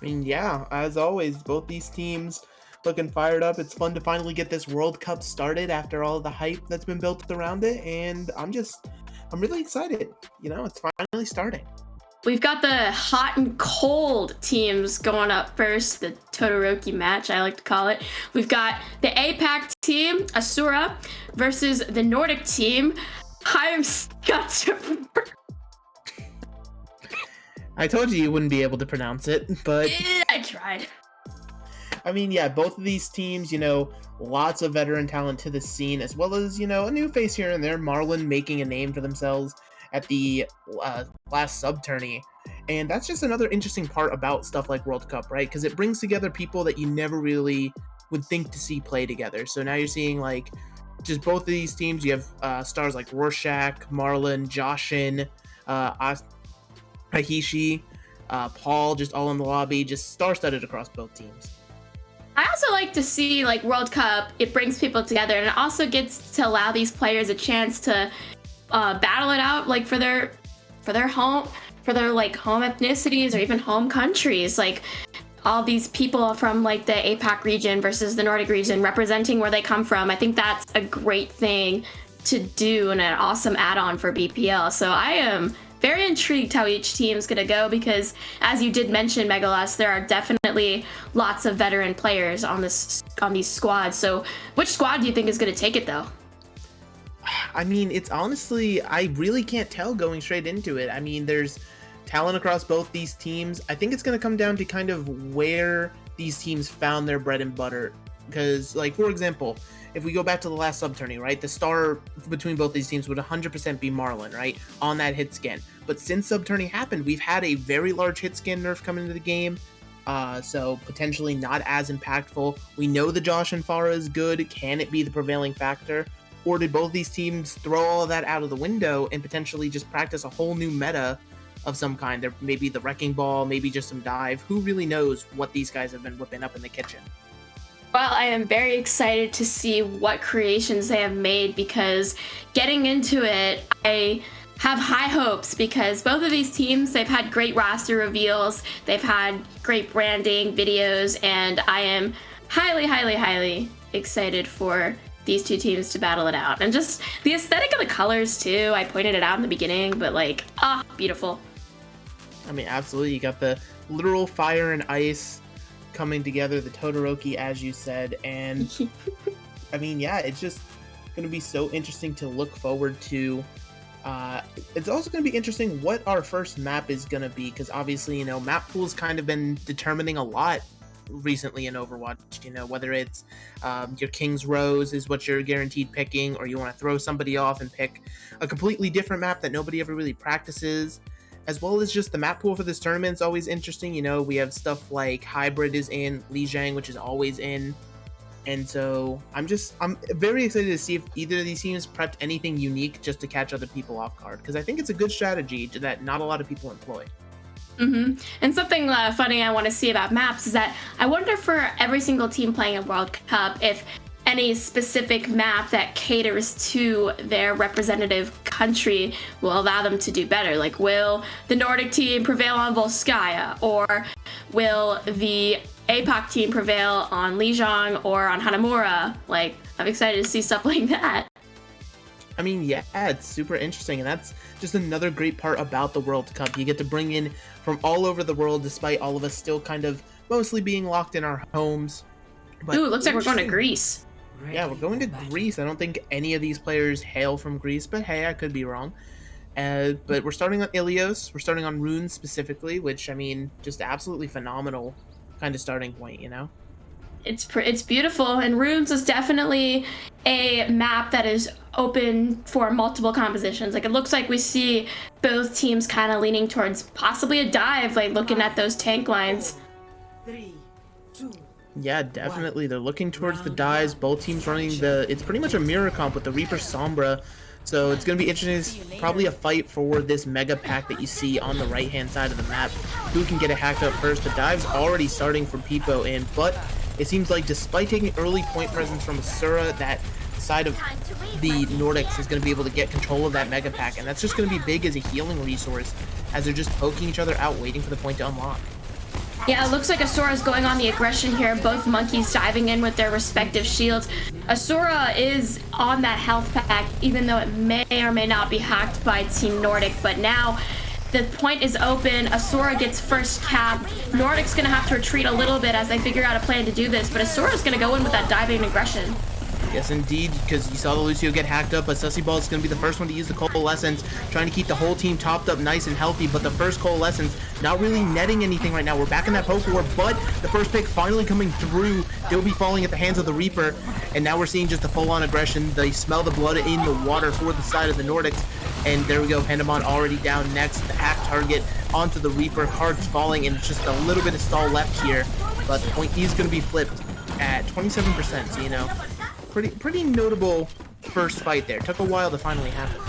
I mean, yeah, as always, both these teams looking fired up. It's fun to finally get this World Cup started after all the hype that's been built around it, and I'm really excited. It's finally starting. We've got the hot and cold teams going up first, the Todoroki match, I like to call it. We've got the APAC team, Asura, versus the Nordic team, Heimskautarefur. I told you wouldn't be able to pronounce it, but I tried. I mean, yeah, both of these teams, lots of veteran talent to the scene, as well as, a new face here and there. Marlon making a name for themselves at the last sub-tourney. And that's just another interesting part about stuff like World Cup, right? Because it brings together people that you never really would think to see play together. So now you're seeing, like, just both of these teams. You have stars like Rorschach, Marlon, Joshin, Aihishi, Paul, just all in the lobby, just star-studded across both teams. I also like to see, like, World Cup, it brings people together, and it also gets to allow these players a chance to battle it out, like, for their home ethnicities or even home countries. Like, all these people from, like, the APAC region versus the Nordic region representing where they come from. I think that's a great thing to do and an awesome add-on for BPL. So I am very intrigued how each team's gonna go, because as you did mention, Megalos, there are definitely lots of veteran players on these squads. So which squad do you think is gonna take it, though? I mean, it's honestly, I really can't tell going straight into it. I mean, there's talent across both these teams. I think it's going to come down to kind of where these teams found their bread and butter. Because, like, for example, if we go back to the last sub-tourney, right, the star between both these teams would 100% be Marlon, right, on that hit scan. But since sub-tourney happened, we've had a very large hit scan nerf come into the game, so potentially not as impactful. We know the Josh and Farah is good. Can it be the prevailing factor? Or did both these teams throw all of that out of the window and potentially just practice a whole new meta of some kind? There maybe the wrecking ball, maybe just some dive. Who really knows what these guys have been whipping up in the kitchen? Well, I am very excited to see what creations they have made, because getting into it, I have high hopes, because both of these teams, they've had great roster reveals, they've had great branding videos, and I am highly, highly, highly excited for these two teams to battle it out. And just the aesthetic of the colors too, I pointed it out in the beginning, but like, beautiful. I mean, absolutely. You got the literal fire and ice coming together, the Todoroki, as you said, and I mean, yeah, it's just going to be so interesting to look forward to. It's also going to be interesting what our first map is going to be, because obviously, map pool's kind of been determining a lot recently in Overwatch. Whether it's your King's Rose is what you're guaranteed picking, or you want to throw somebody off and pick a completely different map that nobody ever really practices, as well as just the map pool for this tournament is always interesting. We have stuff like Hybrid is in, Lijiang, which is always in, and so I'm very excited to see if either of these teams prepped anything unique just to catch other people off guard, because I think it's a good strategy that not a lot of people employ. Mm-hmm. And something funny I want to see about maps is that I wonder, for every single team playing a World Cup, if any specific map that caters to their representative country will allow them to do better. Like, will the Nordic team prevail on Volskaya, or will the APAC team prevail on Lijiang or on Hanamura? Like, I'm excited to see stuff like that. I mean, yeah, it's super interesting, and that's just another great part about the World Cup. You get to bring in from all over the world, despite all of us still kind of mostly being locked in our homes. But ooh, looks like we're going to Greece. Yeah, we're going to Greece. I don't think any of these players hail from Greece, but hey, I could be wrong. But we're starting on Ilios. We're starting on Runes specifically, which, I mean, just absolutely phenomenal kind of starting point, It's beautiful, and Runes is definitely a map that is open for multiple compositions. Like, it looks like we see both teams kind of leaning towards possibly a dive, like looking at those tank lines. 3, 2, yeah, definitely. They're looking towards the dives. Both teams running it's pretty much a mirror comp with the Reaper Sombra. So it's going to be interesting. It's probably a fight for this mega pack that you see on the right-hand side of the map. Who can get it hacked up first? The dive's already starting from Peepo in, but it seems like despite taking early point presence from Asura, that side of the Nordics is going to be able to get control of that mega pack, and that's just going to be big as a healing resource, as they're just poking each other out, waiting for the point to unlock. Yeah, it looks like Asura's going on the aggression here. Both monkeys diving in with their respective shields. Asura is on that health pack, even though it may or may not be hacked by Team Nordic. But now the point is open. Asura gets first cap. Nordic's going to have to retreat a little bit as they figure out a plan to do this. But Asura's going to go in with that diving aggression. Yes, indeed, because you saw the Lucio get hacked up, but Sussy Ball is going to be the first one to use the Coalescence, trying to keep the whole team topped up nice and healthy, but the first Coalescence not really netting anything right now. We're back in that poke war, but the first pick finally coming through. They'll be falling at the hands of the Reaper, and now we're seeing just the full-on aggression. They smell the blood in the water for the side of the Nordics, and there we go, Pandemon already down next. The hack target onto the Reaper, cards falling, and just a little bit of stall left here, but the point is going to be flipped at 27%, so you know, pretty notable first fight there. Took a while to finally happen.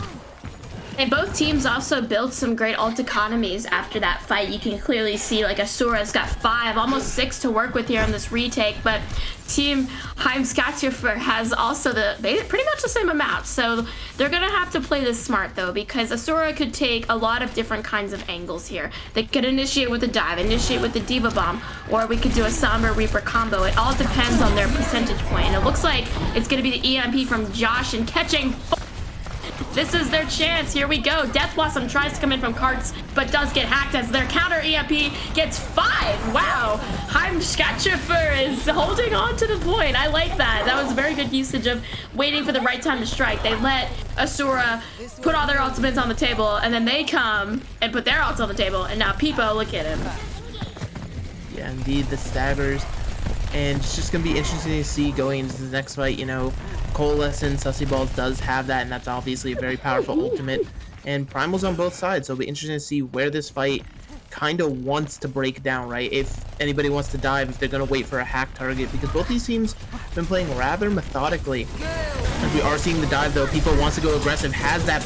And both teams also built some great ult economies after that fight. You can clearly see like Asura's got 5, almost 6 to work with here on this retake, but Team Heimskautarefur has also pretty much the same amount. So they're gonna have to play this smart though, because Asura could take a lot of different kinds of angles here. They could initiate with a dive, initiate with the Diva Bomb, or we could do a Somber Reaper combo. It all depends on their percentage point. And it looks like it's gonna be the EMP from Josh and catching. This is their chance. Here we go. Death Blossom tries to come in from carts, but does get hacked as their counter EMP gets 5. Wow. Heimskautarefur is holding on to the point. I like that. That was a very good usage of waiting for the right time to strike. They let Asura put all their ultimates on the table, and then they come and put their ults on the table, and now Peepo, look at him. Yeah, indeed, the stabbers. And it's just going to be interesting to see going into the next fight, you know, Coalescence, Sussy Balls does have that, and that's obviously a very powerful ultimate. And Primal's on both sides, so it'll be interesting to see where this fight kind of wants to break down, right? If anybody wants to dive, if they're going to wait for a hack target, because both these teams have been playing rather methodically. As we are seeing the dive, though, People wants to go aggressive, has that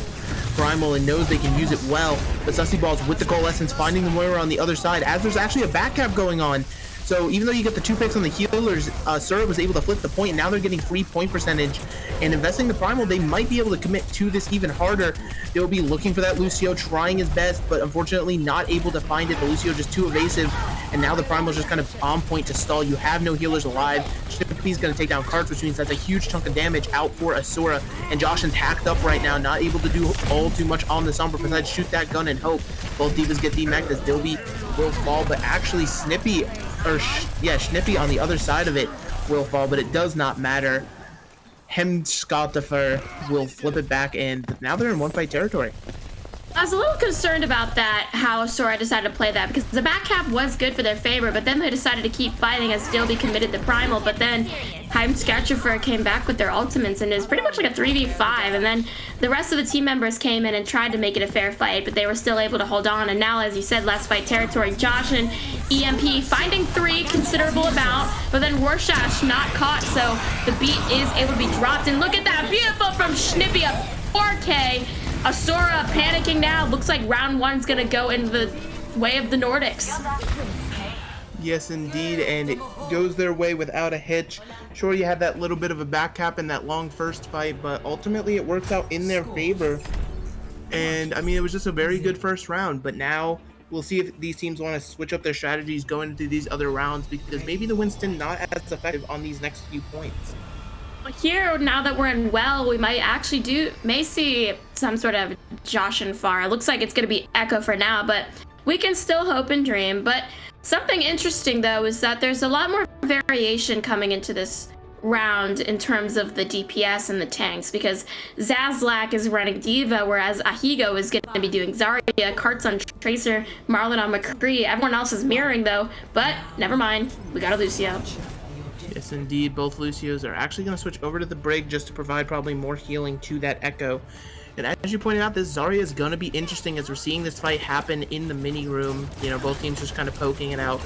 Primal and knows they can use it well, but Sussy Balls with the Coalescence finding them where on the other side, as there's actually a back cap going on. So even though you get the 2 picks on the healers, Sura was able to flip the point, and now they're getting free point percentage. And investing the Primal, they might be able to commit to this even harder. They'll be looking for that Lucio, trying his best, but unfortunately not able to find it. The Lucio just too evasive, and now the Primal's just kind of on point to stall. You have no healers alive. Shippy's going to take down cards, which means that's a huge chunk of damage out for Asura. And Joshin's hacked up right now, not able to do all too much on the Sombra besides shoot that gun and hope. Both Divas get demeched as Dilby will fall, but actually Snippy on the other side of it will fall, but it does not matter. Heimskautarefur will flip it back, and now they're in one fight territory. I was a little concerned about that, how Asura decided to play that, because the back cap was good for their favor, but then they decided to keep fighting as Dilby committed the Primal, but then Heimskautarefur came back with their ultimates, and it was pretty much like a 3v5, and then the rest of the team members came in and tried to make it a fair fight, but they were still able to hold on, and now, as you said, last fight territory, Josh and EMP finding 3, considerable amount, but then Rorschach not caught, so the beat is able to be dropped, and look at that, beautiful from Snippy, a 4K. Asura panicking now. Looks like round 1's gonna go in the way of the Nordics. Yes, indeed, and it goes their way without a hitch. Sure, you had that little bit of a back cap in that long first fight, but ultimately it works out in their favor. And I mean, it was just a very good first round, but now we'll see if these teams want to switch up their strategies going into these other rounds, because maybe the Winston not as effective on these next few points. Here, now that we're in well, we might actually may see some sort of Josh and Far. It looks like it's going to be Echo for now, but we can still hope and dream. But something interesting, though, is that there's a lot more variation coming into this round in terms of the DPS and the tanks, because Zazlak is running Diva, whereas Ahigo is going to be doing Zarya, Karts on Tracer, Marlon on McCree. Everyone else is mirroring, though, but never mind. We got a Lucio. Yes, indeed. Both Lucios are actually going to switch over to the Brig just to provide probably more healing to that Echo. And as you pointed out, this Zarya is going to be interesting as we're seeing this fight happen in the mini room. You know, both teams just kind of poking it out.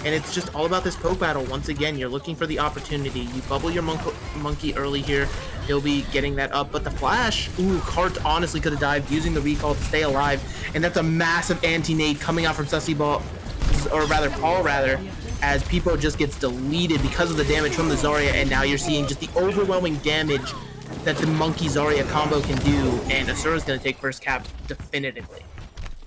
And it's just all about this poke battle. Once again, you're looking for the opportunity. You bubble your monkey early here. He'll be getting that up. But the flash, ooh, Cart honestly could have dived using the recall to stay alive. And that's a massive anti-nade coming out from Sussy Ball, or rather, Paul, as Peepo just gets deleted because of the damage from the Zarya, and now you're seeing just the overwhelming damage that the Monkey Zarya combo can do, and Asura's going to take first cap definitively.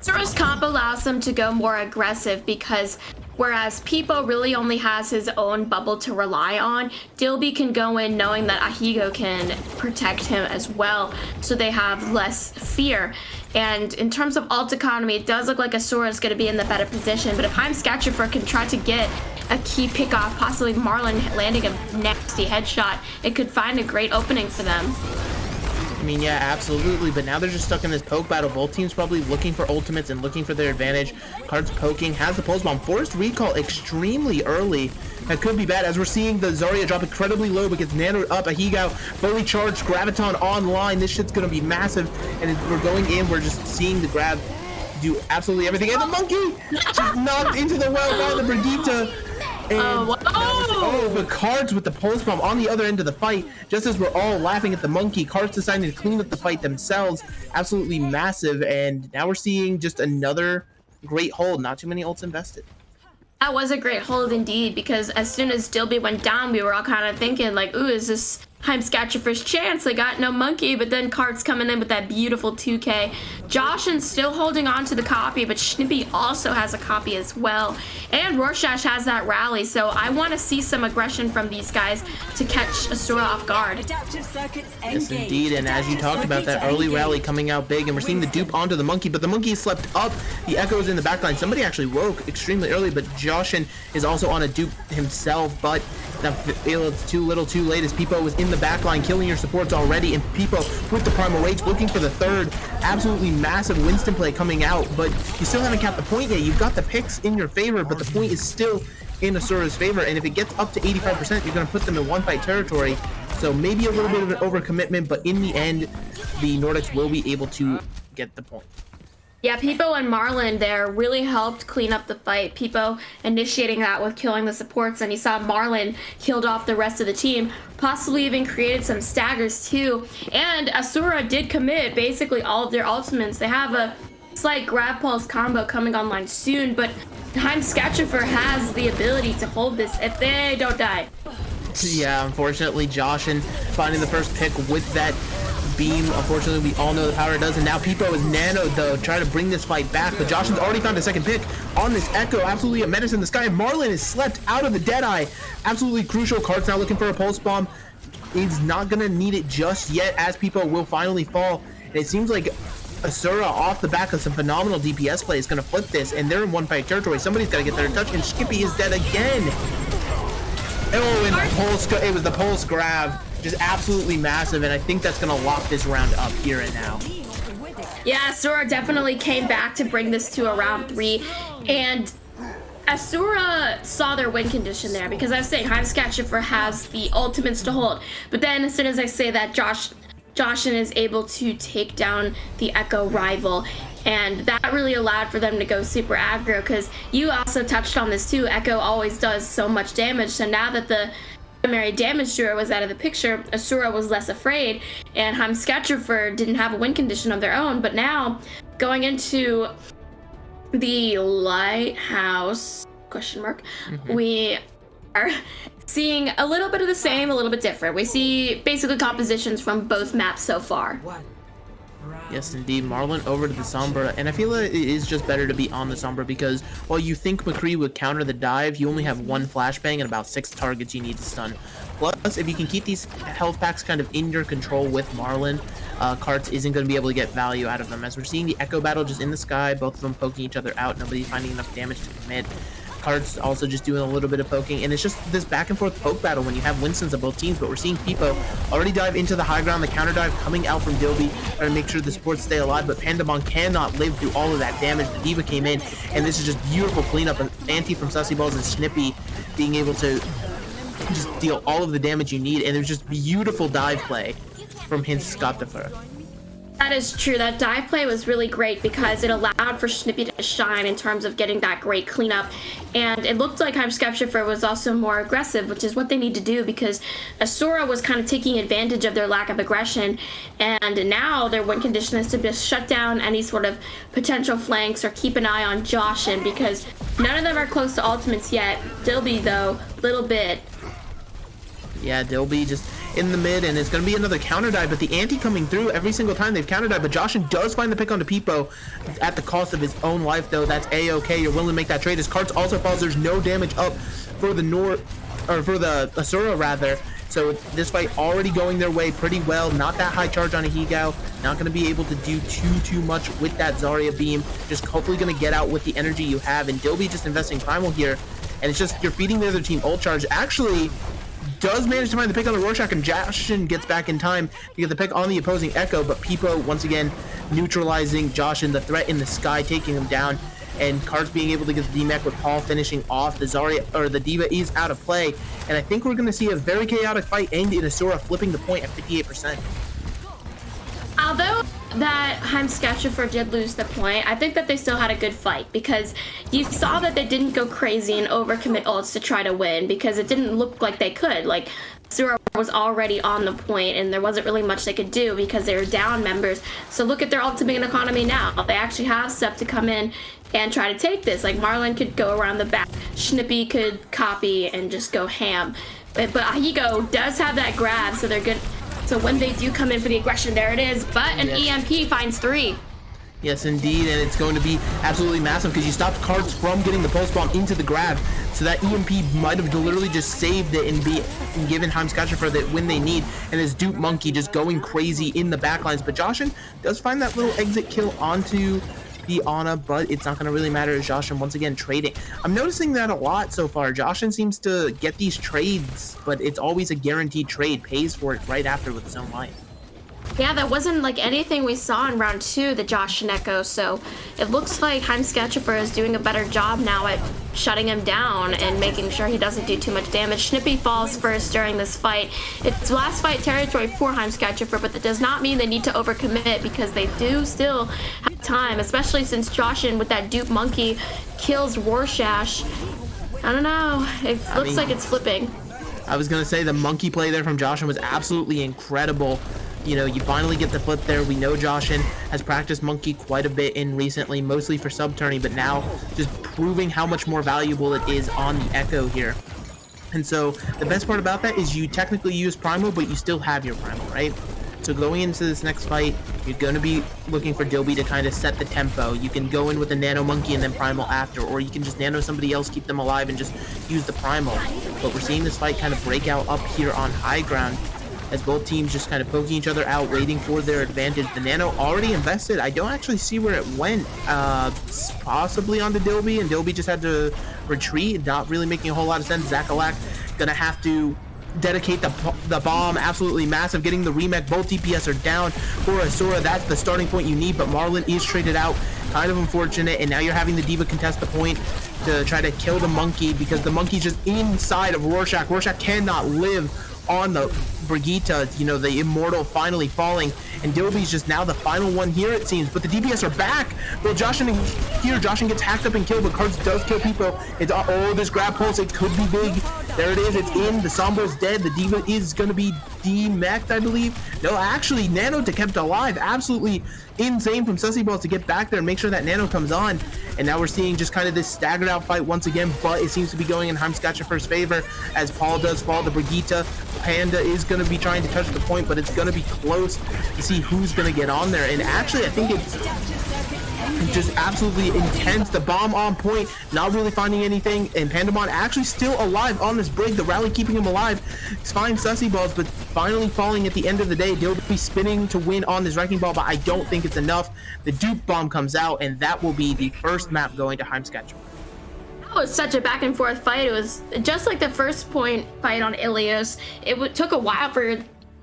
Asura's combo allows them to go more aggressive because Whereas Peepo really only has his own bubble to rely on, Dilby can go in knowing that Ahigo can protect him as well, so they have less fear. And in terms of ult economy, it does look like Asura is going to be in the better position, but if Heimskautarefur can try to get a key pick off, possibly Marlon landing a nasty headshot, it could find a great opening for them. I mean, yeah, absolutely, but now they're just stuck in this poke battle. Both teams probably looking for ultimates and looking for their advantage. Cards poking, has the pulse bomb, forced recall extremely early. That could be bad, as we're seeing the Zarya drop incredibly low, but gets nanoed up. Ahigo, fully charged, Graviton online. This shit's gonna be massive, and we're going in, we're just seeing the grab do absolutely everything. And the monkey just knocked into the well by the Brigitte. But Cards with the pulse bomb on the other end of the fight, just as we're all laughing at the monkey, Cards deciding to clean up the fight themselves. Absolutely massive, and now we're seeing just another great hold. Not too many ults invested. That was a great hold indeed, because as soon as Dilby went down, we were all kind of thinking like, ooh, is this Heimskautarefur's chance? They got no monkey, but then Cart's coming in with that beautiful 2K. Joshin still holding on to the copy, but Snippy also has a copy as well. And Rorschach has that rally, so I want to see some aggression from these guys to catch Asura off guard. Yes, indeed, and as you talked about, that early rally coming out big, and we're seeing the dupe onto the monkey, but the monkey slept up. The Echo is in the backline. Somebody actually woke extremely early, but Joshin is also on a dupe himself, but it's too little too late, as Peepo was in the backline killing your supports already, and Peepo with the primal rage looking for the third. Absolutely massive Winston play coming out, but you still haven't capped the point yet. You've got the picks in your favor, but the point is still in Asura's favor, and if it gets up to 85%, you're going to put them in one fight territory. So maybe a little bit of an overcommitment, but in the end, the Nordics will be able to get the point. Yeah, Peepo and Marlon there really helped clean up the fight. Peepo initiating that with killing the supports, and you saw Marlon killed off the rest of the team, possibly even created some staggers too. And Asura did commit basically all of their ultimates. They have a slight grab pulse combo coming online soon, but Heimskautarefur has the ability to hold this if they don't die. Yeah, unfortunately, Joshin finding the first pick with that beam. Unfortunately, we all know the power it does, and now Peepo is nanoed though, trying to bring this fight back, but Joshin's already found a second pick on this Echo. Absolutely a menace in the sky. Marlon is slept out of the Deadeye. Absolutely crucial. Cards now looking for a pulse bomb. He's not gonna need it just yet, as Peepo will finally fall. And it seems like Asura, off the back of some phenomenal DPS play, is gonna flip this, and they're in one fight territory. Somebody's gotta get their touch, and Skippy is dead again. Oh, and it was the pulse grab. Just absolutely massive, and I think that's gonna lock this round up here and now. Yeah, Asura definitely came back to bring this to a round 3, and Asura saw their win condition there, because I was saying Heimskautarefur has the ultimates to hold, but then as soon as I say that, Joshin is able to take down the Echo rival, and that really allowed for them to go super aggro, because you also touched on this too, Echo always does so much damage, so now that the primary damage dealer was out of the picture, Asura was less afraid, and Heimskautarefur didn't have a win condition of their own. But now, going into the Lighthouse, we are seeing a little bit of the same, a little bit different. We see basically compositions from both maps so far. Yes, indeed. Marlon over to the Sombra, and I feel like it is just better to be on the Sombra, because while you think McCree would counter the dive, you only have one flashbang and about 6 targets you need to stun. Plus, if you can keep these health packs kind of in your control with Marlon, Karts isn't going to be able to get value out of them. As we're seeing the Echo battle just in the sky, both of them poking each other out, nobody finding enough damage to commit. Cards also just doing a little bit of poking, and it's just this back and forth poke battle when you have Winstons of both teams. But we're seeing Peepo already dive into the high ground, the counter dive coming out from Dilby, trying to make sure the supports stay alive, but Pandamon cannot live through all of that damage. The Diva came in, and this is just beautiful cleanup. An anti from Sussy Balls and Snippy being able to just deal all of the damage you need, and there's just beautiful dive play from Heimskautarefur. That is true. That dive play was really great because it allowed for Snippy to shine in terms of getting that great cleanup. And it looked like Heimskautarefur was also more aggressive, which is what they need to do, because Asura was kind of taking advantage of their lack of aggression. And now their win condition is to just shut down any sort of potential flanks or keep an eye on Joshin, because none of them are close to ultimates yet. Dilby, though, little bit. Yeah, Dilby just in the mid, and it's going to be another counter dive, but the anti coming through every single time they've counter dive, but Joshin does find the pick onto Peepo at the cost of his own life, though. That's A-okay. You're willing to make that trade. His cards also falls. There's no damage up for the for the Asura, rather. So this fight already going their way pretty well. Not that high charge on a Higao. Not going to be able to do too much with that Zarya beam. Just hopefully going to get out with the energy you have. And Dilby just investing Primal here. And it's just, you're feeding the other team ult charge. Actually does manage to find the pick on the Rorschach, and Joshin gets back in time to get the pick on the opposing Echo. But Peepo once again neutralizing Joshin, the threat in the sky, taking him down. And Cards being able to get the DMAC with Paul finishing off. The Zarya, or the D.Va, is out of play. And I think we're going to see a very chaotic fight end in Asura flipping the point at 58%. Although that Heimskautarefur did lose the point, I think that they still had a good fight, because you saw that they didn't go crazy and overcommit ults to try to win, because it didn't look like they could. Like, Asura was already on the point, and there wasn't really much they could do because they were down members. So look at their ultimate economy now. They actually have stuff to come in and try to take this. Like, Marlon could go around the back, Snippy could copy and just go ham. But Ahigo does have that grab, so they're good. So when they do come in for the aggression, there it is. But an EMP finds 3. Yes, indeed, and it's going to be absolutely massive because you stopped Cards from getting the pulse bomb into the grab, so that EMP might have literally just saved it and given Heimskautarefur that win they need. And his Dupe Monkey just going crazy in the backlines, but Joshin does find that little exit kill onto the Ana, but it's not going to really matter as Joshin once again trading. I'm noticing that a lot so far. Joshin seems to get these trades, but it's always a guaranteed trade, pays for it right after with his own life. Yeah, that wasn't like anything we saw in round 2, the Josh and Echo, so it looks like Heimskautarefur is doing a better job now at shutting him down and making sure he doesn't do too much damage. Snippy falls first during this fight. It's last fight territory for Heimskautarefur, but that does not mean they need to overcommit, because they do still have time, especially since Joshin with that Dupe Monkey kills Rorschach. I don't know, it looks like it's flipping. I was going to say the monkey play there from Joshin was absolutely incredible. You know, you finally get the flip there. We know Joshin has practiced Monkey quite a bit in recently, mostly for sub-turning, but now just proving how much more valuable it is on the Echo here. And so the best part about that is you technically use Primal, but you still have your Primal, right? So going into this next fight, you're going to be looking for Dilby to kind of set the tempo. You can go in with a Nano Monkey and then Primal after, or you can just Nano somebody else, keep them alive, and just use the Primal. But we're seeing this fight kind of break out up here on high ground, as both teams just kind of poking each other out, waiting for their advantage. The Nano already invested. I don't actually see where it went. Possibly onto Dilby, and Dilby just had to retreat. Not really making a whole lot of sense. Zakalak gonna have to dedicate the bomb. Absolutely massive. Getting the remake. Both DPS are down for Asura. That's the starting point you need, but Marlon is traded out. Kind of unfortunate, and now you're having the D.Va contest the point to try to kill the monkey, because the monkey's just inside of Rorschach. Rorschach cannot live on the Brigitte, you know, the immortal finally falling, and Dilby's just now the final one here, it seems. But the DPS are back. Well, Joshin here, Joshin gets hacked up and killed, but Cards does kill people. It's oh, this grab pulse, it could be big. There it is, it's in. The Sombo's dead. The D.Va is gonna be demeched, I believe. No, actually, Nano kept alive. Absolutely insane from Sussy Balls to get back there and make sure that Nano comes on. And now we're seeing just kind of this staggered out fight once again, but it seems to be going in Heimskautarefur's favor as Paul does fall to Brigitte. Panda is going to be trying to touch the point, but it's going to be close to see who's going to get on there. And actually, I think it's just absolutely intense. The bomb on point, not really finding anything, and Pandamon actually still alive on this brig. The rally keeping him alive. It's fine Sussy Balls, but finally falling at the end of the day. They'll be spinning to win on this wrecking ball, but I don't think it's enough. The Dupe bomb comes out, and that will be the first map going to Heimskautarefur. That was such a back and forth fight. It was just like the first point fight on Ilios. It took a while for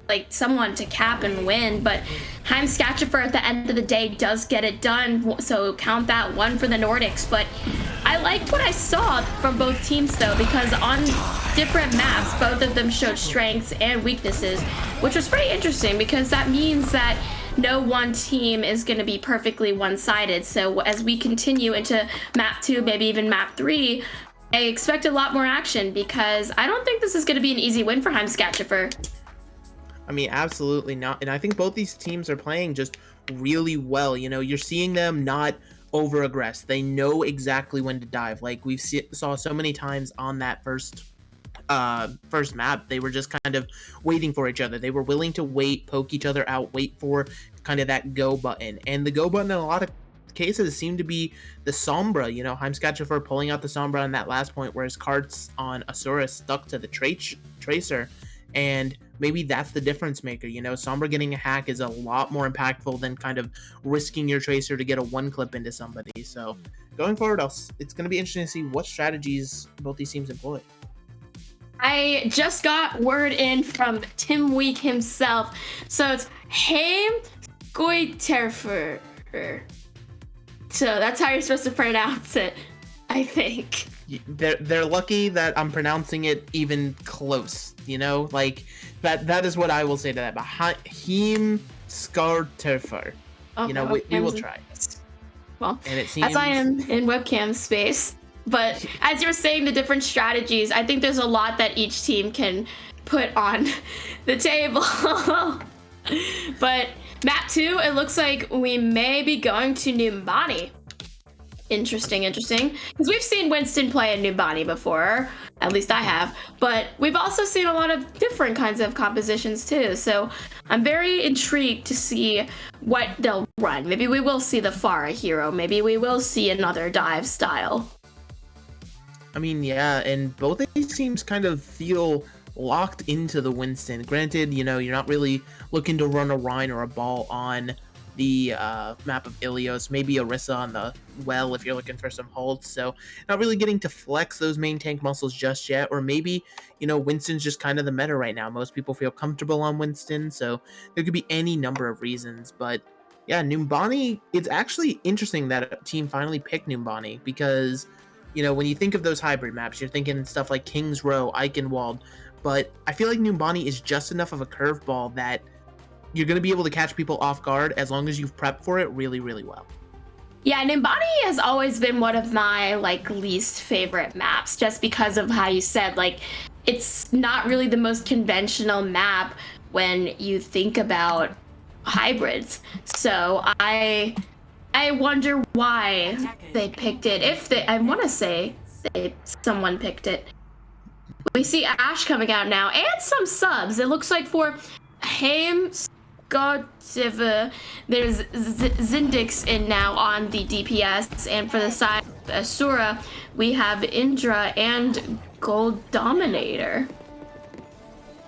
like someone to cap and win, but Heimskautarefur at the end of the day does get it done, so count that one for the Nordics. But I liked what I saw from both teams though, because on different maps both of them showed strengths and weaknesses, which was pretty interesting, because that means that no one team is going to be perfectly one-sided. So as we continue into map 2, maybe even map 3, I expect a lot more action, because I don't think this is going to be an easy win for Heimskautarefur. I mean, absolutely not. And I think both these teams are playing just really well. You know, you're seeing them not over-aggress. They know exactly when to dive. Like we've saw so many times on that first first map, they were just kind of waiting for each other. They were willing to wait, poke each other out, wait for kind of that go button. And the go button in a lot of cases seemed to be the Sombra, you know, Heimskautarefur pulling out the Sombra on that last point, whereas cards on Asura stuck to the Tracer. And maybe that's the difference maker, you know, Sombra getting a hack is a lot more impactful than kind of risking your Tracer to get a one clip into somebody. So going forward, it's going to be interesting to see what strategies both these teams employ. I just got word in from Tim Week himself. So it's Heimskautarefur. So that's how you're supposed to pronounce it, I think. They're lucky that I'm pronouncing it even close, you know? Like, that is what I will say to that. But Heimskautarefur. You know, we will try. Well, and it seems... as I am in webcam space. But as you're saying the different strategies, I think there's a lot that each team can put on the table. But map 2, it looks like we may be going to Numbani. Interesting. Because we've seen Winston play in Numbani before. At least I have. But we've also seen a lot of different kinds of compositions too. So I'm very intrigued to see what they'll run. Maybe we will see the Pharah hero. Maybe we will see another dive style. I mean, yeah, and both of these teams kind of feel locked into the Winston. Granted, you know, you're not really looking to run a Rhine or a Ball on the map of Ilios, maybe Orisa on the well if you're looking for some holds, so not really getting to flex those main tank muscles just yet. Or maybe, you know, Winston's just kind of the meta right now. Most people feel comfortable on Winston, so there could be any number of reasons. But yeah, Numbani, it's actually interesting that a team finally picked Numbani, because, you know, when you think of those hybrid maps, you're thinking stuff like King's Row, Eichenwald, but I feel like Numbani is just enough of a curveball that you're going to be able to catch people off guard as long as you've prepped for it really, really well. Yeah, Numbani has always been one of my, like, least favorite maps, just because of how you said, like, it's not really the most conventional map when you think about hybrids. So I wonder why they picked it. I want to say someone picked it. We see Ash coming out now, and some subs. It looks like for Heimskautarefur, there's Zindix in now on the DPS, and for the side of Asura, we have Indra and Gold Dominator.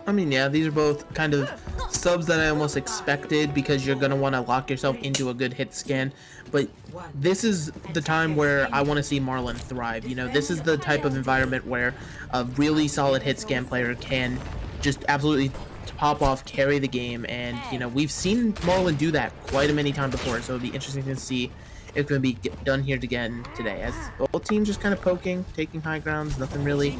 I mean, yeah, these are both kind of subs that I almost expected, because you're going to want to lock yourself into a good hit scan. But this is the time where I want to see Marlon thrive. You know, this is the type of environment where a really solid hit scan player can just absolutely pop off, carry the game. And, you know, we've seen Marlon do that quite a many times before. So it'll be interesting to see if it's going to be done here again today, as both teams just kind of poking, taking high grounds, nothing really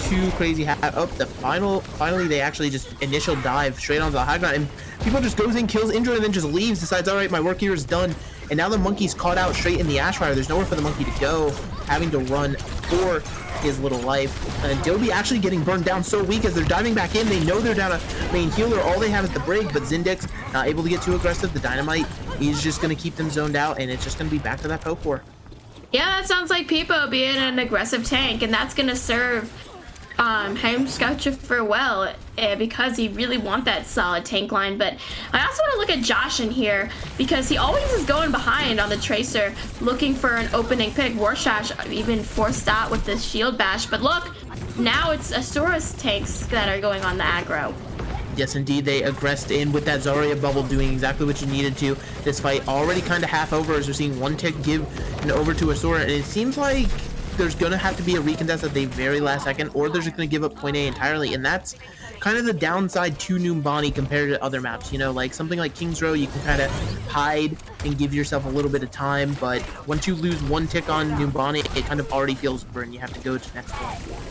too crazy. Finally they actually just initial dive straight onto the high ground, and people just goes in, kills Indra, and then just leaves, decides, all right, my work here is done. And now the monkey's caught out straight in the Ashfire. There's nowhere for the monkey to go, having to run for his little life. And Dobie actually getting burned down so weak as they're diving back in. They know they're down a main healer. All they have is the break, but Zindix not able to get too aggressive. The Dynamite, he's just going to keep them zoned out, and it's just going to be back to that poke war. Yeah, that sounds like Peepo being an aggressive tank, and that's going to serve Heimskautarefur well, because he really want that solid tank line. But I also want to look at Josh in here, because he always is going behind on the Tracer, looking for an opening pick. Warshash even forced out with the shield bash, but look, now it's Asura's tanks that are going on the aggro. Yes, indeed, they aggressed in with that Zarya bubble, doing exactly what you needed to. This fight already kind of half over, as we're seeing one tick give over to Asura, and it seems like there's going to have to be a recontest at the very last second, or they're just going to give up point A entirely, and that's kind of the downside to Numbani compared to other maps. You know, like something like King's Row, you can kind of hide and give yourself a little bit of time, but once you lose one tick on Numbani, it kind of already feels burned. You have to go to the next one.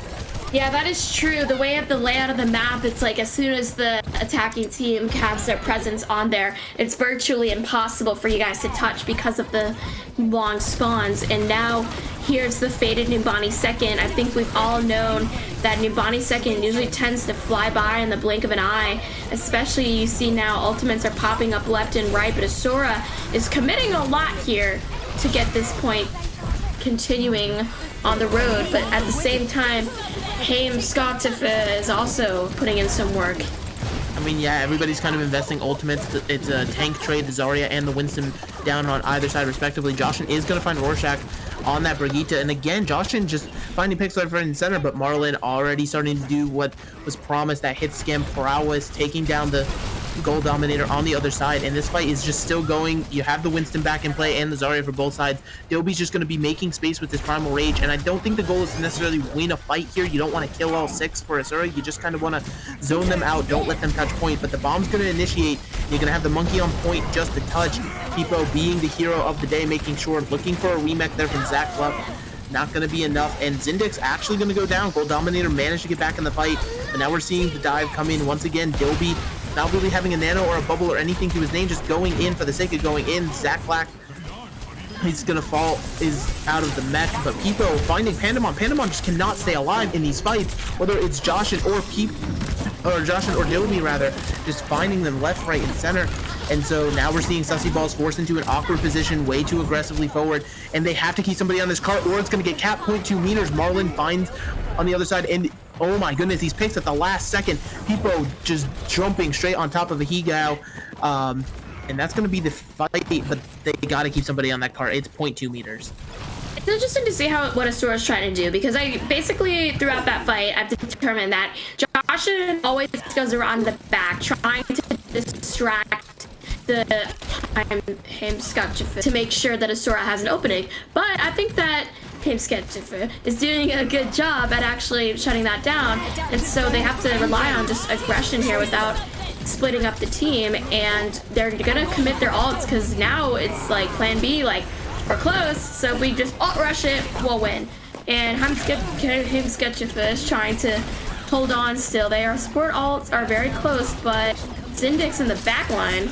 Yeah, that is true. The way of the layout of the map, it's like as soon as the attacking team has their presence on there, it's virtually impossible for you guys to touch because of the long spawns. And now here's the faded Numbani second. I think we've all known that Numbani second usually tends to fly by in the blink of an eye, especially you see now ultimates are popping up left and right, but Asura is committing a lot here to get this point continuing on the road. But at the same time, Heimskautarefur is also putting in some work. I mean, yeah, everybody's kind of investing ultimates. It's a tank trade, the Zarya and the Winston down on either side respectively. Joshin is going to find Rorschach on that Brigitte. And again, Joshin just finding picks left, right, and center, but Marlon already starting to do what was promised, that hit scam prowess, taking down the Gold Dominator on the other side. And this fight is just still going. You have the Winston back in play and the Zarya for both sides. Dilby's just going to be making space with his Primal Rage, and I don't think the goal is to necessarily win a fight here. You don't want to kill all 6 for Asura. You just kind of want to zone them out, don't let them touch point, but the bomb's going to initiate. You're going to have the monkey on point just a touch. Pipo being the hero of the day, making sure, looking for a remake there from Zach Fluff. Not going to be enough, and Zindix actually going to go down. Gold Dominator managed to get back in the fight, but now we're seeing the dive come in once again. Dilby not really having a nano or a bubble or anything to his name, just going in for the sake of going in. Zach Black, he's gonna fall, is out of the mech, but Pipo finding Pandemon. Pandemon just cannot stay alive in these fights, whether it's Joshin or Joshin or Dilby rather, just finding them left, right, and center. And so now we're seeing Sussy Balls forced into an awkward position, way too aggressively forward, and they have to keep somebody on this cart or it's gonna get capped 0.2 meters. Marlon finds on the other side, and oh my goodness, these picks at the last second. Pipo just jumping straight on top of a Higao. And that's going to be the fight, but they got to keep somebody on that cart. It's 0.2 meters. It's interesting to see what Asura is trying to do, because I basically, throughout that fight, I've determined that Joshin always goes around the back, trying to distract the Heimskautarefur to make sure that Asura has an opening. But I think that Heimskautarefur is doing a good job at actually shutting that down, and so they have to rely on just aggression here without splitting up the team, and they're gonna commit their ults because now it's like plan B, like we're close, so if we just ult rush it, we'll win. And Heimskautarefur is trying to hold on still. Their support ults are very close, but Zindix in the back line.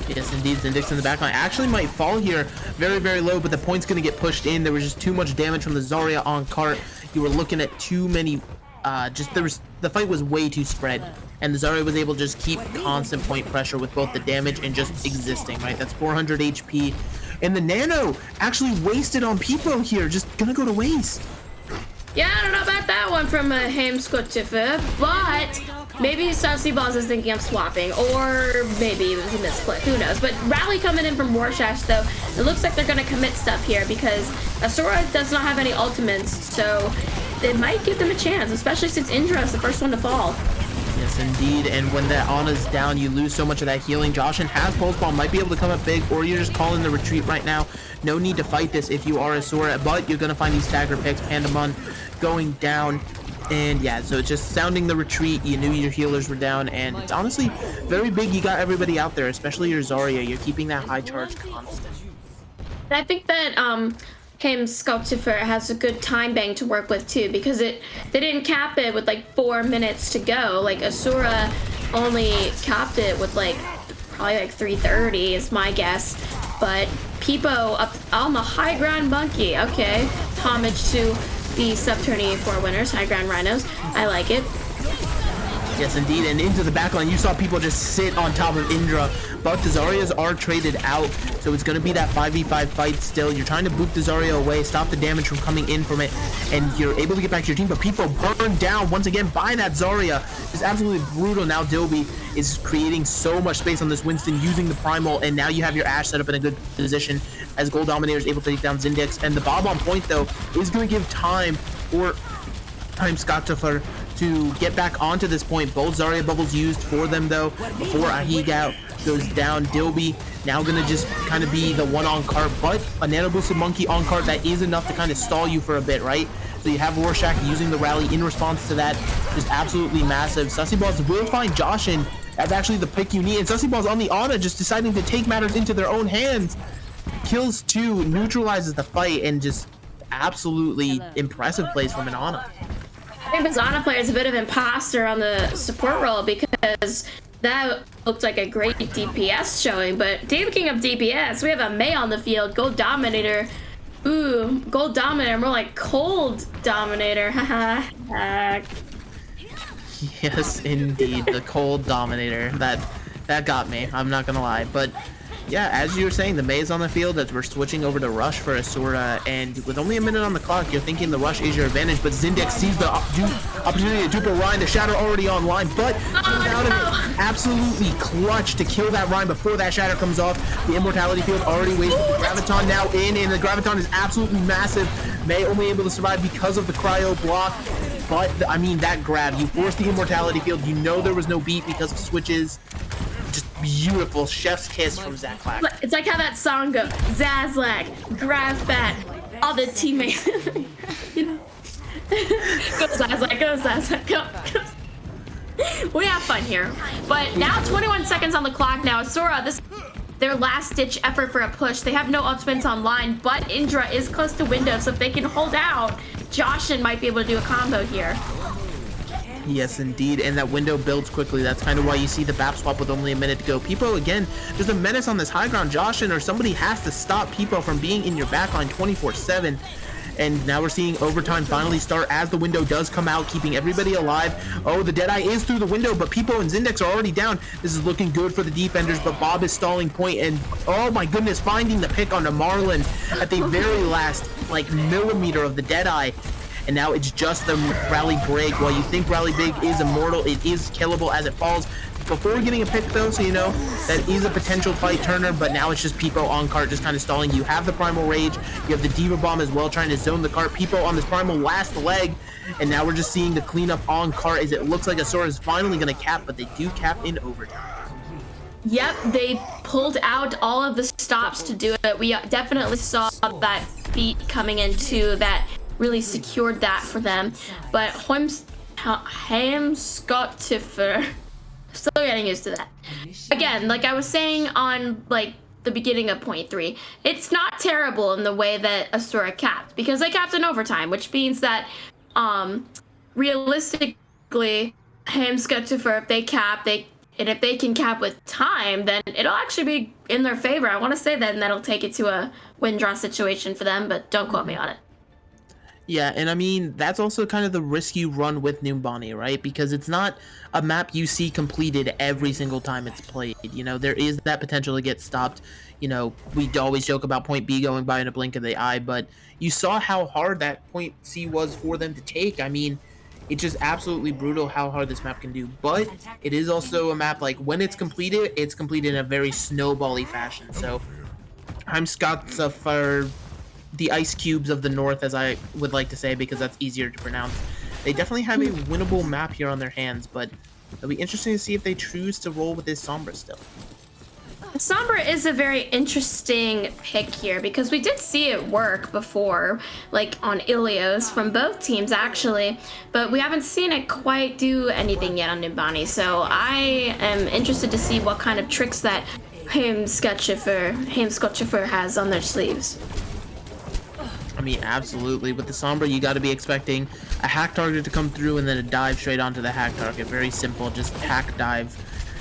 Yes, indeed, Zindix in the backline actually might fall here very, very low, but the point's going to get pushed in. There was just too much damage from the Zarya on cart. You were looking at too many, the fight was way too spread, and the Zarya was able to just keep constant point pressure with both the damage and just existing, right? That's 400 HP, and the nano actually wasted on Pipo here, just gonna go to waste. Yeah, I don't know about that one from Heimskautarefur, but maybe Sussy Balls is thinking of swapping, or maybe it was a misclick, who knows. But Rally coming in from Rorschach, though, it looks like they're going to commit stuff here because Asura does not have any ultimates, so it might give them a chance, especially since Indra is the first one to fall. Yes, indeed, and when that Ana's down, you lose so much of that healing. Joshin has Pulse Bomb, might be able to come up big, or you're just calling the retreat right now. No need to fight this if you are Asura, but you're going to find these stagger picks. Pandemon going down, and yeah, so it's just sounding the retreat. You knew your healers were down, and it's honestly very big. You got everybody out there, especially your Zarya. You're keeping that high charge constant. I think that Heimskautarefur has a good time bank to work with too, because they didn't cap it with like 4 minutes to go. Like Asura only capped it with like probably like 3:30 is my guess. But Pipo up on the high ground monkey. Okay, homage to the sub-tourney 4 winners, high ground rhinos. I like it. Yes, indeed, and into the backline, you saw people just sit on top of Indra, but the Zaryas are traded out, so it's going to be that 5v5 fight still. You're trying to boot the Zarya away, stop the damage from coming in from it, and you're able to get back to your team, but people burned down once again by that Zarya. It's absolutely brutal. Now Dilby is creating so much space on this Winston using the Primal, and now you have your Ashe set up in a good position as Gold Dominator is able to take down Zindix, and the Bob on point, though, is going to give time for Heimskautarefur to get back onto this point. Both Zarya bubbles used for them, though, before Ahigao goes down. Dilby now gonna just kind of be the one on cart, but a nano boosted monkey on cart, that is enough to kind of stall you for a bit, right? So you have Rorschach using the rally in response to that, just absolutely massive. Sussy Balls will find Joshin. That's actually the pick you need, and Sussy Balls on the Ana just deciding to take matters into their own hands. Kills 2, neutralizes the fight, and just absolutely impressive plays from an Ana. I think this Ana player is a bit of an imposter on the support role, because that looked like a great DPS showing, but speaking of DPS, we have a Mei on the field, Gold Dominator. Ooh, Gold Dominator, more like Cold Dominator, haha. Yes, indeed, the Cold Dominator. That got me, I'm not gonna lie, but Yeah, as you were saying, the Mei is on the field as we're switching over to Rush for Asura, and with only a minute on the clock, you're thinking the Rush is your advantage, but Zindex sees the opportunity to dupe a Ryan, the Shatter already online, but out of it, absolutely clutch to kill that Ryan before that Shatter comes off. The Immortality field already waits, the Graviton now in, and the Graviton is absolutely massive. Mei only able to survive because of the Cryo block, but, I mean, that grab, you force the Immortality field, you know there was no beat because of switches. Just beautiful chef's kiss from Zazlac. It's like how that song goes. Zazlac, grab fat, all the teammates. Go Zazlac, go Zazlac, go. We have fun here. But now 21 seconds on the clock now. Asura, this their last ditch effort for a push. They have no ultimates online, but Indra is close to window, so if they can hold out, Joshin might be able to do a combo here. Yes, indeed, and that window builds quickly. That's kind of why you see the BAP swap with only a minute to go. Peepo, again, just a menace on this high ground. Joshin or somebody has to stop Peepo from being in your backline 24/7. And now we're seeing overtime finally start as the window does come out, keeping everybody alive. Oh, the Deadeye is through the window, but Peepo and Zindex are already down. This is looking good for the defenders, but Bob is stalling point, and oh my goodness, finding the pick onto Marlon at the very last, like, millimeter of the Deadeye. And now it's just the rally break. While you think rally big is immortal, it is killable as it falls. Before getting a pick though, so you know, that is a potential fight turner, but now it's just Peepo on cart just kind of stalling. You have the Primal Rage, you have the Diva Bomb as well trying to zone the cart. Peepo on this Primal last leg, and now we're just seeing the cleanup on cart as it looks like Asura is finally going to cap, but they do cap in overtime. Yep, they pulled out all of the stops to do it. We definitely saw that beat coming in too, that really secured that for them. But Heimskautarefur, still getting used to that. Again, like I was saying on like the beginning of point 3, it's not terrible in the way that Asura capped, because they capped in overtime, which means that realistically Heimskautarefur, if they cap, and if they can cap with time, then it'll actually be in their favor. I want to say that, and that'll take it to a win-draw situation for them, but don't quote me on it. Yeah, and I mean, that's also kind of the risk you run with Numbani, right? Because it's not a map you see completed every single time it's played. You know, there is that potential to get stopped. You know, we always joke about point B going by in a blink of the eye, but you saw how hard that point C was for them to take. I mean, it's just absolutely brutal how hard this map can do. But it is also a map, like, when it's completed in a very snowbally fashion. So, Heimskautarefur, the ice cubes of the north, as I would like to say, because that's easier to pronounce. They definitely have a winnable map here on their hands, but it'll be interesting to see if they choose to roll with this Sombra still. Sombra is a very interesting pick here, because we did see it work before, like on Ilios from both teams actually, but we haven't seen it quite do anything yet on Numbani, so I am interested to see what kind of tricks that Heimskautarefur has on their sleeves. I mean, absolutely. With the Sombra, you got to be expecting a hack target to come through and then a dive straight onto the hack target. Very simple, just hack dive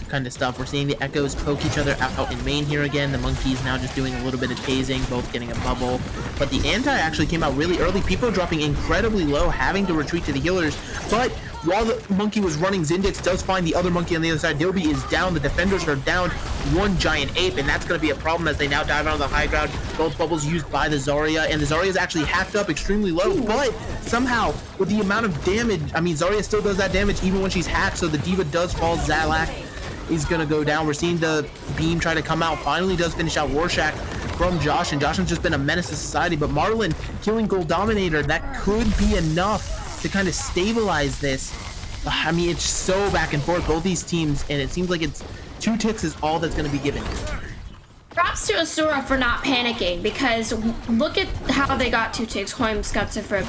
kind of stuff. We're seeing the Echoes poke each other out in main here again. The Monkeys now just doing a little bit of tasing, both getting a bubble. But the anti actually came out really early. People dropping incredibly low, having to retreat to the healers. But while the Monkey was running, Zindex does find the other Monkey on the other side. Dilby is down. The defenders are down. One giant ape, and that's going to be a problem as they now dive onto the high ground. Both bubbles used by the Zarya, and the Zarya is actually hacked up extremely low, but somehow, with the amount of damage, I mean, Zarya still does that damage even when she's hacked, so the Diva does fall. Zazlac is going to go down. We're seeing the beam try to come out. Finally does finish out Rorschach from Josh, and Josh has just been a menace to society, but Marlon killing Gold Dominator, that could be enough to kind of stabilize this. I mean, it's so back and forth, both these teams, and it seems like it's 2 ticks is all that's going to be given. Props to Asura for not panicking, because look at how they got 2 ticks, Heimskautarefur.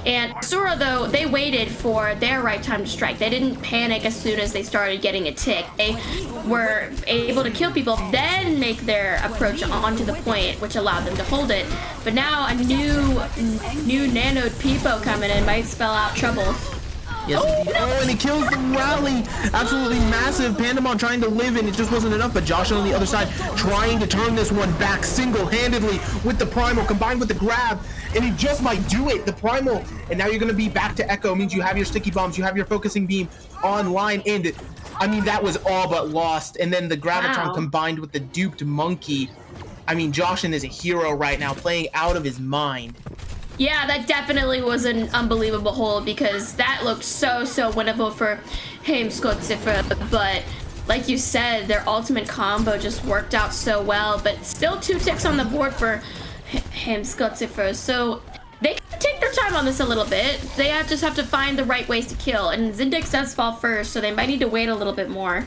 And Asura, though, they waited for their right time to strike. They didn't panic as soon as they started getting a tick. They were able to kill people, then make their approach onto the point, which allowed them to hold it. But now a new nanoed Peepo coming in might spell out trouble. Yes, indeed. Oh, and he kills the rally. Absolutely massive. Pandemon trying to live, and it just wasn't enough. But Josh on the other side trying to turn this one back single-handedly with the Primal combined with the grab. And he just might do it. The Primal. And now you're going to be back to Echo. It means you have your sticky bombs. You have your focusing beam online. And I mean, that was all but lost. And then the Graviton combined with the duped monkey. I mean, Joshin is a hero right now, playing out of his mind. Yeah, that definitely was an unbelievable hold because that looked so winnable for Heimskautarefur. But like you said, their ultimate combo just worked out so well. But still 2 ticks on the board for Heimskautarefur. So they can take their time on this a little bit. They just have to find the right ways to kill. And Zindex does fall first, so they might need to wait a little bit more.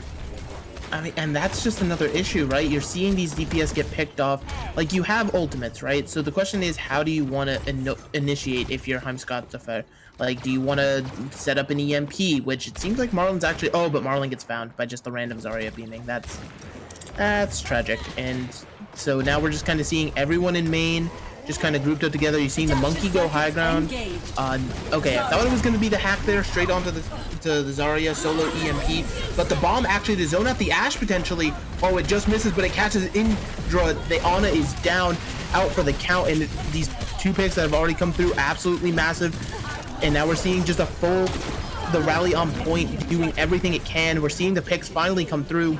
I mean, and that's just another issue, right? You're seeing these DPS get picked off. Like, you have ultimates, right? So the question is, how do you want to initiate if you're Heimskautarefur? Like, do you want to set up an EMP, which it seems like Marlon's actually... Oh, but Marlon gets found by just the random Zarya beaming. That's tragic. And so now we're just kind of seeing everyone in main just kind of grouped up together. You're seeing the monkey go high ground. Okay, I thought it was going to be the hack there, straight onto the Zarya solo EMP, but the bomb actually to zone out the Ashe potentially. Oh, it just misses, but it catches Indra. The Ana is down, out for the count, and these 2 picks that have already come through, absolutely massive. And now we're seeing just the rally on point, doing everything it can. We're seeing the picks finally come through,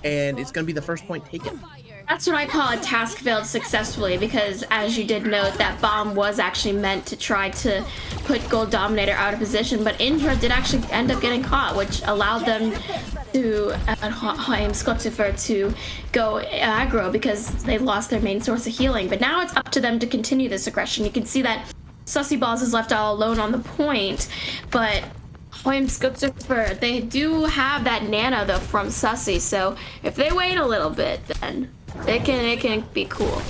and it's going to be the first point taken. That's what I call a task failed successfully, because as you did note, that bomb was actually meant to try to put Gold Dominator out of position, but Indra did actually end up getting caught, which allowed them to Heimskautarefur to go aggro because they lost their main source of healing. But now it's up to them to continue this aggression. You can see that Sussy Balls is left all alone on the point, but Heimskautarefur, they do have that nano though from Sussy, so if they wait a little bit, then it can be cool.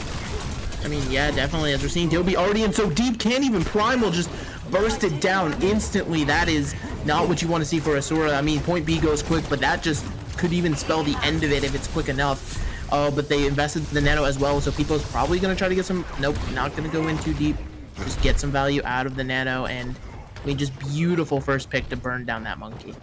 I mean, yeah, definitely. As we're seeing, Doby already in so deep, can't even Primal, just burst it down instantly. That is not what you want to see for Asura. I mean, point B goes quick, but that just could even spell the end of it if it's quick enough. But they invested the nano as well, so people's probably going to try to get some... Nope, not going to go in too deep. Just get some value out of the nano, and I mean, just beautiful first pick to burn down that monkey.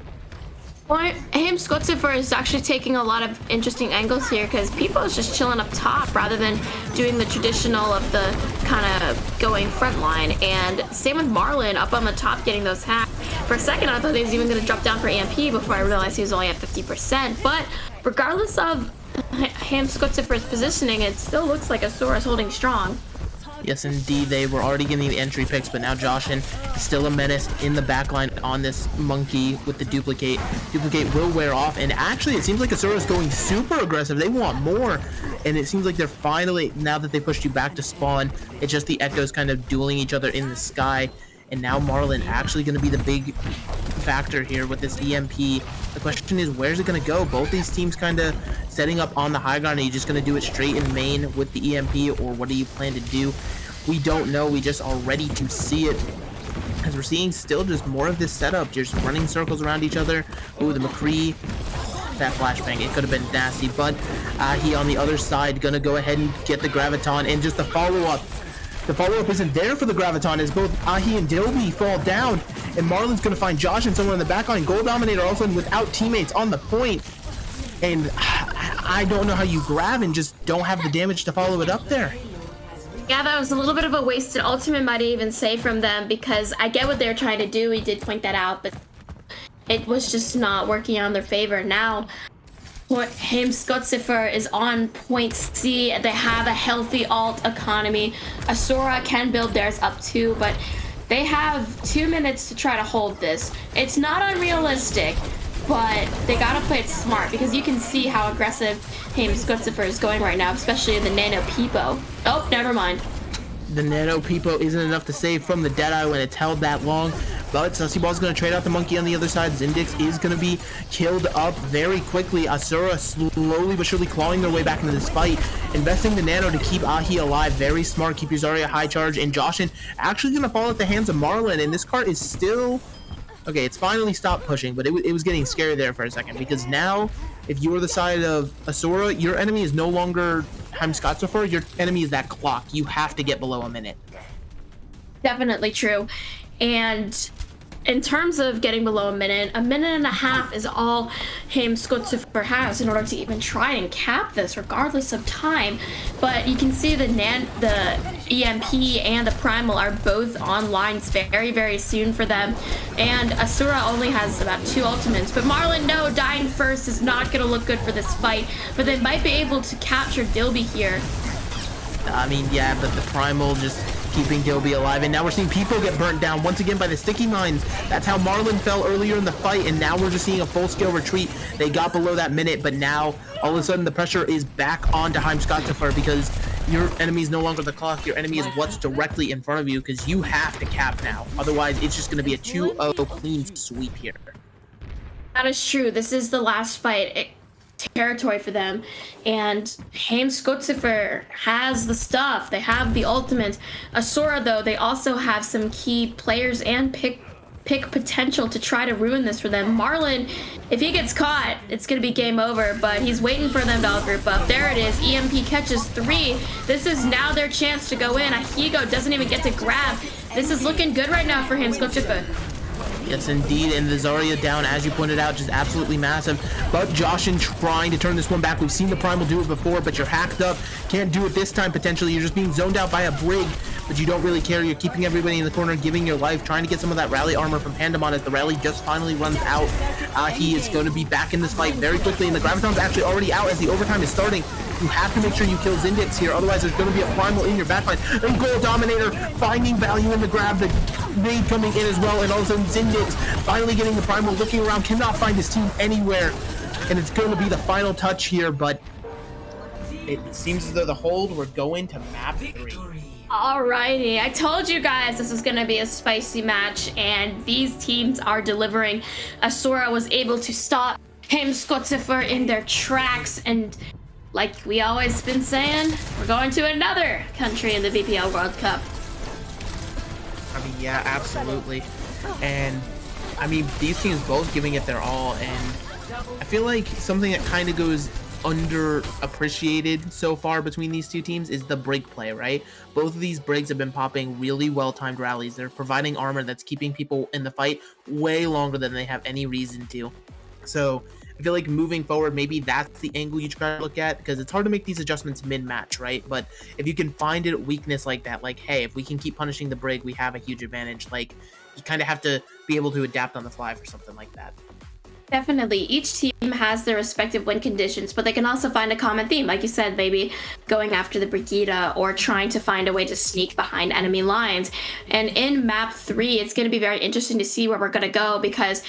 Well, Heimskautarefur is actually taking a lot of interesting angles here because people is just chilling up top rather than doing the traditional of the kind of going front line. And same with Marlon up on the top getting those hacks. For a second, I thought he was even going to drop down for EMP before I realized he was only at 50%. But regardless of Heimskautarefur's positioning, it still looks like Asura is holding strong. Yes, indeed, they were already getting the entry picks, but now Joshin is still a menace in the backline on this monkey with the duplicate. Duplicate will wear off, and actually, it seems like Asura is going super aggressive. They want more, and it seems like they're finally, now that they pushed you back to spawn, it's just the echoes kind of dueling each other in the sky. And now Marlon actually going to be the big factor here with this EMP. The question is, where's it going to go? Both these teams kind of setting up on the high ground. Are you just going to do it straight in main with the EMP, or what do you plan to do? We don't know. We just are ready to see it. As we're seeing still just more of this setup, just running circles around each other. Ooh, the McCree. That flashbang, it could have been nasty, but he on the other side going to go ahead and get the Graviton, and just the follow-up. The follow-up isn't there for the Graviton as both Ahi and Doby fall down, and Marlon's going to find Josh and someone in the back line. Gold Dominator also without teammates on the point, and I don't know how you grab and just don't have the damage to follow it up there. Yeah, that was a little bit of a wasted ultimate, might even say, from them, because I get what they're trying to do. We did point that out, but it was just not working out in their favor. Now, Heimskautarefur is on point C. They have a healthy alt economy. Asura can build theirs up too, but they have 2 minutes to try to hold this. It's not unrealistic, but they gotta play it smart because you can see how aggressive Heimskautarefur is going right now, especially in the Nano Peepo. Oh, never mind. The Nano Peepo isn't enough to save from the Deadeye when it's held that long. But Sussy Ball's going to trade out the monkey on the other side. Zindex is going to be killed up very quickly. Asura slowly but surely clawing their way back into this fight. Investing the nano to keep Ahi alive. Very smart. Keep your Zarya high charge. And Joshin actually going to fall at the hands of Marlon. And this card is still... Okay, it's finally stopped pushing, but it was getting scary there for a second. Because now, if you are the side of Asura, your enemy is no longer Heimskautarefur. Your enemy is that clock. You have to get below a minute. Definitely true. And in terms of getting below a minute and a half is all Heimskautarefur has in order to even try and cap this, regardless of time. But you can see the EMP and the Primal are both on lines very, very soon for them. And Asura only has about 2 ultimates. But Marlon, no, dying first is not going to look good for this fight. But they might be able to capture Dilby here. I mean, yeah, but the Primal just keeping Dilby alive, and now we're seeing people get burnt down once again by the sticky mines. That's how Marlon fell earlier in the fight, and now we're just seeing a full-scale retreat. They got below that minute, but now all of a sudden the pressure is back onto Heimskautarefur because your enemy is no longer the clock. Your enemy is what's directly in front of you because you have to cap now. Otherwise, it's just going to be a 2-0 clean sweep here. That is true. This is the last fight. Territory for them, and Heimskautarefur has the stuff. They have the ultimate. Asura, though, they also have some key players and pick potential to try to ruin this for them. Marlon, if he gets caught, it's gonna be game over, but he's waiting for them to all group up. There it is. EMP catches 3. This is now their chance to go in. Ahigo doesn't even get to grab. This is looking good right now for Heimskautarefur. Yes, indeed, and the Zarya down, as you pointed out, just absolutely massive. But Joshin trying to turn this one back. We've seen the Primal do it before, but you're hacked up. Can't do it this time, potentially. You're just being zoned out by a Brig, but you don't really care. You're keeping everybody in the corner, giving your life, trying to get some of that rally armor from Pandemon as the rally just finally runs out. He is going to be back in this fight very quickly, and the Graviton's actually already out as the overtime is starting. You have to make sure you kill Zindix here, otherwise there's going to be a Primal in your backline. And Goal Dominator finding value in the grab, the nade coming in as well, and all of a sudden Zindix finally getting the Primal, looking around, cannot find his team anywhere. And it's going to be the final touch here, but it seems as though the hold, we're going to map 3. Alrighty, I told you guys this was gonna be a spicy match, and these teams are delivering. Asura was able to stop Heimskautarefur in their tracks, and like we always been saying, we're going to another country in the BPL World Cup. I mean, yeah, absolutely. And I mean, these teams both giving it their all, and I feel like something that kind of goes underappreciated so far between these two teams is the Brig play, right? Both of these Brigs have been popping really well-timed rallies. They're providing armor that's keeping people in the fight way longer than they have any reason to. So I feel like moving forward, maybe that's the angle you try to look at, because it's hard to make these adjustments mid-match, right? But if you can find a weakness like that, like, hey, if we can keep punishing the Brig, we have a huge advantage. Like, you kind of have to be able to adapt on the fly for something like that. Definitely. Each team has their respective win conditions, but they can also find a common theme. Like you said, maybe going after the Brigida or trying to find a way to sneak behind enemy lines. And in map 3, it's going to be very interesting to see where we're going to go, because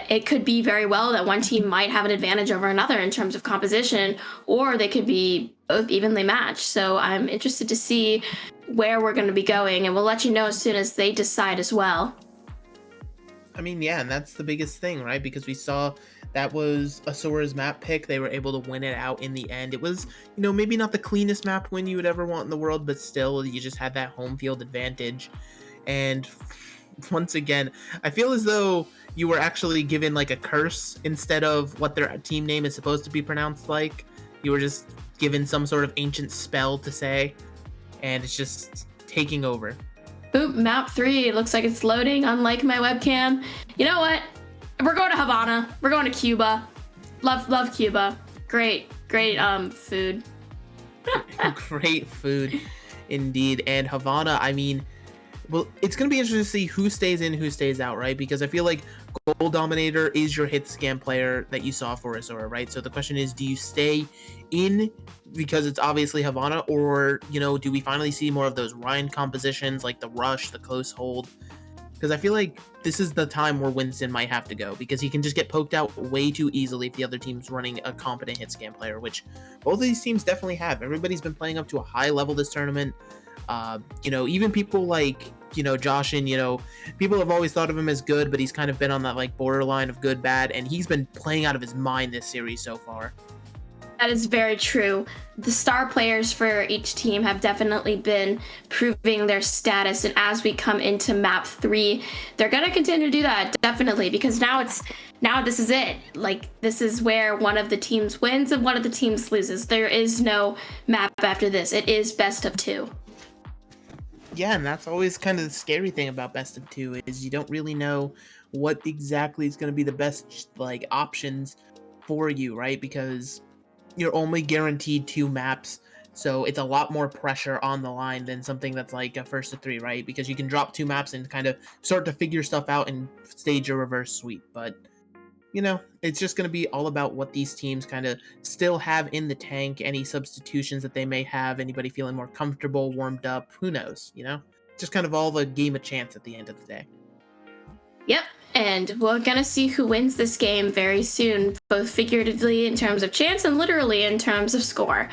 it could be very well that one team might have an advantage over another in terms of composition, or they could be both evenly matched. So I'm interested to see where we're going to be going, and we'll let you know as soon as they decide as well. I mean, yeah, and that's the biggest thing, right? Because we saw that was Asura's map pick. They were able to win it out in the end. It was, you know, maybe not the cleanest map win you would ever want in the world, but still, you just had that home field advantage. And once again, I feel as though you were actually given like a curse instead of what their team name is supposed to be pronounced like. You were just given some sort of ancient spell to say, and it's just taking over. Boop, map 3. It looks like it's loading, unlike my webcam. You know what? We're going to Havana. We're going to Cuba. Love Cuba. Great food. Great food, indeed. And Havana, I mean, well, it's going to be interesting to see who stays in, who stays out, right? Because I feel like Goal Dominator is your hit scan player that you saw for Asura, right? So the question is, do you stay in because it's obviously Havana, or, you know, do we finally see more of those Ryan compositions like the rush, the close hold? Because I feel like this is the time where Winston might have to go, because he can just get poked out way too easily if the other team's running a competent hit scan player, which both of these teams definitely have. Everybody's been playing up to a high level this tournament. You know, even people like, you know, Joshin, you know, people have always thought of him as good, but he's kind of been on that like borderline of good, bad, and he's been playing out of his mind this series so far. That is very true. The star players for each team have definitely been proving their status, and as we come into map 3, they're gonna continue to do that, definitely, because now this is it. Like, this is where one of the teams wins and one of the teams loses. There is no map after this. It is best of 2. Yeah, and that's always kind of the scary thing about best of two is you don't really know what exactly is going to be the best like options for you, right? Because you're only guaranteed two maps, so it's a lot more pressure on the line than something that's like a first to three, right? Because you can drop two maps and kind of start to figure stuff out and stage a reverse sweep. But it's just going to be all about what these teams kind of still have in the tank, any substitutions that they may have, anybody feeling more comfortable, warmed up, who knows. Just kind of all the game of chance at the end of the day. Yep. And we're going to see who wins this game very soon, both figuratively in terms of chance and literally in terms of score.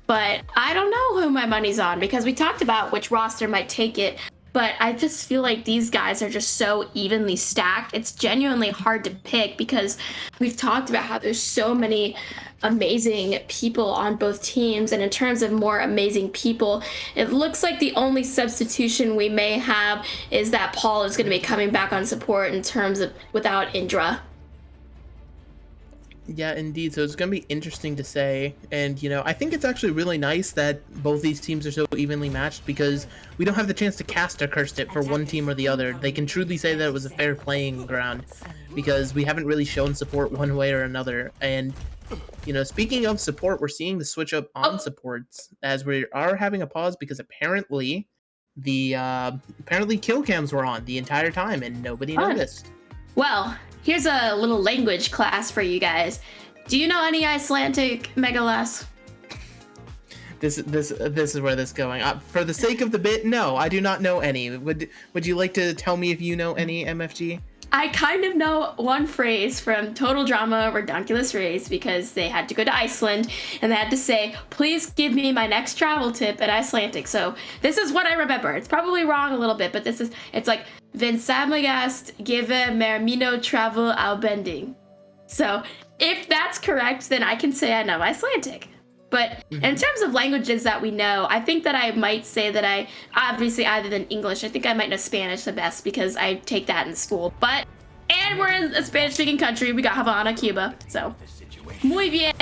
But I don't know who my money's on because we talked about which roster might take it. But I just feel like these guys are just so evenly stacked. It's genuinely hard to pick because we've talked about how there's so many amazing people on both teams. And in terms of more amazing people, it looks like the only substitution we may have is that Paul is going to be coming back on support in terms of without Indra. Yeah, indeed. So it's going to be interesting to say. And, I think it's actually really nice that both these teams are so evenly matched because we don't have the chance to cast or cursed it for one team or the other. They can truly say that it was a fair playing ground because we haven't really shown support one way or another. And, speaking of support, we're seeing the switch up on supports as we are having a pause because apparently kill cams were on the entire time and nobody noticed. Well, here's a little language class for you guys. Do you know any Icelandic, Megalas? This is where this is going. For the sake of the bit, no, I do not know any. Would you like to tell me if you know any, MFG? I kind of know one phrase from Total Drama Redonkulous Race because they had to go to Iceland and they had to say, please give me my next travel tip at Icelandic. So this is what I remember. It's probably wrong a little bit, but it's like, Vin samagast give mermino travel au bending. So if that's correct, then I can say I know Icelandic. But in terms of languages that we know, I think that I might say that I, obviously other than English, I think I might know Spanish the best because I take that in school. And we're in a Spanish-speaking country. We got Havana, Cuba. So, muy bien.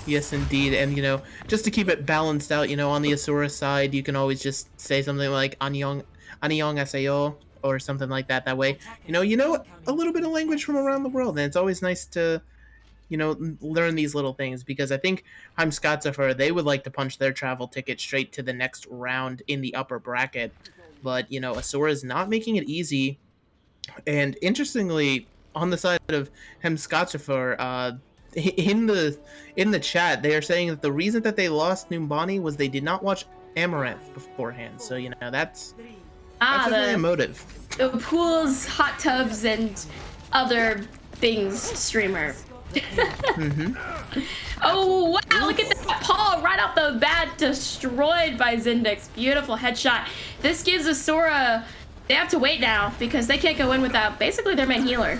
Yes, indeed. And, just to keep it balanced out, on the Asura side, you can always just say something like Annyeong aseyo or something like that. That way, you know a little bit of language from around the world. And it's always nice to learn these little things because I think Heimskautarefur, they would like to punch their travel ticket straight to the next round in the upper bracket. But, Asura is not making it easy. And interestingly, on the side of Heimskautarefur, in the chat, they are saying that the reason that they lost Numbani was they did not watch Amaranth beforehand. So, that's definitely a motive. The pools, hot tubs, and other things streamer. Oh, wow, look at that Paul right off the bat, destroyed by Zindex. Beautiful headshot. This gives Asura, they have to wait now because they can't go in without basically their main healer.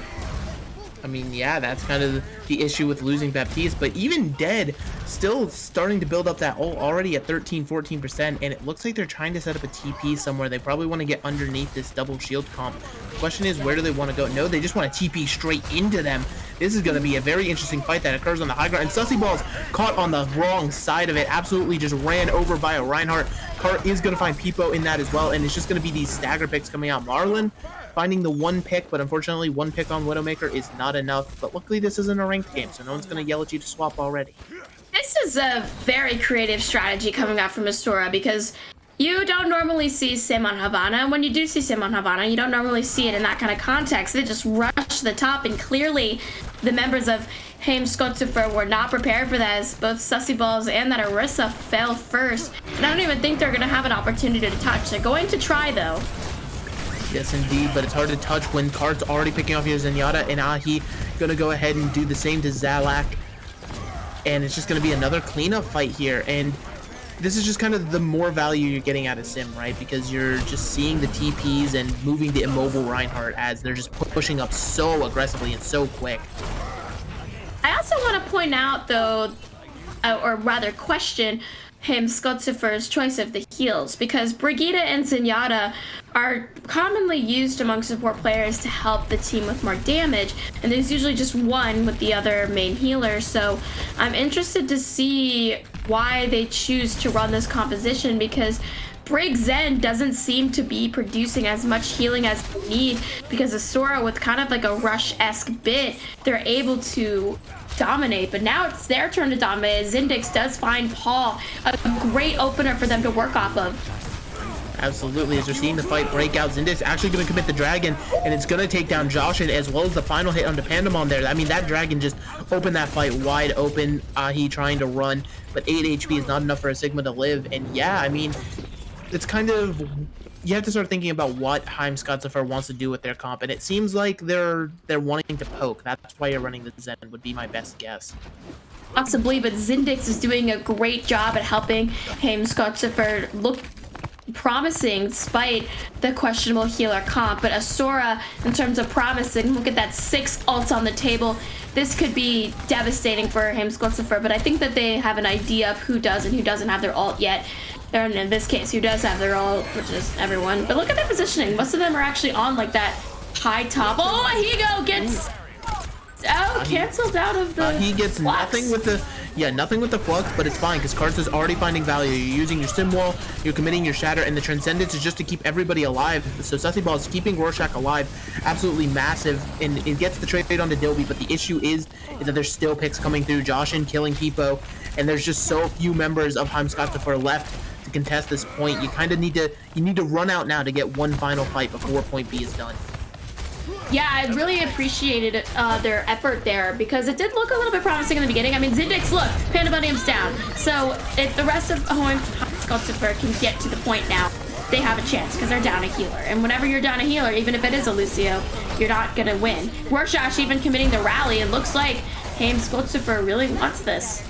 I mean, yeah, that's kind of the issue with losing Baptiste, but even dead, still starting to build up that ult already at 13-14%, and it looks like they're trying to set up a TP somewhere. They probably want to get underneath this double shield comp. The question is, where do they want to go? No, they just want to TP straight into them. This is going to be a very interesting fight that occurs on the high ground, and Sussy Ball's caught on the wrong side of it, absolutely just ran over by a Reinhardt. Cart is going to find Peepo in that as well, and it's just going to be these stagger picks coming out. Marlon finding the one pick, but unfortunately one pick on Widowmaker is not enough. But luckily this isn't a ranked game, so no one's going to yell at you to swap already. This is a very creative strategy coming out from Asura because you don't normally see Sim on Havana, and when you do see Sim on Havana, you don't normally see it in that kind of context. They just rush to the top, and clearly the members of Heimskautarefur were not prepared for this. Both Sussy Balls and that Orisa fell first, and I don't even think they're going to have an opportunity to touch. They're going to try, though. Yes, indeed, but it's hard to touch when Kart's already picking off your Zenyatta, and Ahi gonna go ahead and do the same to Zalak. And it's just gonna be another cleanup fight here, and this is just kind of the more value you're getting out of Sim, right? Because you're just seeing the TPs and moving the immobile Reinhardt as they're just pushing up so aggressively and so quick. I also want to point out, though, or rather question, Heimskautarefur's choice of the heals, because Brigitte and Zenyatta are commonly used among support players to help the team with more damage, and there's usually just one with the other main healer, so I'm interested to see why they choose to run this composition, because Brig Zen doesn't seem to be producing as much healing as they need, because Asura, with kind of like a rush-esque bit, they're able to dominate. But now it's their turn to dominate. Zindix does find Paul a great opener for them to work off of. Absolutely, as we're seeing the fight break out, Zindix actually going to commit the dragon, and it's going to take down Joshin, as well as the final hit onto Pandemon there. I mean, that dragon just opened that fight wide open. He trying to run, but 8 HP is not enough for a Sigma to live. And yeah, I mean, it's kind of, you have to start thinking about what Heimskautarefur wants to do with their comp, and it seems like they're wanting to poke. That's why you're running the Zen, would be my best guess. Possibly, but Zindix is doing a great job at helping Heimskautarefur look promising despite the questionable healer comp. But Asura, in terms of promising, look at that 6 ults on the table. This could be devastating for Heimskautarefur, but I think that they have an idea of who does and who doesn't have their ult yet. Or in this case, who does have their ult, which is everyone. But look at their positioning. Most of them are actually on like that high top. Oh, Higo gets canceled out of the he gets flux. nothing with the nothing with the flux, but it's fine because Karsa's already finding value. You're using your sim wall, you're committing your shatter, and the transcendence is just to keep everybody alive. So Sussy Ball is keeping Rorschach alive, absolutely massive, and it gets the trade on to Dilby. But the issue is that there's still picks coming through. Joshin killing Pipo, and there's just so few members of Heimskautarefur left to contest this point. You kind of need to run out now to get one final fight before point B is done. Yeah, I really appreciated their effort there, because it did look a little bit promising in the beginning. I mean, Zindix, look, Pandemonium's down. So if the rest of Heimskautarefur can get to the point now, they have a chance because they're down a healer. And whenever you're down a healer, even if it is a Lucio, you're not going to win. Rorschach even committing the rally. It looks like Heimskautarefur really wants this.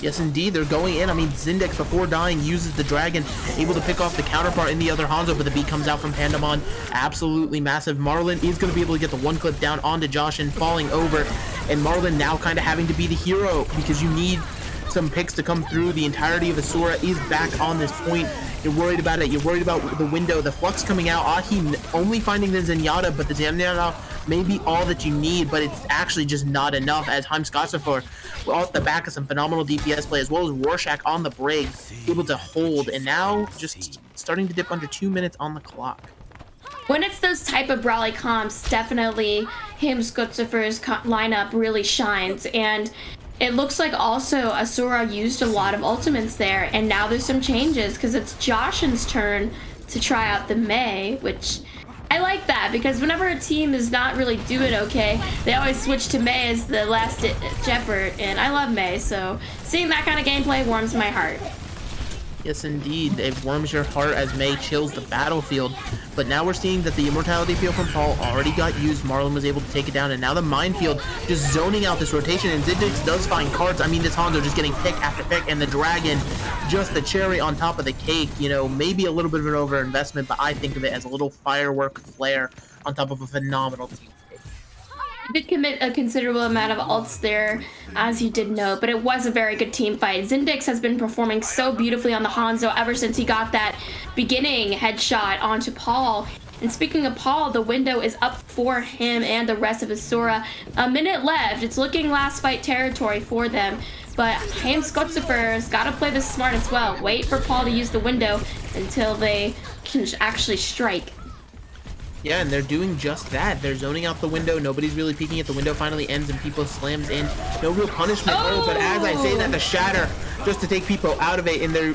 Yes, indeed, they're going in. I mean, Zindix, before dying, uses the dragon, able to pick off the counterpart in the other Hanzo, but the beat comes out from Pandemon. Absolutely massive. Marlon is going to be able to get the one clip down onto Josh and falling over, and Marlon now kind of having to be the hero because you need some picks to come through. The entirety of Asura is back on this point. You're worried about it. You're worried about the window, the flux coming out. Ahi only finding the Zenyatta, but the Zenyatta may be all that you need, but it's actually just not enough, as Heimskautarefur, off the back of some phenomenal DPS play, as well as Rorschach on the Brig, able to hold, and now just starting to dip under 2 minutes on the clock. When it's those type of brawly comps, definitely Heimskautarefur's lineup really shines, and it looks like also Asura used a lot of ultimates there, and now there's some changes because it's Joshin's turn to try out the Mei, which I like that, because whenever a team is not really doing okay, they always switch to Mei as the last effort, and I love Mei, so seeing that kind of gameplay warms my heart. Yes, indeed. It warms your heart as Mei chills the battlefield. But now we're seeing that the Immortality Field from Paul already got used. Marlon was able to take it down, and now the Minefield just zoning out this rotation. And Zindix does find cards. I mean, this Hanzo just getting pick after pick, and the Dragon, just the cherry on top of the cake. You know, maybe a little bit of an overinvestment, but I think of it as a little firework flare on top of a phenomenal team. Did commit a considerable amount of ults there, as you did know, but it was a very good team fight. Zindix has been performing so beautifully on the Hanzo ever since he got that beginning headshot onto Paul. And speaking of Paul, the window is up for him and the rest of Asura. A minute left. It's looking last fight territory for them, but Heimskautarefur's got to play this smart as well. Wait for Paul to use the window until they can actually strike. Yeah, and they're doing just that. They're zoning out the window. Nobody's really peeking it. The window finally ends and Pipo slams in. No real punishment. Oh, but as I say that, the shatter just to take Pipo out of it, and their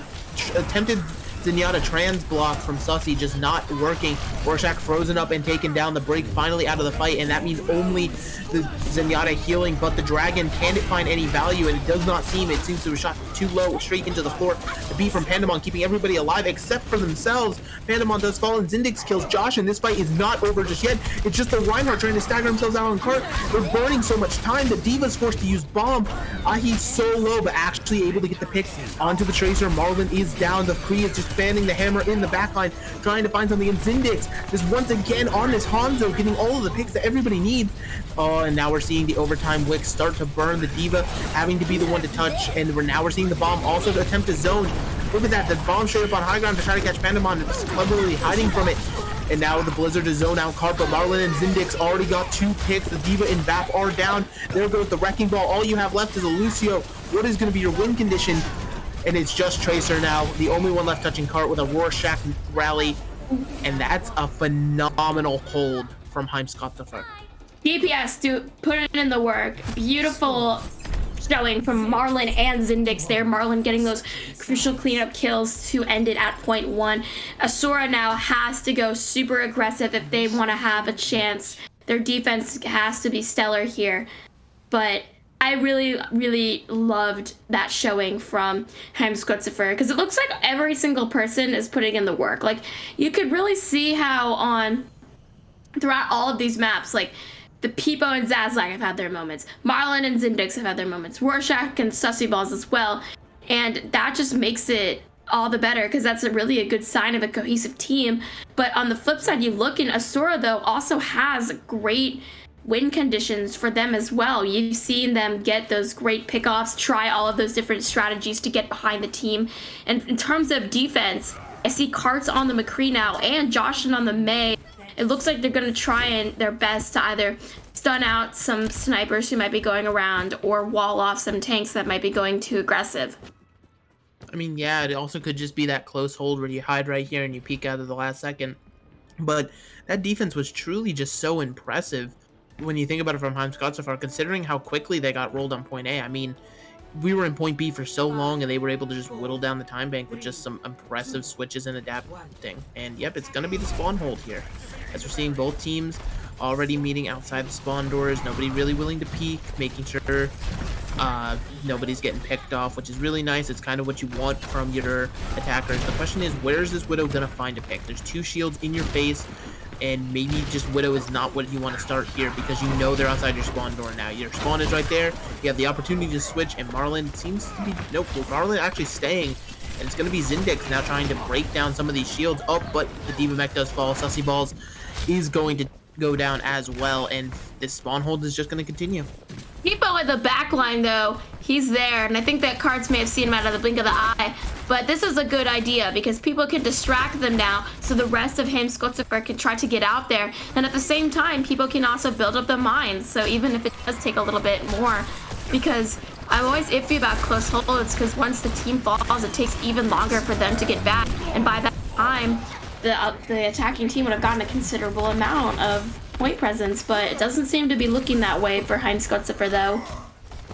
attempted Zenyatta trans block from Sussy just not working. Rorschach frozen up and taken down. The Brig finally out of the fight, and that means only the Zenyatta healing, but the Dragon can't find any value, and it does not seem. It seems to have shot too low, straight into the floor. The beat from Pandemon keeping everybody alive except for themselves. Pandemon does fall, and Zindix kills Josh, and this fight is not over just yet. It's just the Reinhardt trying to stagger themselves out on cart. They're burning so much time. The Diva's forced to use bomb. Ahi's so low, but actually able to get the pick onto the Tracer. Marlon is down. The Kree is just fanning the hammer in the backline, trying to find something, and Zindix just once again on this Hanzo, getting all of the picks that everybody needs. And now we're seeing the overtime wick start to burn. The Diva having to be the one to touch, and we're seeing the bomb also to attempt to zone. Look at that, the bomb straight up on high ground to try to catch Pandemon. It's cleverly hiding from it. And now the Blizzard to zone out Cart, but Marlon and Zindix already got 2 picks. The Diva and Vap are down. There goes the Wrecking Ball. All you have left is a Lucio. What is going to be your win condition? and it's just Tracer now, the only one left touching cart with a Rorschach rally, and that's a phenomenal hold from Heimskautarefur. DPS putting in the work. Beautiful showing from Marlon and Zindix there. Marlon getting those crucial cleanup kills to end it at point 1. Asura now has to go super aggressive if they want to have a chance. Their defense has to be stellar here. But I really, really loved that showing from Heimskautarefur because it looks like every single person is putting in the work. Like, you could really see how throughout all of these maps, like, the Peepo and Zazlag have had their moments. Marlon and Zindix have had their moments. Rorschach and Sussy Balls as well. And that just makes it all the better because that's really a good sign of a cohesive team. But on the flip side, you look, and Asura, though, also has great win conditions for them as well. You've seen them get those great pickoffs, try all of those different strategies to get behind the team. And in terms of defense, I see Carts on the McCree now and Joshin on the May. It looks like they're going to try their best to either stun out some snipers who might be going around or wall off some tanks that might be going too aggressive. I mean, yeah, it also could just be that close hold where you hide right here and you peek out at the last second. But that defense was truly just so impressive when you think about it from Heimskautarefur, considering how quickly they got rolled on point A. I mean, we were in point B for so long, and they were able to just whittle down the time bank with just some impressive switches and adapting. And yep, it's going to be the spawn hold here. As we're seeing both teams already meeting outside the spawn doors, nobody really willing to peek, making sure nobody's getting picked off, which is really nice. It's kind of what you want from your attackers. The question is, where is this Widow going to find a pick? There's 2 shields in your face, and maybe just Widow is not what you want to start here because you know they're outside your spawn door now. Your spawn is right there. You have the opportunity to switch, and Marlon seems to be... Nope, well, Marlon actually staying, and it's going to be Zindix now trying to break down some of these shields. Oh, but the Diva Mech does fall. Sussy Balls is going to go down as well, and this spawn hold is just going to continue. Peepo at the back line, though, he's there, and I think that Cards may have seen him out of the blink of the eye, but this is a good idea because people can distract them now so the rest of Heimskautarefur can try to get out there, and at the same time, people can also build up the mines, so even if it does take a little bit more, because I'm always iffy about close holds because once the team falls, it takes even longer for them to get back, and by that time, the attacking team would have gotten a considerable amount of point presence, but it doesn't seem to be looking that way for Heimskautarefur, though.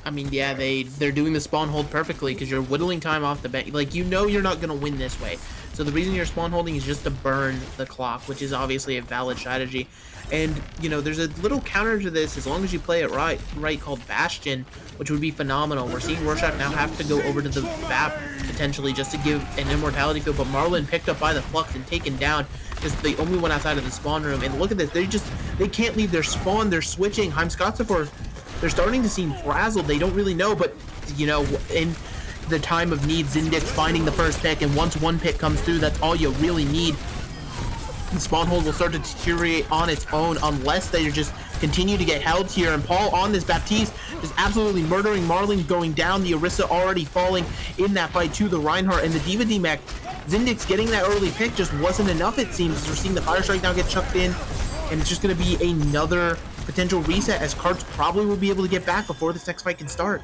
I mean, yeah, they're doing the spawn hold perfectly because you're whittling time off the bank. Like, you know you're not going to win this way. So the reason you're spawn holding is just to burn the clock, which is obviously a valid strategy. And, you know, there's a little counter to this as long as you play it right called Bastion, which would be phenomenal. We're seeing Rorschach now have to go over to the VAP potentially just to give an immortality field, but Marlon picked up by the Flux and taken down is the only one outside of the spawn room. And look at this, they can't leave their spawn. They're switching. Heimskautarefur, they're starting to seem frazzled. They don't really know, but, you know, in the time of need, Zindix finding the first pick, and once one pick comes through, that's all you really need. The spawn hold will start to deteriorate on its own unless they just continue to get held here. And Paul on this Baptiste is absolutely murdering Marlon, going down. The Orisa already falling in that fight to the Reinhardt and the Diva D-Mech. Zindix getting that early pick just wasn't enough, it seems, as we're seeing the Fire Strike now get chucked in, and it's just going to be another potential reset as Carts probably will be able to get back before this next fight can start.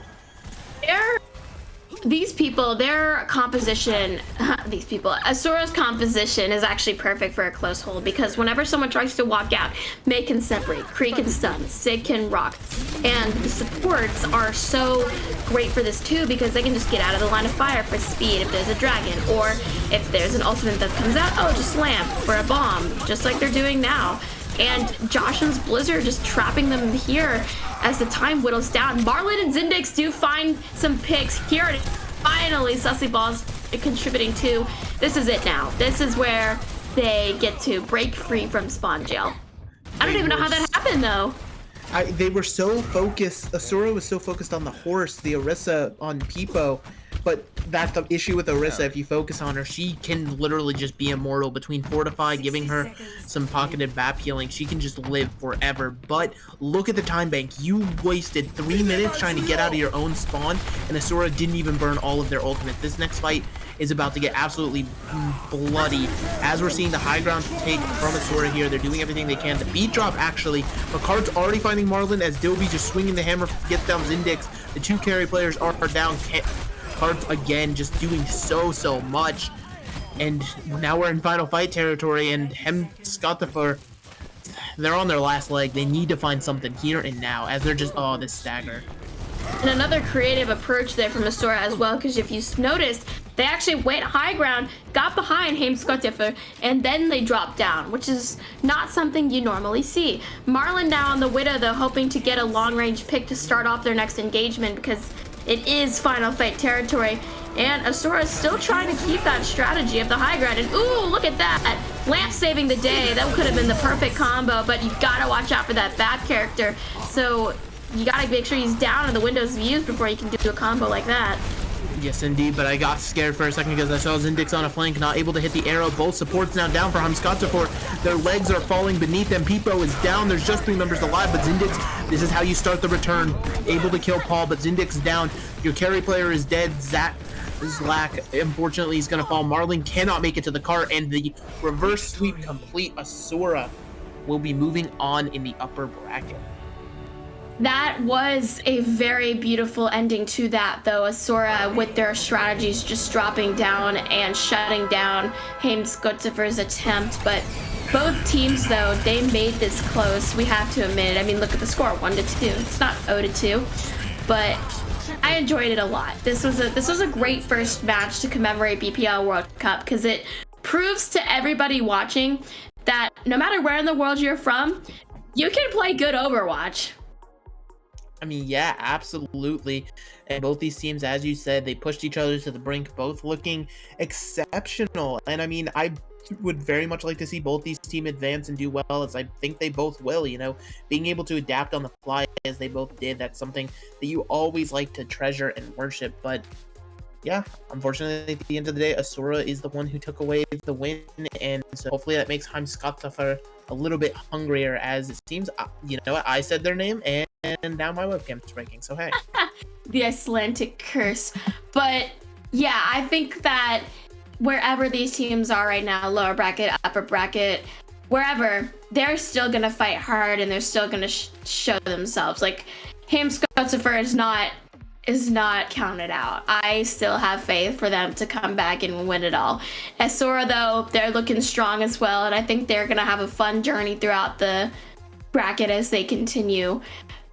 These people, their composition, Asura's composition is actually perfect for a close hold because whenever someone tries to walk out, May can separate, Kree can stun, Sig can rock, and the supports are so great for this too because they can just get out of the line of fire for speed if there's a dragon, or if there's an ultimate that comes out, oh, just slam for a bomb, just like they're doing now. And Joshin's Blizzard just trapping them here as the time whittles down. Marlon and Zindix do find some picks here. Finally, Sussy Balls contributing too. This is it now. This is where they get to break free from spawn jail. I don't even know how that happened though. They were so focused. Asura was so focused on the horse, the Orisa on Peepo. But that's the issue with Orisa. If you focus on her, she can literally just be immortal. Between Fortify, giving her some pocketed BAP healing, she can just live forever. But look at the time bank. You wasted 3 minutes trying to get out of your own spawn, and Asura didn't even burn all of their ultimates. This next fight is about to get absolutely bloody. As we're seeing the high ground take from Asura here, they're doing everything they can. The beat drop, actually. Ricard's already finding Marlon as Dilby just swinging the hammer gets down Zindix. The 2 carry players are down. Cards again just doing so much. And now we're in final fight territory, and Heimskautarefur, they're on their last leg. They need to find something here and now, as they're just, oh, this stagger. And another creative approach there from Asura as well, because if you noticed, they actually went high ground, got behind Heimskautarefur, and then they dropped down, which is not something you normally see. Marlon now on the Widow, though, hoping to get a long-range pick to start off their next engagement, because it is final fight territory. And Asura is still trying to keep that strategy of the high ground. And ooh, look at that. Lamp saving the day. That could have been the perfect combo, but you gotta watch out for that bat character. So you gotta make sure he's down in the Window's views before you can do a combo like that. Yes, indeed, but I got scared for a second because I saw Zindix on a flank, not able to hit the arrow. Both supports now down for Heimskautarefur. Their legs are falling beneath them. Pipo is down. There's just 3 members alive, but Zindix, this is how you start the return. Able to kill Paul, but Zindix down. Your carry player is dead. Zlak, unfortunately, he's going to fall. Marlon cannot make it to the cart, and the reverse sweep complete. Asura will be moving on in the upper bracket. That was a very beautiful ending to that, though. Asura, with their strategies, just dropping down and shutting down Heimskautarefur's attempt. But both teams, though, they made this close. We have to admit it. I mean, look at the score, 1-2. It's not 0-2, but I enjoyed it a lot. This was a great first match to commemorate BPL World Cup, because it proves to everybody watching that no matter where in the world you're from, you can play good Overwatch. I mean, yeah, absolutely. And both these teams, as you said, they pushed each other to the brink, both looking exceptional. And I mean, I would very much like to see both these teams advance and do well, as I think they both will. You know, being able to adapt on the fly as they both did, that's something that you always like to treasure and worship. But yeah, unfortunately, at the end of the day, Asura is the one who took away the win, and so hopefully that makes Heimskautarefur a little bit hungrier, as it seems, you know what, I said their name, and now my webcam's breaking, so hey. The Icelandic curse. But yeah, I think that wherever these teams are right now, lower bracket, upper bracket, wherever, they're still gonna fight hard, and they're still gonna show themselves. Like, Heimskautarefur is not counted out. I still have faith for them to come back and win it all. Asura, though, they're looking strong as well, and I think they're gonna have a fun journey throughout the bracket as they continue.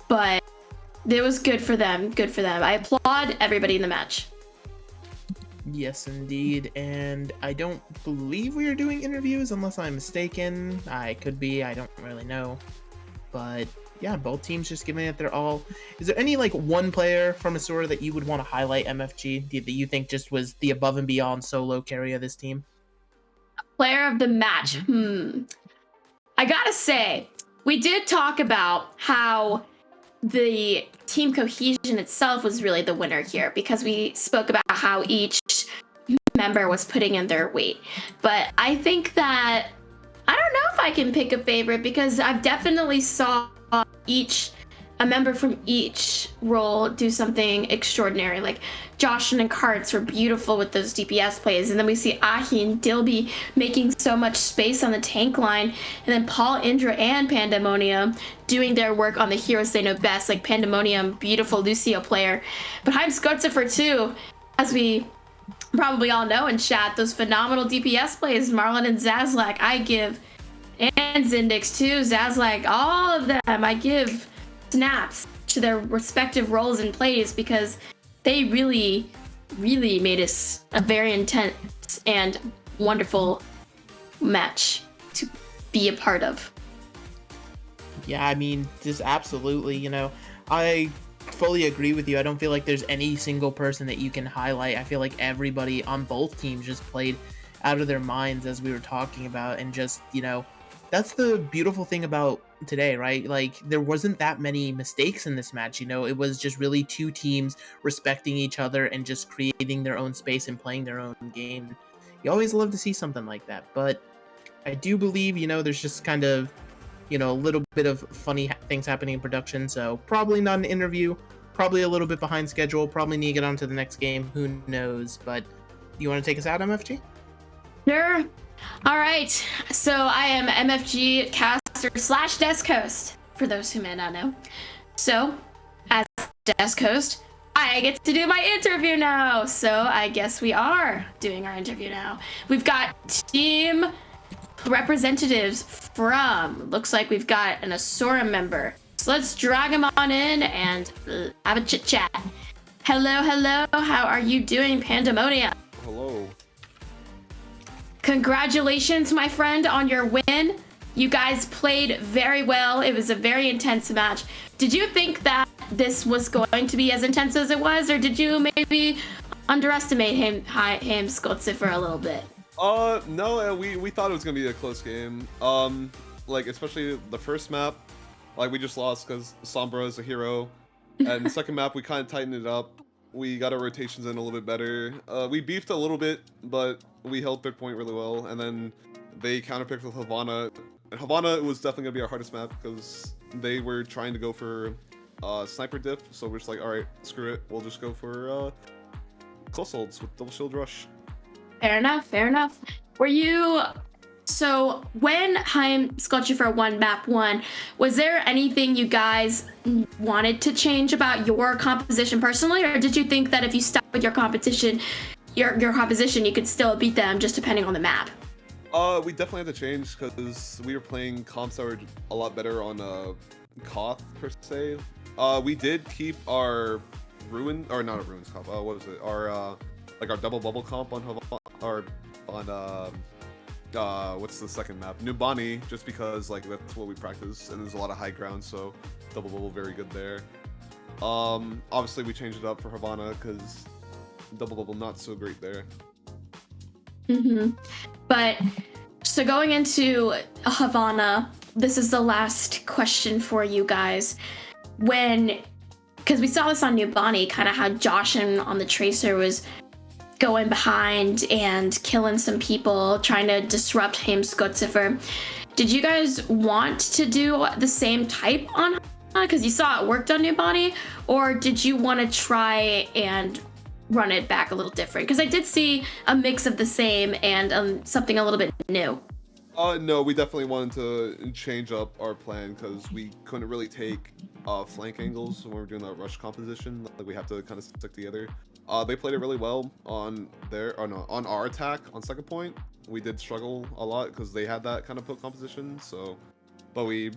But it was good for them. Good for them. I applaud everybody in the match. Yes, indeed. And I don't believe we are doing interviews, unless I'm mistaken. I could be. I don't really know. But yeah, both teams just giving it their all. Is there any, like, one player from Asura that you would want to highlight, MFG, that you think just was the above and beyond solo carry of this team? Player of the match. I gotta say, we did talk about how the team cohesion itself was really the winner here, because we spoke about how each member was putting in their weight. But I think that I don't know if I can pick a favorite, because I've definitely saw a member from each role do something extraordinary. Like Josh and Karts were beautiful with those DPS plays, and then we see Ahi and Dilby making so much space on the tank line, and then Paul, Indra, and Pandemonium doing their work on the heroes they know best, like Pandemonium, beautiful Lucio player. But Heimskautarefur too, as we probably all know in chat, those phenomenal DPS plays, Marlon and Zazlak, I give, and Zindix too, Zazlak, all of them, I give snaps to their respective roles and plays, because they really made us a very intense and wonderful match to be a part of. Yeah, I mean, just absolutely, you know, I fully agree with you. I don't feel like there's any single person that you can highlight. I feel like everybody on both teams just played out of their minds, as we were talking about, and just, you know, that's the beautiful thing about today, right? Like, there wasn't that many mistakes in this match, you know. It was just really two teams respecting each other and just creating their own space and playing their own game. You always love to see something like that, but I do believe, you know, there's just kind of, you know, a little bit of funny things happening in production, so probably not an interview, probably a little bit behind schedule, probably need to get on to the next game, who knows. But you want to take us out, MFG? Sure. All right, so I am MFG caster / desk host, for those who may not know. So, as desk host, I I get to do my interview now. So I guess we are doing our interview now. We've got team representatives from, looks like we've got an Asura member. So let's drag him on in and have a chit chat. Hello, hello. How are you doing, Pandemonium? Hello. Congratulations, my friend, on your win. You guys played very well. It was a very intense match. Did you think that this was going to be as intense as it was, or did you maybe underestimate Heimskautarefur a little bit? No, we thought it was gonna be a close game. Like especially the first map, like we just lost because Sombra is a hero, and the second map we kind of tightened it up. We got our rotations in a little bit better. We beefed a little bit, but we held third point really well, and then they counterpicked with Havana. And Havana was definitely gonna be our hardest map because they were trying to go for sniper diff, so we're just like, all right, screw it, we'll just go for close holds with double shield rush. Fair enough, fair enough. Were you, so when Heimskautarefur won map 1, was there anything you guys wanted to change about your composition personally, or did you think that if you stuck with your competition, your composition, you could still beat them just depending on the map? We definitely had to change because we were playing comps that were a lot better on Koth per se. We did keep our ruin, or not a ruins comp. What was it? Our like our double bubble comp on what's the second map? Nubani, just because like that's what we practice, and there's a lot of high ground, so double bubble very good there. Obviously we changed it up for Havana because double bubble not so great there. But so going into Havana, this is the last question for you guys. Because we saw this on Nubani, kind of how Josh on the Tracer was going behind and killing some people, trying to disrupt Heimskautarefur. Did you guys want to do the same type on Havana because you saw it worked on Nubani, or did you want to try and run it back a little different? Because I did see a mix of the same and something a little bit new. No, we definitely wanted to change up our plan because we couldn't really take flank angles when we were doing that rush composition. Like we have to kind of stick together. They played it really well on on our attack on second point. We did struggle a lot because they had that kind of poke composition. So, but we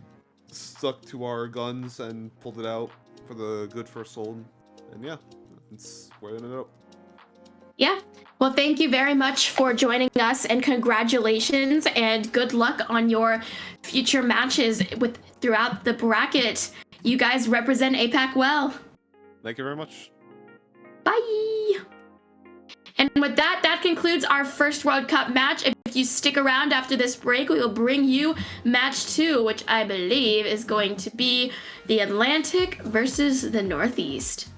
stuck to our guns and pulled it out for the good first hold. And yeah, it's where it ended up. Yeah. Well, thank you very much for joining us, and congratulations and good luck on your future matches throughout the bracket. You guys represent APAC well. Thank you very much. Bye. And with that, that concludes our first World Cup match. If you stick around after this break, we will bring you match 2, which I believe is going to be the Atlantic versus the Northeast.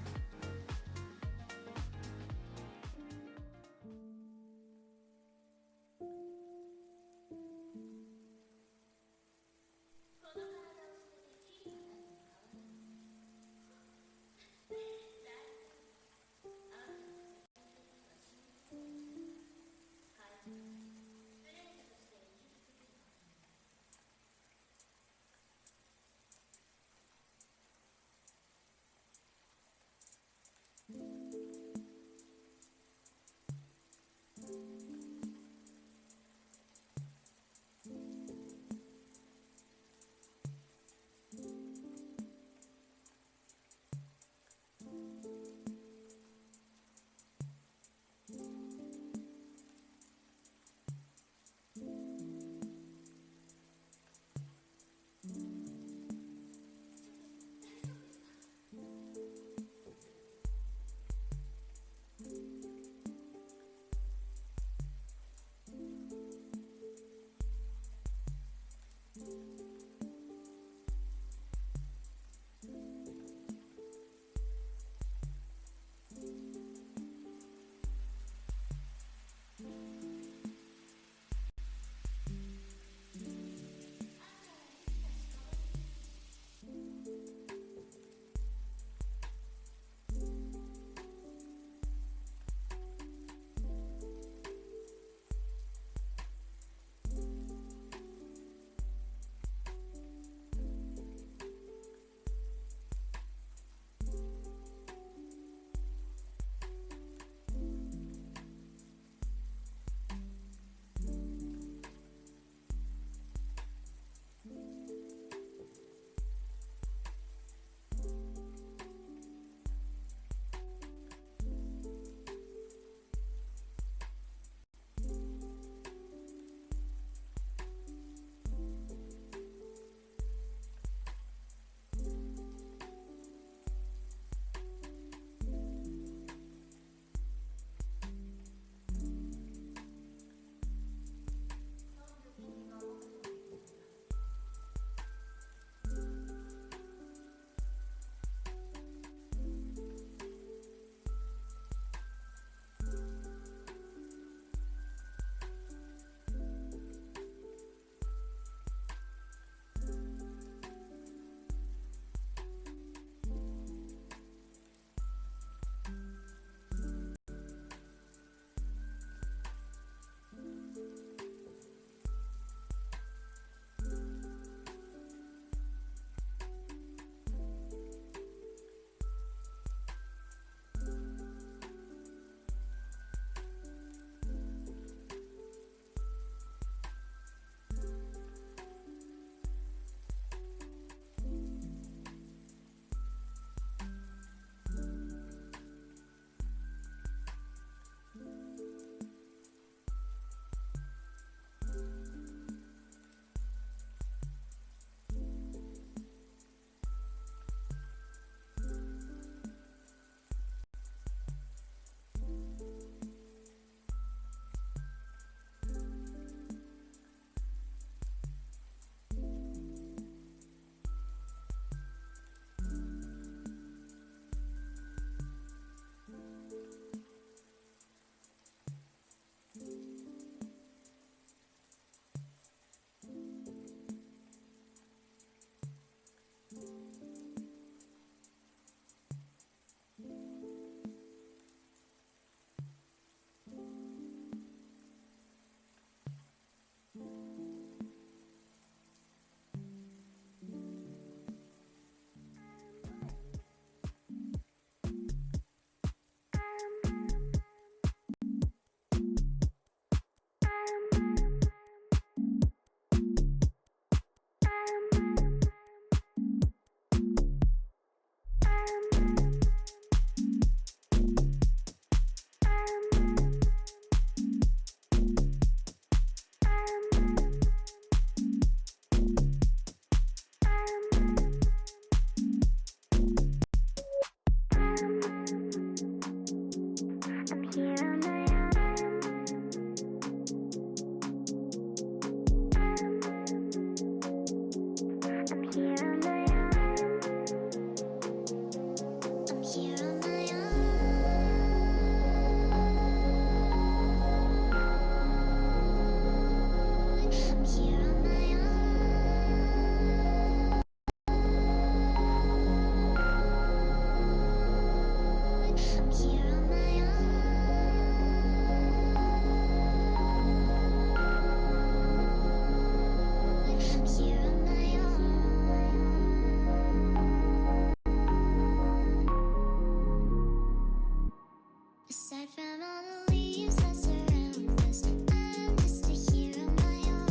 from all the leaves that surround us, I'm just a hero of my own.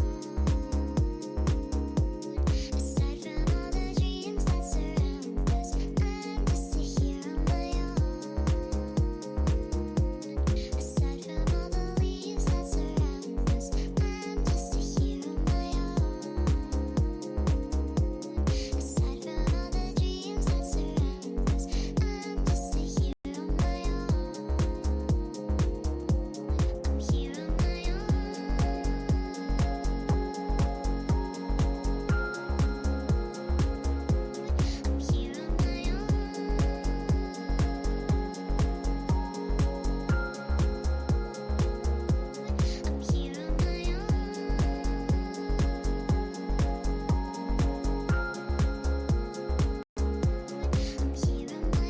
Aside from all the dreams that surround us, I'm just a hero of my own. Aside from all the leaves that surround us, I'm just a hero of my own. Aside from all the dreams that surround us, I'm just a hero of my own. I'm hero of my own. I'm hero of my own. I'm hero of my I'm hero of my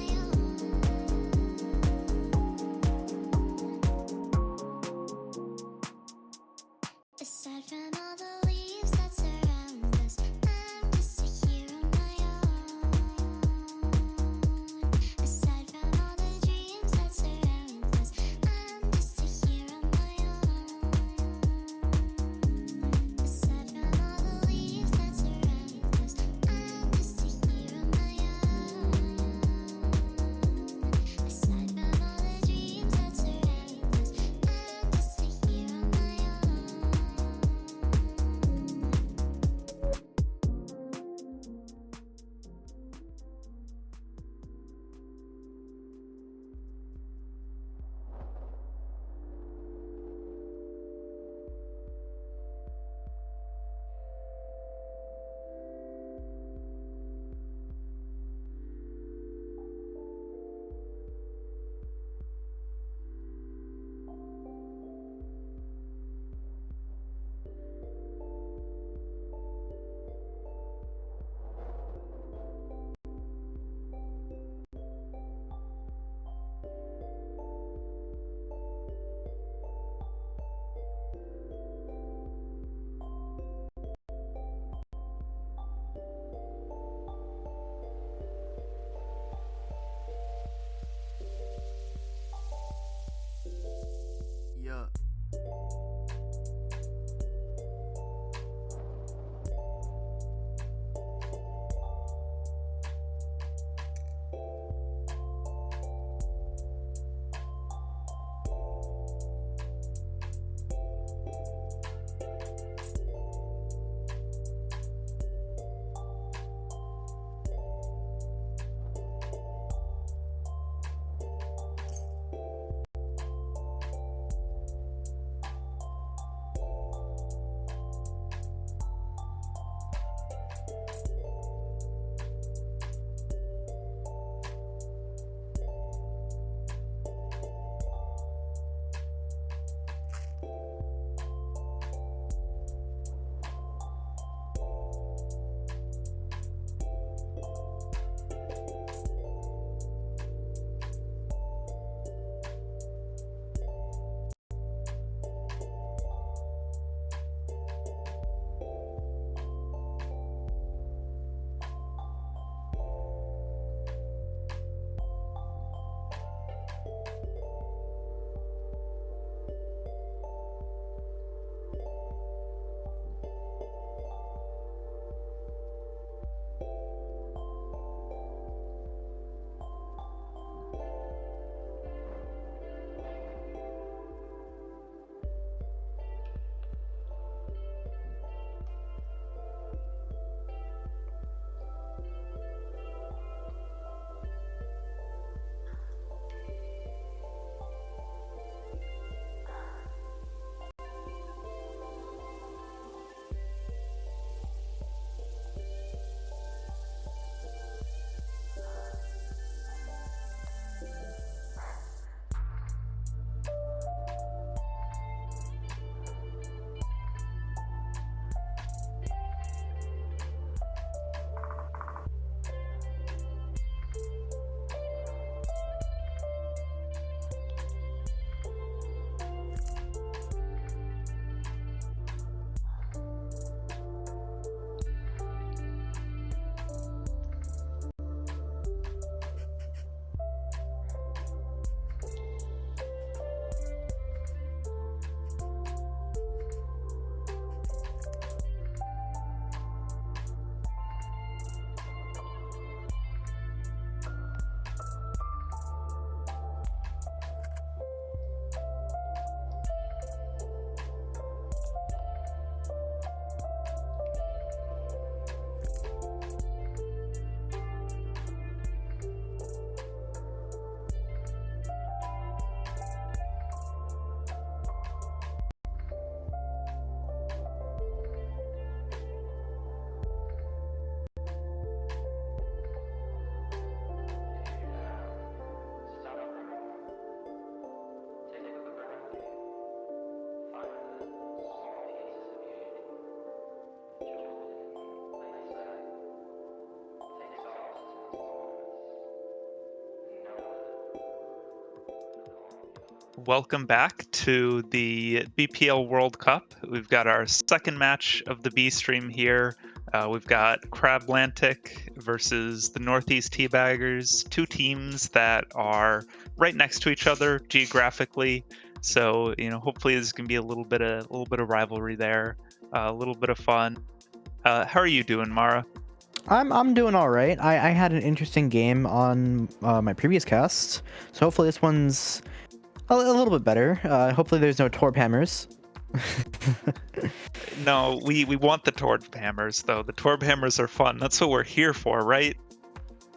Aside from all the leaves that surround us, I'm just a hero of my own. Aside from all the dreams that surround us, I'm just a hero of my own. Aside from all the leaves that surround us, I'm just a hero of my own. Aside from all the dreams that surround us, I'm just a hero of my own. welcome back to the BPL World Cup. We've got our second match of the B stream here. We've got Crablantic versus the Northeast Teabaggers, two teams that are right next to each other geographically. So, hopefully there's gonna be a little bit of rivalry there, a little bit of fun. How are you doing, Mara? I'm doing all right. I had an interesting game on my previous cast, so hopefully this one's a little bit better. Hopefully there's no Torb hammers. No, we want the Torb hammers though. The Torb hammers are fun. That's what we're here for, right?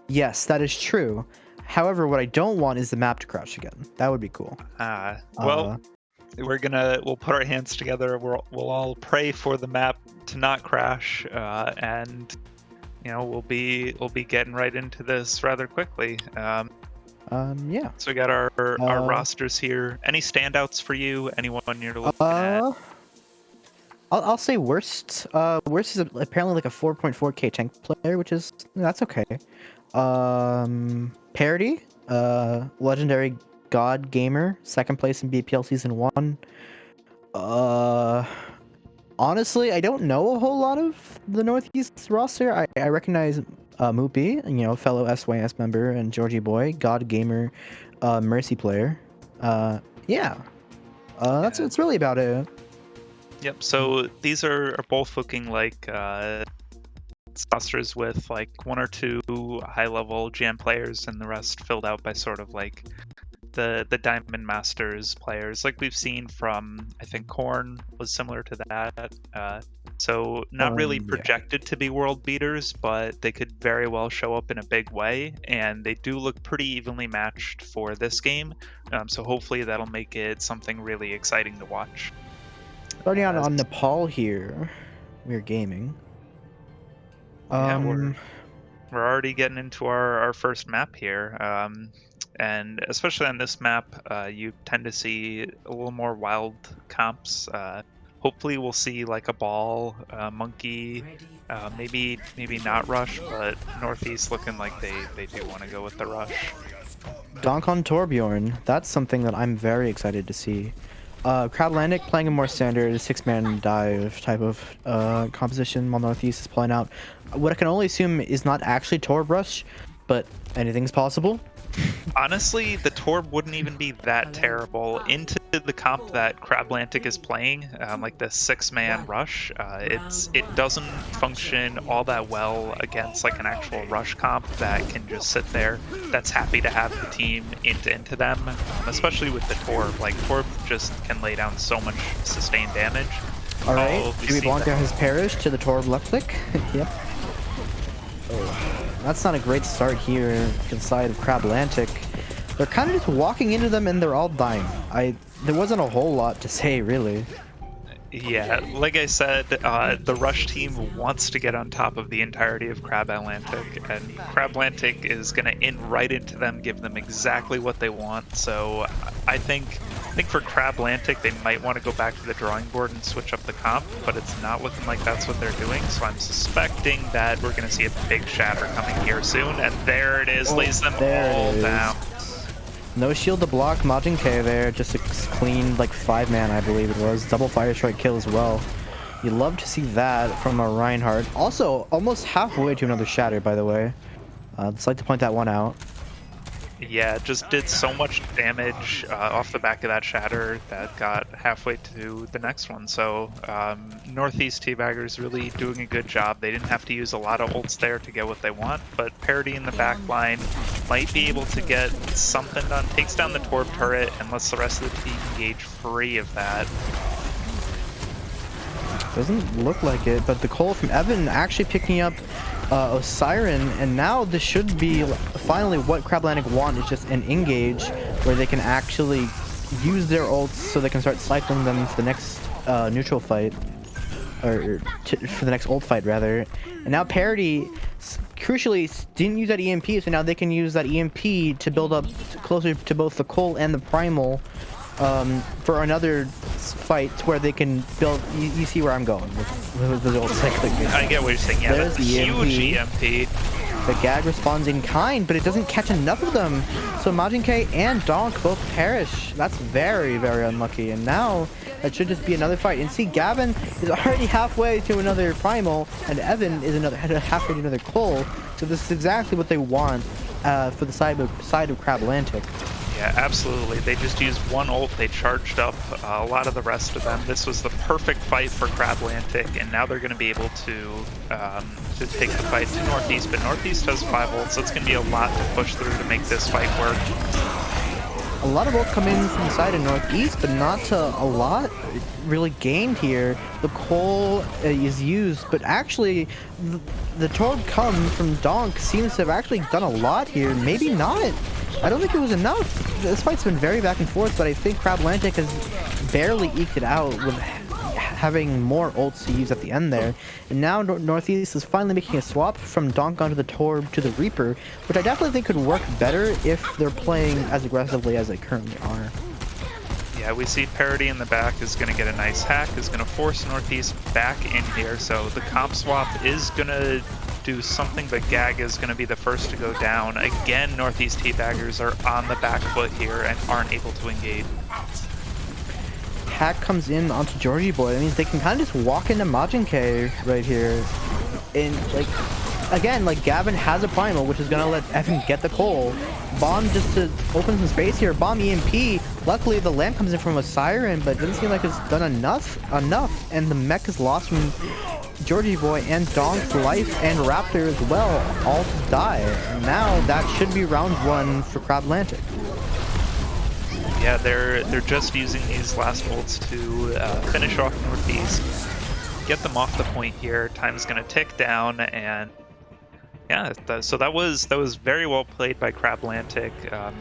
Yes, that is true. However, what I don't want is the map to crash again. That would be cool. We'll put our hands together. We'll all pray for the map to not crash, and we'll be getting right into this rather quickly. Yeah. So we got our rosters here. Any standouts for you? Anyone you're looking at? I'll say worst. Worst is apparently like a 4.4k tank player, that's okay. Parody, legendary God Gamer, second place in BPL Season 1. Honestly, I don't know a whole lot of the Northeast roster. I recognize Moopy, fellow SYS member, and Georgie Boy, God Gamer, Mercy player. That's really about it. Yep. So these are both looking like rosters with like one or two high-level GM players, and the rest filled out by sort of like the Diamond Masters players, like we've seen from, I think Korn was similar to that. So not really projected to be world beaters, but they could very well show up in a big way, and they do look pretty evenly matched for this game. So hopefully that'll make it something really exciting to watch. Starting out on Nepal here, we're gaming. We're already getting into our first map here. And especially on this map, you tend to see a little more wild comps. Hopefully we'll see like a ball, monkey, maybe not rush, but Northeast looking like they do want to go with the rush. Donkon Torbjorn, that's something that I'm very excited to see. Crablantic playing a more standard 6-man dive type of composition, while Northeast is playing out what I can only assume is not actually Torb Rush, but anything's possible. Honestly, the Torb wouldn't even be that terrible. Into the comp that Crablantic is playing, like the 6-man rush, it doesn't function all that well against like an actual rush comp that can just sit there, that's happy to have the team into them, especially with the Torb. Like Torb just can lay down so much sustained damage. Alright, Jimmy Blanca has perished to the Torb left click. Yep. That's not a great start here for the side of Crablantic. They're kind of just walking into them and they're all dying. There wasn't a whole lot to say, really. Yeah, like I said, the Rush team wants to get on top of the entirety of Crablantic, and Crablantic is going to right into them, give them exactly what they want. So I think for Crablantic, they might want to go back to the drawing board and switch up the comp, but it's not looking like that's what they're doing. So I'm suspecting that we're going to see a big shatter coming here soon, and there it is, lays them all down. No shield to block Majin K there, just a clean like 5-man, I believe it was. Double fire strike kill as well. You love to see that from a Reinhardt. Also, almost halfway to another shatter, by the way. Just like to point that one out. Yeah, just did so much damage off the back of that shatter that got halfway to the next one. So Northeast Teabaggers really doing a good job. They didn't have to use a lot of ults there to get what they want, but Parody in the back line might be able to get something done. Takes down the Torb turret and lets the rest of the team engage free of that. Doesn't look like it, but the Cole from Evan actually picking up Osiren, and now this should be finally what Crablantic want, is just an engage where they can actually use their ults so they can start cycling them to the next neutral fight, or for the next ult fight rather. And now Parody crucially didn't use that EMP, so now they can use that EMP to build up closer to both the Cole and the Primal for another fight where they can build. You see where I'm going with the old cycling. I get what you're saying. Yeah, there's that's a huge EMP. The gag responds in kind, but it doesn't catch enough of them. So Majin K and Donk both perish. That's very, very unlucky. And now that should just be another fight. And see, Gavin is already halfway to another Primal, and Evan is halfway to another Cole. So this is exactly what they want for the side of Crablantic. Yeah, absolutely. They just used one ult, they charged up a lot of the rest of them. This was the perfect fight for Crablantic, and now they're going to be able to take the fight to Northeast, but Northeast has 5 ults, so it's going to be a lot to push through to make this fight work. A lot of ults come in from the side of Northeast, but not a lot really gained here. The Cole is used, but actually the Torb come from Donk seems to have actually done a lot here. Maybe not. I don't think it was enough. This fight's been very back and forth, but I think Crablantic has barely eked it out with having more ults to use at the end there. And now Northeast is finally making a swap from Donk onto the Torb to the Reaper, which I definitely think could work better if they're playing as aggressively as they currently are. Yeah, we see Parody in the back is going to get a nice hack, is going to force Northeast back in here, so the comp swap is going to do something, but Gag is going to be the first to go down. Again, Northeast Teabaggers are on the back foot here and aren't able to engage. Hack comes in onto Georgie Boy. That means they can kind of just walk into Majin K right here. And, like, again, like, Gavin has a Primal, which is going to let Evan get the Cole. Bomb just to open some space here. Bomb EMP. Luckily, the lamp comes in from a Siren, but it doesn't seem like it's done enough. And the mech is lost from Georgie Boy and Donk's life and Raptor as well. All to die. And now that should be round 1 for Crablantic. Yeah, they're just using these last ults to finish off Northeast, get them off the point here. Time's gonna tick down, and yeah, so that was very well played by Crablantic.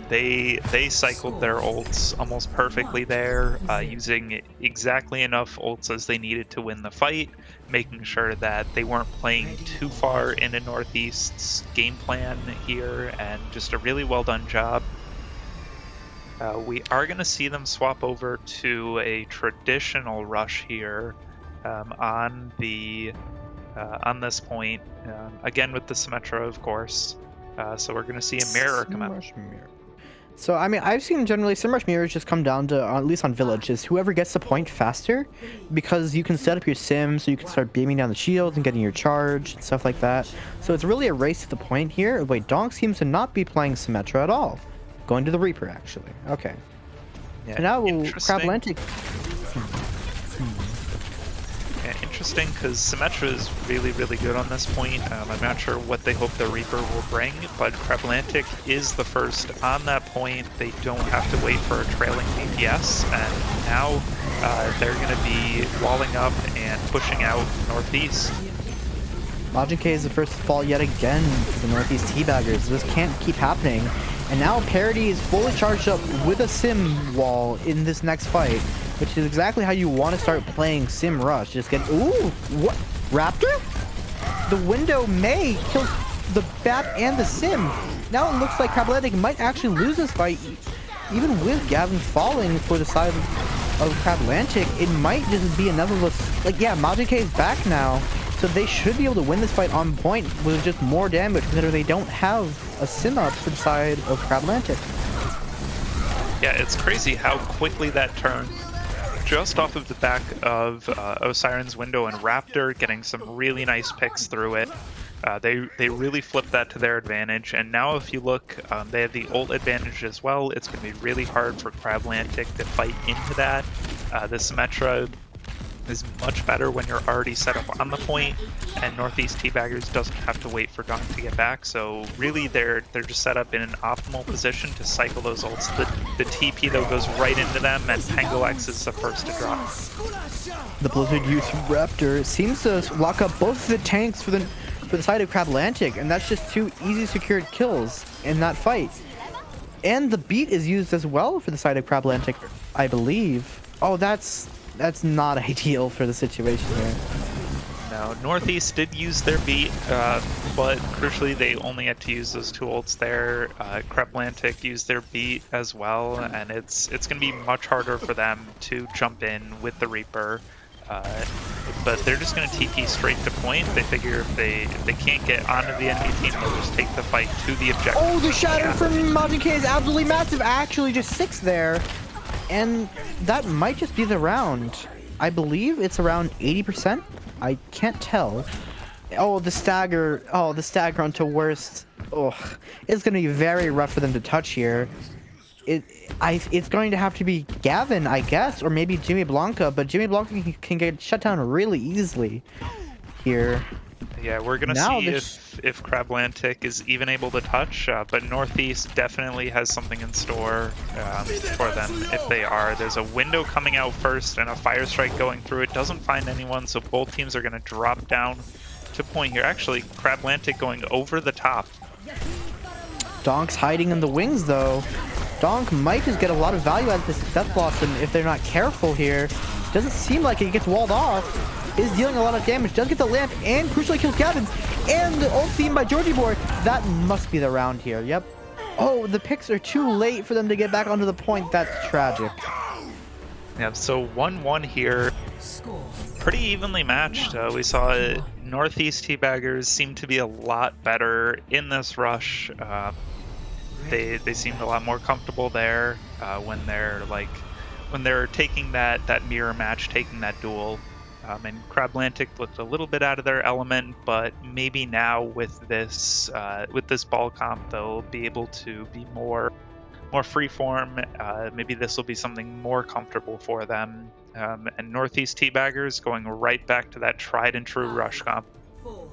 They cycled their ults almost perfectly there, using exactly enough ults as they needed to win the fight, making sure that they weren't playing too far into Northeast's game plan here, and just a really well done job. We are going to see them swap over to a traditional rush here on this point, again with the Symmetra, of course. So we're going to see a mirror come out. So, I mean, I've seen generally Simrush mirrors just come down to, at least on Village, is whoever gets the point faster, because you can set up your sim so you can start beaming down the shields and getting your charge and stuff like that. So it's really a race to the point here. Wait, Donk seems to not be playing Symmetra at all. Going to the Reaper, actually. Okay. Yeah, and now Crablantic. Yeah, interesting, because Symmetra is really, really good on this point. I'm not sure what they hope the Reaper will bring, but Crablantic is the first on that point. They don't have to wait for a trailing DPS, and now they're going to be walling up and pushing out Northeast. Majin K is the first to fall yet again for the Northeast Teabaggers. This can't keep happening. And now Parody is fully charged up with a Sim wall in this next fight, which is exactly how you want to start playing Sim Rush. Just get... Ooh! What? Raptor? The window may kill the Bat and the Sim. Now it looks like Crablantic might actually lose this fight. Even with Gavin falling for the side of Crablantic, it might just be another... Like, yeah, Majin K is back now. So they should be able to win this fight on point with just more damage, because they don't have a sim up for the side of Crablantic. Yeah, it's crazy how quickly that turned. Just off of the back of Osiren's window and Raptor getting some really nice picks through it. They really flipped that to their advantage, and now if you look, they have the ult advantage as well. It's going to be really hard for Crablantic to fight into that. The Symmetra is much better when you're already set up on the point, and Northeast Teabaggers doesn't have to wait for Donk to get back, so really they're just set up in an optimal position to cycle those ults. The TP though goes right into them, and Pengolex is the first to drop. The Blizzard use Raptor seems to lock up both of the tanks for the side of Crablantic, and that's just 2 easy secured kills in that fight. And the beat is used as well for the side of Crablantic, I believe. Oh, that's not ideal for the situation here. No, Northeast did use their beat, but crucially they only had to use those 2 ults there. Crablantic used their beat as well, and it's going to be much harder for them to jump in with the Reaper. but they're just going to TP straight to point. They figure if they can't get onto the enemy team, they'll just take the fight to the objective. Oh, the shatter from Majin K is absolutely massive. Actually, just 6 there. And that might just be the round. I believe it's around 80%. I can't tell. Oh, the stagger. Oh, the stagger onto worst. Oh, it's going to be very rough for them to touch here. It's going to have to be Gavin, I guess, or maybe Jimmy Blanca, but Jimmy Blanca can get shut down really easily here. Yeah, we're gonna see if Crablantic is even able to touch, but Northeast definitely has something in store for them if they are. There's a window coming out first and a fire strike going through. It doesn't find anyone, so both teams are gonna drop down to point here. Actually, Crablantic going over the top. Donk's hiding in the wings though. Donk might just get a lot of value out of this Death Blossom if they're not careful here. Doesn't seem like it gets walled off. Is dealing a lot of damage. Does get the lamp and crucially kills Gavin. And the ult theme by Georgie Boy. That must be the round here. Yep. Oh, the picks are too late for them to get back onto the point. That's tragic. Yeah, so 1-1 here. Pretty evenly matched. We saw Northeast Teabaggers seem to be a lot better in this rush. They seemed a lot more comfortable there when they're taking that mirror match, taking that duel. And Crablantic looked a little bit out of their element, but maybe now with this ball comp, they'll be able to be more freeform. Maybe this will be something more comfortable for them. And Northeast Teabaggers going right back to that tried and true rush comp. 4,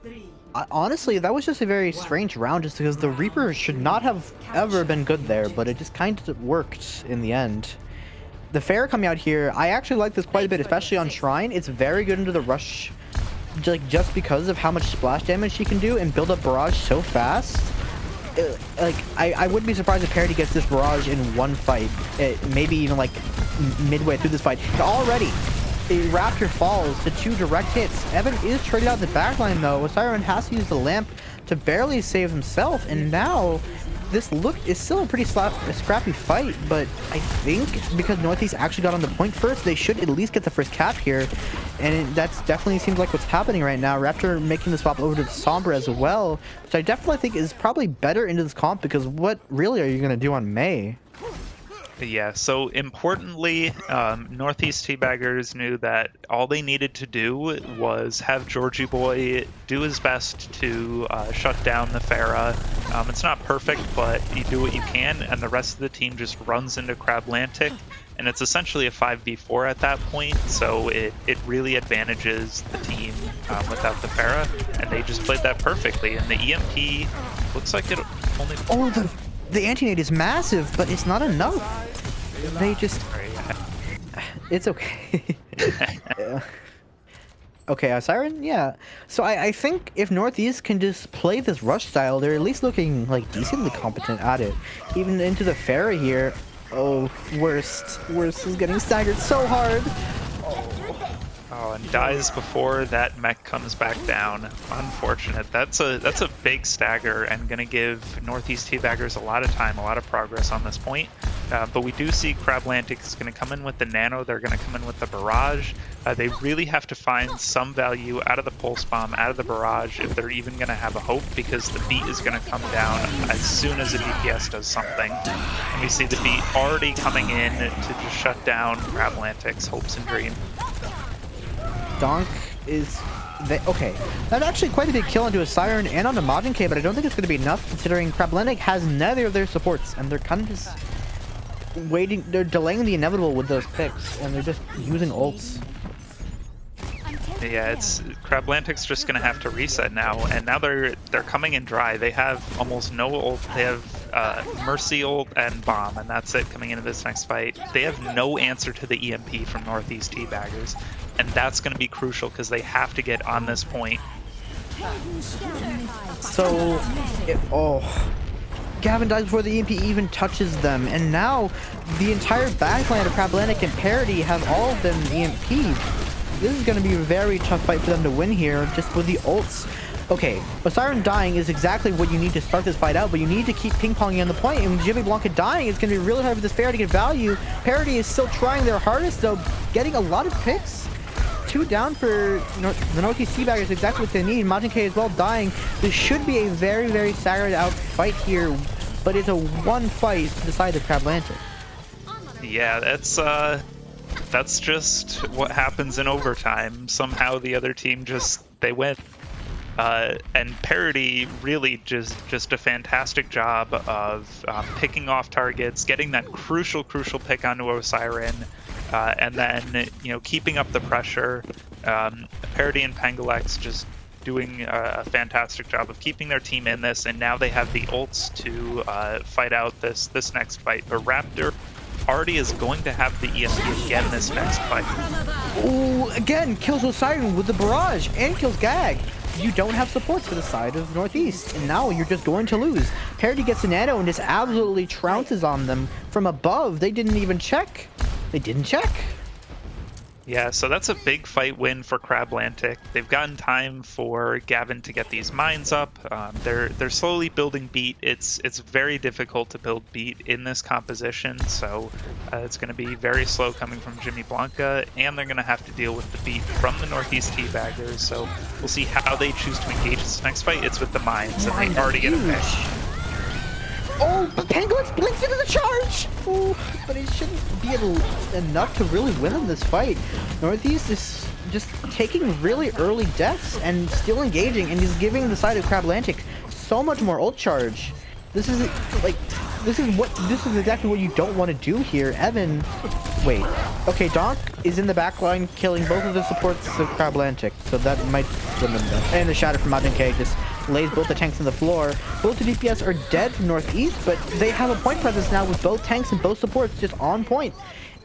3, Honestly, that was just a very strange round just because the Reaper should not have ever been good there, but it just kind of worked in the end. The Fair coming out here, I actually like this quite a bit, especially on Shrine. It's very good into the rush, just because of how much splash damage she can do and build up barrage so fast. I wouldn't be surprised if Parity gets this barrage in one fight, maybe even like midway through this fight. Already, Raptor falls to 2 direct hits. Evan is traded out the backline though. Siren has to use the lamp to barely save himself, and now this is still a pretty scrappy fight, but I think because Northeast actually got on the point first, they should at least get the first cap here, and that definitely seems like what's happening right now. Raptor making the swap over to the Sombra as well, which I definitely think is probably better into this comp, because what really are you going to do on Mei? Yeah, so importantly, Northeast Teabaggers knew that all they needed to do was have Georgie Boy do his best to shut down the Pharah. It's not perfect, but you do what you can, and the rest of the team just runs into Crablantic, and it's essentially a 5v4 at that point, so it really advantages the team without the Pharah, and they just played that perfectly, and the EMP looks like it only... Oh, the anti-nade is massive, but it's not enough. They just... It's okay. Yeah. Okay, Siren? Yeah. So I think if Northeast can just play this rush style, they're at least looking like decently competent at it. Even into the Pharah here. Oh, Worst is getting staggered so hard. Oh, and dies before that mech comes back down. Unfortunate. That's a big stagger and gonna give Northeast Teabaggers a lot of time, a lot of progress on this point. But we do see Crablantic is gonna come in with the nano. They're gonna come in with the barrage. They really have to find some value out of the pulse bomb, out of the barrage, if they're even gonna have a hope, because the beat is gonna come down as soon as the DPS does something. And we see the beat already coming in to just shut down Crablantic's hopes and dreams. Donk is... Okay, that's actually quite a big kill onto a Siren and on the Majin K, but I don't think it's going to be enough considering Crablantic has neither of their supports, and they're kind of just waiting, they're delaying the inevitable with those picks, and they're just using ults. Yeah, Crablantic's just gonna have to reset now, and now they're coming in dry. They have almost no ult. They have Mercy ult and Bomb, and that's it coming into this next fight. They have no answer to the EMP from Northeast Teabaggers, and that's gonna be crucial because they have to get on this point. So, Gavin dies before the EMP even touches them, and now the entire backline of Crablantic and Parity have all of them EMP'd. This is going to be a very tough fight for them to win here, just with the ults. Okay, Siren dying is exactly what you need to start this fight out, but you need to keep ping-ponging on the point, and with Jimmy Blanca dying, it's going to be really hard for this Fair to get value. Parity is still trying their hardest, though, getting a lot of picks. 2 down for the Northeast Teabaggers, exactly what they need. Majin K as well dying. This should be a very, very staggered out fight here, but it's a one fight to decide the Crablantic. Yeah, that's just what happens in overtime. Somehow the other team they win. And Parody really just a fantastic job of picking off targets, getting that crucial pick onto Osiren, and then keeping up the pressure. Parody and Pangalex just doing a fantastic job of keeping their team in this, and now they have the ults to fight out this next fight. But Raptor already is going to have the EMP again this next fight. Ooh, again, kills Osiren with the barrage and kills Gag. You don't have supports for the side of Northeast, and now you're just going to lose. Parody gets a nano and just absolutely trounces on them from above. They didn't even check. They didn't check. Yeah, so that's a big fight win for Crablantic. They've gotten time for Gavin to get these mines up. They're slowly building beat. It's very difficult to build beat in this composition, so it's going to be very slow coming from Jimmy Blanca, and they're going to have to deal with the beat from the Northeast Teabaggers. So we'll see how they choose to engage this next fight. It's with the mines, and they already get a pick. Oh, but Pangalex blinks into the charge! Oh, but it shouldn't be enough to really win in this fight. Northeast is just taking really early deaths and still engaging, and he's giving the side of Crablantic so much more ult charge. This is exactly what you don't want to do here. Evan, wait. Okay, Donk is in the backline killing both of the supports of Crablantic, so that might win them though. And the shatter from Majin K just lays both the tanks on the floor. Both the DPS are dead from Northeast, but they have a point presence now with both tanks and both supports just on point.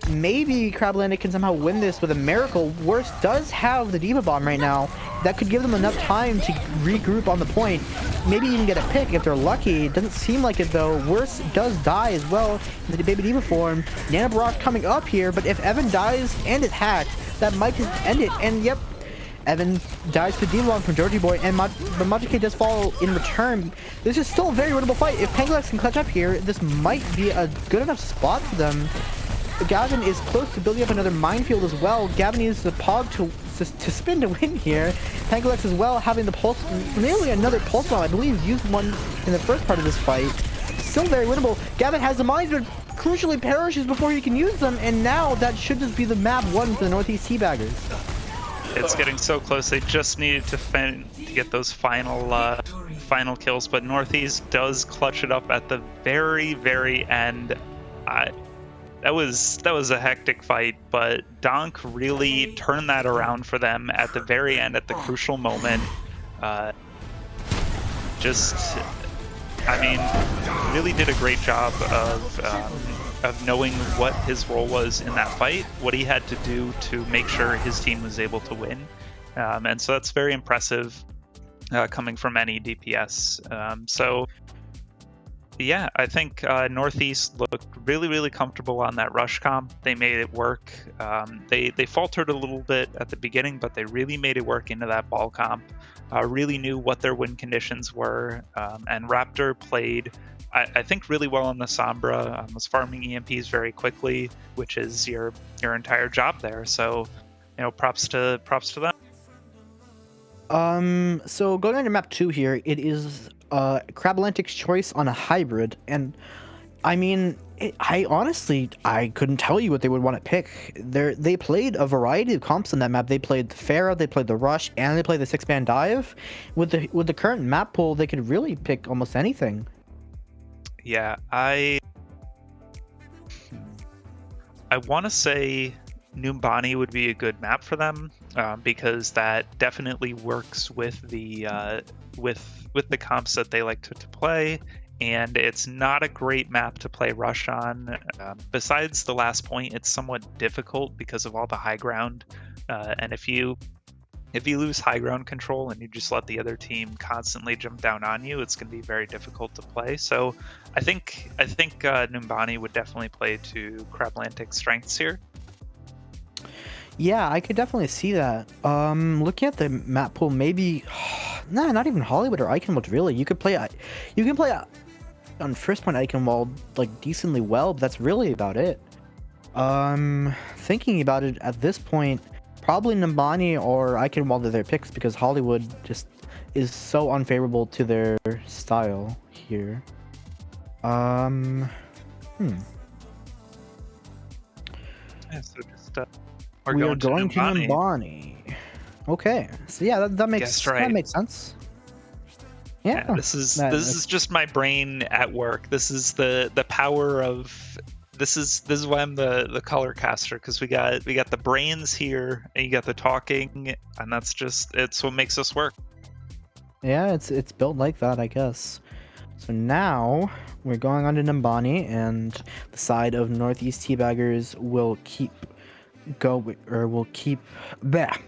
Maybe Crablantic can somehow win this with a miracle. Worst does have the Diva Bomb right now. That could give them enough time to regroup on the point. Maybe even get a pick if they're lucky. It doesn't seem like it though. Worst does die as well in the Baby Diva form. Nana Barak coming up here, but if Evan dies and is hacked, that might just end it. And yep, Evan dies to Diva Bomb from Georgie Boy, and Majin K does fall in return. This is still a very winnable fight. If Pangalex can clutch up here, this might be a good enough spot for them. Gavin is close to building up another minefield as well. Gavin uses the Pog to spin to win here. Pangalex as well having the pulse, nearly another pulse bomb. I believe used one in the first part of this fight. Still very winnable. Gavin has the mines, but crucially perishes before he can use them, and now that should just be the map one for the Northeast Teabaggers. It's getting so close. They just needed to get those final kills, but Northeast does clutch it up at the very, very end. That was a hectic fight, but Donk really turned that around for them at the very end, at the crucial moment. Really did a great job of knowing what his role was in that fight, what he had to do to make sure his team was able to win. And so that's very impressive coming from any DPS. Yeah, I think Northeast looked really, really comfortable on that rush comp. They made it work. They faltered a little bit at the beginning, but they really made it work into that ball comp. Really knew what their win conditions were. And Raptor played, I think, really well on the Sombra. Was farming EMPs very quickly, which is your entire job there. So, props to them. So going on to map 2 here, it is Crablantic's choice on a hybrid, and I mean, I honestly couldn't tell you what they would want to pick. They played a variety of comps on that map. They played the Pharah, they played the Rush, and they played the 6-man dive. With the current map pool, they could really pick almost anything. Yeah, I want to say Numbani would be a good map for them, because that definitely works with the with the comps that they like to play, and it's not a great map to play Rush on. Besides the last point, it's somewhat difficult because of all the high ground, and if you lose high ground control and you just let the other team constantly jump down on you, it's going to be very difficult to play. So I think Numbani would definitely play to Crablantic's strengths here. Yeah, I could definitely see that. Looking at the map pool, maybe nah, not even Hollywood or Eichenwald really. You can play on first point Eichenwald like decently well, but that's really about it. Thinking about it at this point, probably Nimbani or Eichenwalder their picks because Hollywood just is so unfavorable to their style here. Yeah, so just we're We are going going to Numbani. Nimbani. Okay, so yeah, that makes Guessed right. that makes sense. Yeah, Yeah, this that- is just my brain at work. This is the power of this is why I'm the color caster, because we got the brains here and you got the talking, and that's just it's what makes us work. yeah, it's built like that, I guess. So now we're going on to Nimbani, and the side of Northeast Teabaggers will keep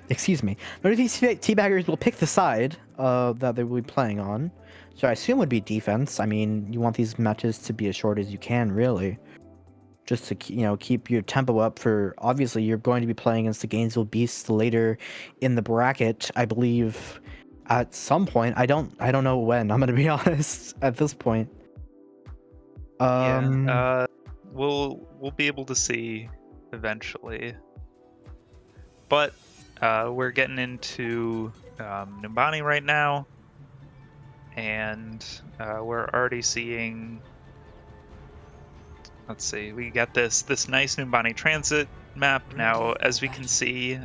excuse me. Northeast Teabaggers will pick the side that they will be playing on. So I assume would be defense. I mean, you want these matches to be as short as you can, really. Just to keep your tempo up for, obviously you're going to be playing against the Gainesville Beasts later in the bracket, I believe, at some point. I don't know when. I'm gonna be honest at this point. We'll be able to see eventually, but we're getting into Numbani right now, and we're already seeing. Let's see, we got this nice Numbani transit map now. As we can see,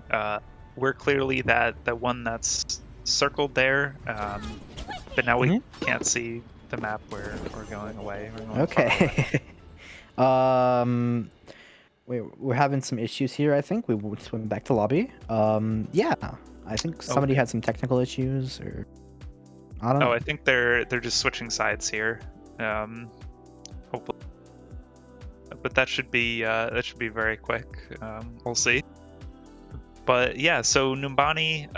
we're clearly the one that's circled there, but now we can't see the map where we're going away. Okay. Wait, we're having some issues here. I think we will swim back to lobby. Yeah, I think somebody had some technical issues, or I don't know. Oh, I think they're just switching sides here. Hopefully, but that should be very quick. We'll see. But yeah, so Numbani,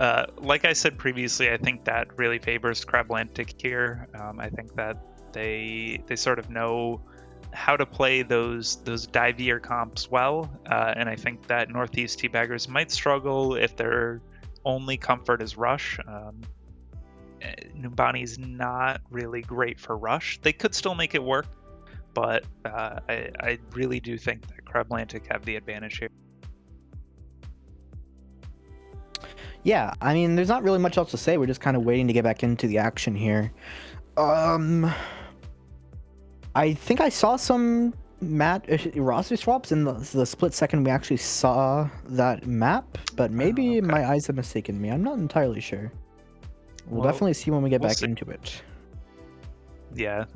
like I said previously, I think that really favors Crablantic here. I think that they sort of know how to play those divier comps well, and I think that Northeast Teabaggers might struggle if their only comfort is rush. Numbani's not really great for rush. They could still make it work, but I really do think that Crablantic have the advantage here. Yeah, I mean, there's not really much else to say. We're just kind of waiting to get back into the action here. I think I saw some roster swaps in the split second we actually saw that map, but maybe my eyes have mistaken me. I'm not entirely sure. We'll definitely see when we get back into it. Yeah.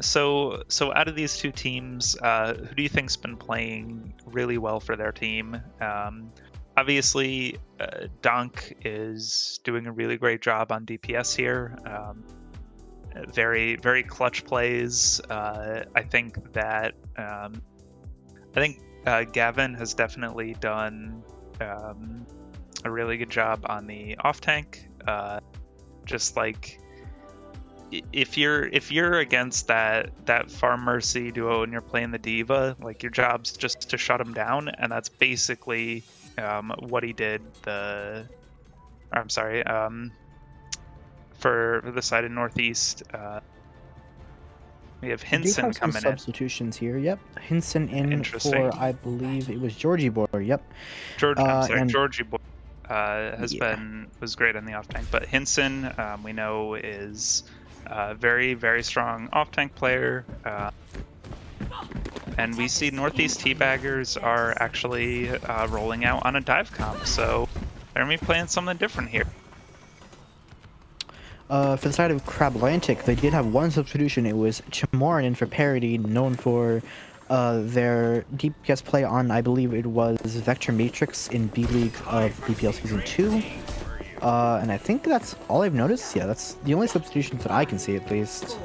So out of these two teams, who do you think's been playing really well for their team? Obviously, Dunk is doing a really great job on DPS here. Very, very clutch plays. I think Gavin has definitely done a really good job on the off tank. Just like if you're against that Farm Mercy duo and you're playing the D.Va, like your job's just to shut him down, and that's basically what he did. For the side of Northeast, we have Hinson coming in. Substitutions here. Yep, Hinson in for, I believe it was Georgie Boy. Yep. Georgie Boy was great on the off tank, but Hinson we know is a very, very strong off tank player. And we see Northeast Teabaggers are actually rolling out on a dive comp, so they're gonna be playing something different here. For the side of Crablantic, they did have one substitution. It was Chimoran in for Parody, known for their DPS play on, I believe it was Vector Matrix in B League of BPL Season 2. And I think that's all I've noticed. Yeah, that's the only substitutions that I can see, at least.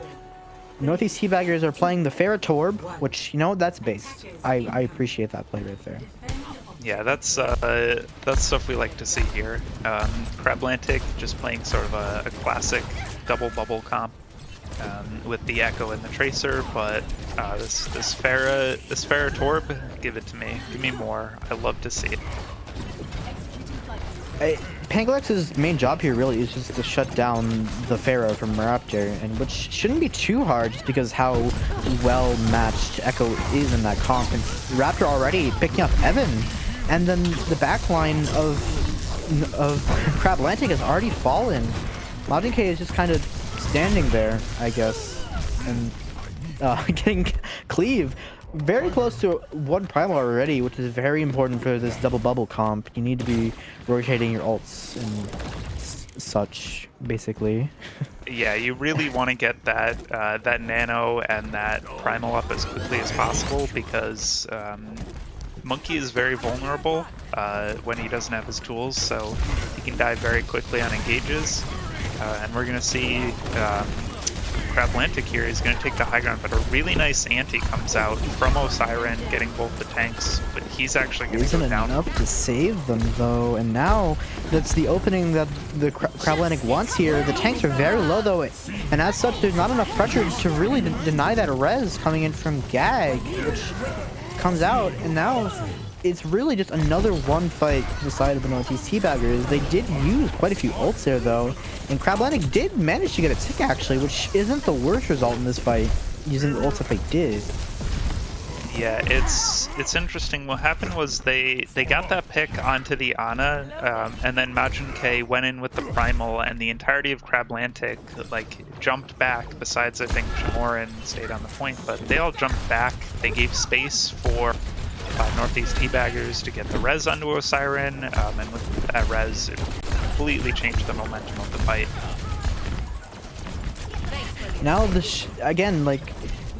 Northeast Teabaggers are playing the Ferrotorb, which, that's based. I appreciate that play right there. Yeah, that's stuff we like to see here. Crablantic just playing sort of a classic double bubble comp with the Echo and the Tracer, but this Ferrotorb, give it to me. Give me more. I love to see it. Pangalex's main job here really is just to shut down the Pharaoh from Raptor, and which shouldn't be too hard just because how well matched Echo is in that comp. And Raptor already picking up Evan, and then the backline of Crablantic has already fallen. Majin K is just kind of standing there, I guess, and getting cleave. Very close to 1 primal already, which is very important for this double bubble comp. You need to be rotating your ults and such, basically. Yeah, you really want to get that that nano and that primal up as quickly as possible, because Monkey is very vulnerable when he doesn't have his tools, so he can die very quickly on engages. And we're going to see Crablantic here is going to take the high ground, but a really nice anti comes out from Osiren, getting both the tanks, but he's actually going to go down. Isn't enough to save them, though, and now that's the opening that the Crablantic wants here. The tanks are very low, though, and as such, there's not enough pressure to really deny that res coming in from Gag, which comes out, and now it's really just another one fight to the side of the Northeast Teabaggers. They did use quite a few ults there, though, and Crablantic did manage to get a tick, actually, which isn't the worst result in this fight, using the ults that they did. Yeah, it's interesting. What happened was they got that pick onto the Ana, and then Majin K went in with the primal, and the entirety of Crablantic like jumped back. Besides, I think Shamoran stayed on the point, but they all jumped back. They gave space for Northeast Teabaggers to get the res onto Osiren, and with that res, it completely changed the momentum of the fight. Now this again, like,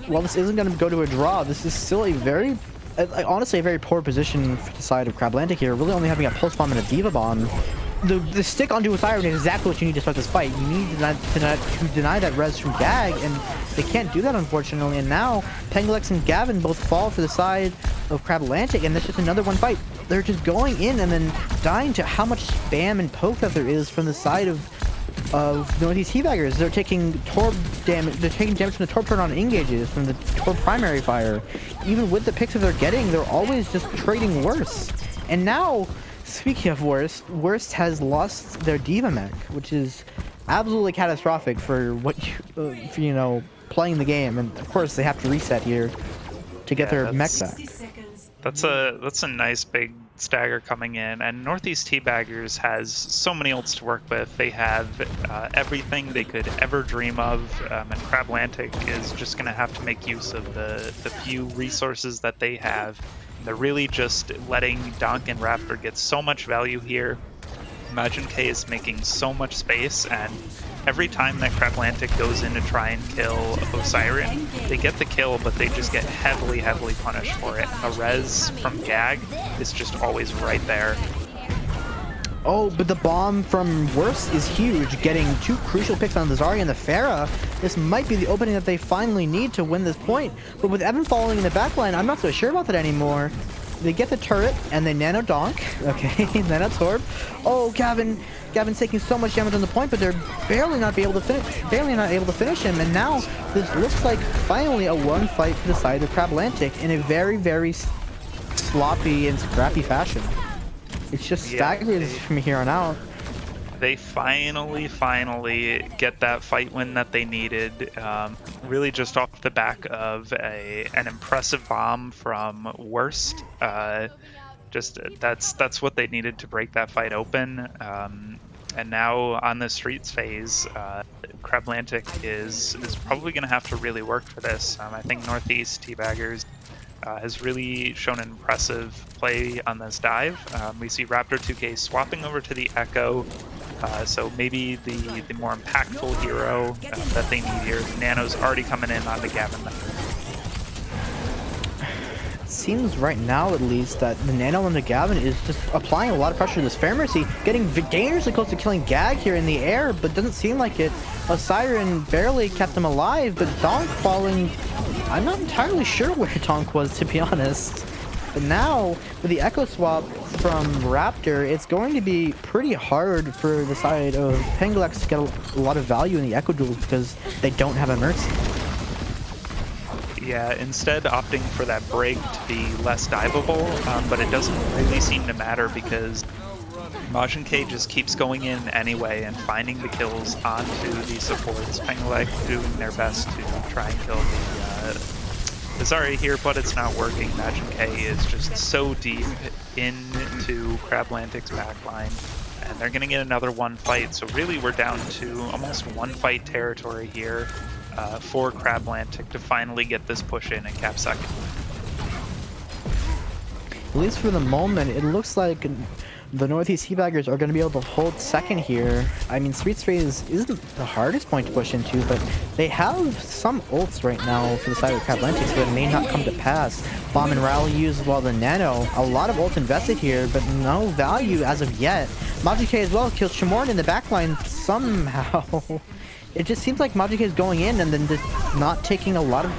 while this isn't going to go to a draw, this is still a very, honestly, a very poor position for the side of Crablantic here. Really only having a pulse bomb and a diva bomb. The stick onto Osiren is exactly what you need to start this fight. You need to deny that res from Gag, and they can't do that, unfortunately. And now Pengalex and Gavin both fall for the side of Crablantic, and that's just another one fight. They're just going in and then dying to how much spam and poke that there is from the side of Northeast Teabaggers. They're taking Torb damage. They're taking damage from the Torb turn on engages, from the Torb primary fire. Even with the picks that they're getting, they're always just trading worse. And now, speaking of Worst has lost their Diva mech, which is absolutely catastrophic for what you know, playing the game. And of course, they have to reset here to get their mech back. That's a nice big stagger coming in, and Northeast Teabaggers has so many ults to work with. They have everything they could ever dream of, and Crablantic is just going to have to make use of the few resources that they have. They're really just letting Donk and Raptor get so much value here. Majin K is making so much space, and every time that Crablantic goes in to try and kill Osiren, they get the kill, but they just get heavily, heavily punished for it. A res from Gag is just always right there. Oh, but the bomb from Worst is huge, getting 2 crucial picks on the Zarya and the Pharah. This might be the opening that they finally need to win this point. But with Evan falling in the backline, I'm not so sure about that anymore. They get the turret, and they nano donk. Okay, nano torb. Oh, Gavin's taking so much damage on the point, but they're barely not able to finish him. And now this looks like finally a one fight for the side of Crablantic in a very, very sloppy and scrappy fashion. It's just staggered from here on out. They finally get that fight win that they needed. Really just off the back of an impressive bomb from Worst. That's what they needed to break that fight open. And now on the Streets phase, Crablantic is probably going to have to really work for this. I think Northeast Teabaggers has really shown an impressive play on this dive. We see Raptor 2K swapping over to the Echo, so maybe the more impactful hero that they need here. Nano's already coming in on the Gavin. Seems right now, at least, that the Nano and the Gavin is just applying a lot of pressure to this Fair Mercy, getting dangerously close to killing Gag here in the air, but doesn't seem like it. Osiren barely kept him alive, but Donk falling, I'm not entirely sure where Donk was, to be honest. But now, with the Echo swap from Raptor, it's going to be pretty hard for the side of Pengalex to get a lot of value in the Echo duels because they don't have a Mercy. Yeah, instead opting for that break to be less diveable, but it doesn't really seem to matter because Majin K just keeps going in anyway and finding the kills onto the supports. Pengalex doing their best to try and kill the Zarya here, but it's not working. Imagine K is just so deep into Crablantic's backline, and they're gonna get another one fight. So really, we're down to almost one fight territory here for Crablantic to finally get this push in and cap second. At least for the moment, it looks like the Northeast Teabaggers are going to be able to hold second here. I mean, Sweet Spray isn't the hardest point to push into, but they have some ults right now for the side of Crablantic, so it may not come to pass. Bomb and Rally used while the Nano. A lot of ults invested here, but no value as of yet. Majik K as well kills Shimorn in the backline somehow. It just seems like Majik K is going in and then just not taking a lot of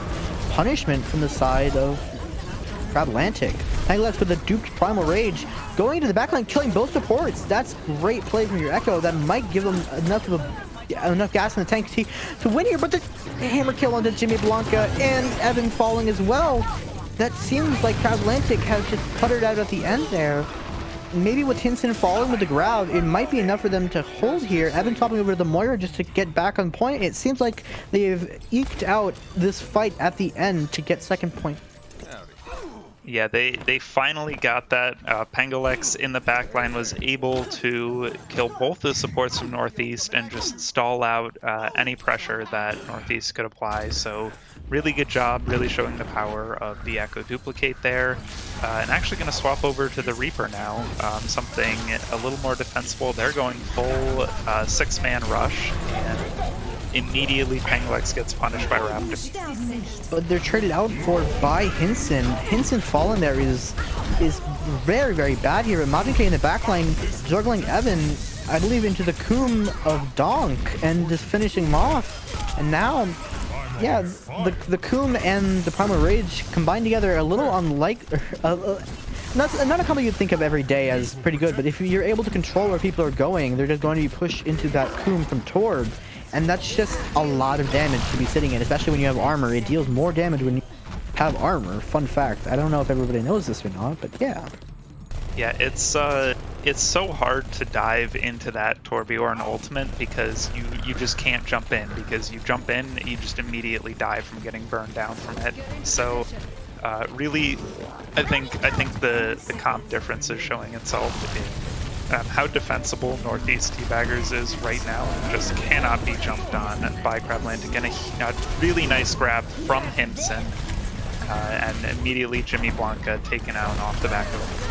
punishment from the side of Crablantic. Panglex with a duped Primal Rage, going into the backline, killing both supports. That's great play from your Echo. That might give them enough gas in the tank to win here, but the hammer kill onto Jimmy Blanca and Evan falling as well. That seems like Crablantic has just puttered out at the end there. Maybe with Hinson falling with the grab, it might be enough for them to hold here. Evan swapping over to the Moira just to get back on point. It seems like they've eked out this fight at the end to get second point. Yeah, they finally got that. Pangalex in the backline was able to kill both the supports from Northeast and just stall out any pressure that Northeast could apply. So really good job, really showing the power of the Echo Duplicate there. And actually going to swap over to the Reaper now, something a little more defensible. They're going full 6-man rush, and immediately Pangalex gets punished by Raptor. But they're traded out for by Hinson. Hinson falling there is very, very bad here. Majin K in the backline juggling Evan, I believe, into the Coom of Donk and just finishing him off. And now, yeah, the Coom and the Primal Rage combined together a little unlike... not a combo you'd think of every day as pretty good, but if you're able to control where people are going, they're just going to be pushed into that Coom from Torb. And that's just a lot of damage to be sitting in, especially when you have armor. It deals more damage when you have armor. Fun fact. I don't know if everybody knows this or not, but yeah. Yeah, it's so hard to dive into that Torbjorn ultimate because you just can't jump in, because you jump in, you just immediately die from getting burned down from it. So really, I think the comp difference is showing itself in how defensible Northeast Teabaggers is right now. Just cannot be jumped on by Crablantic. And a really nice grab from Himson, and immediately Jimmy Blanca taken out off the back of him.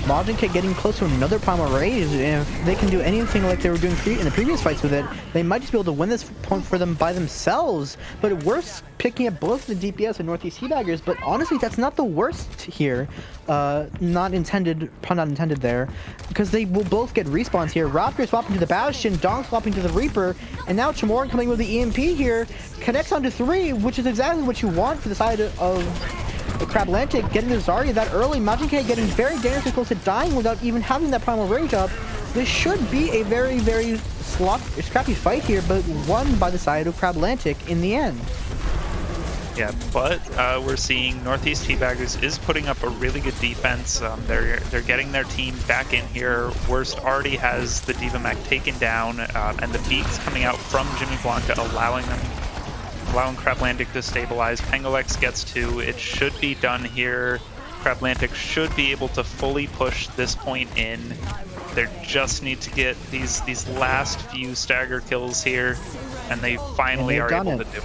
Majin K getting close to another Primal Rage. If they can do anything like they were doing in the previous fights with it, they might just be able to win this point for them by themselves. But worse, picking up both the DPS and Northeast Teabaggers. But honestly, that's not the worst here. Not intended, pun not intended there, because they will both get respawns here. Raptor swapping to the Bastion, Donk swapping to the Reaper, and now Chamoran coming with the EMP here, connects onto 3, which is exactly what you want for the side of Crablantic, getting to Zarya that early. Majin K getting very dangerously close to dying without even having that Primal Rage up. This should be a very, very scrappy fight here, but won by the side of Crablantic in the end. Yeah, but we're seeing Northeast Teabaggers is putting up a really good defense. They're getting their team back in here. Worst already has the D.Va Mech taken down, and the beats coming out from Jimmy Blanca, allowing Crablantic to stabilize. Pangalex gets 2. It should be done here. Crablantic should be able to fully push this point in. They just need to get these last few stagger kills here, and they finally are able to do it.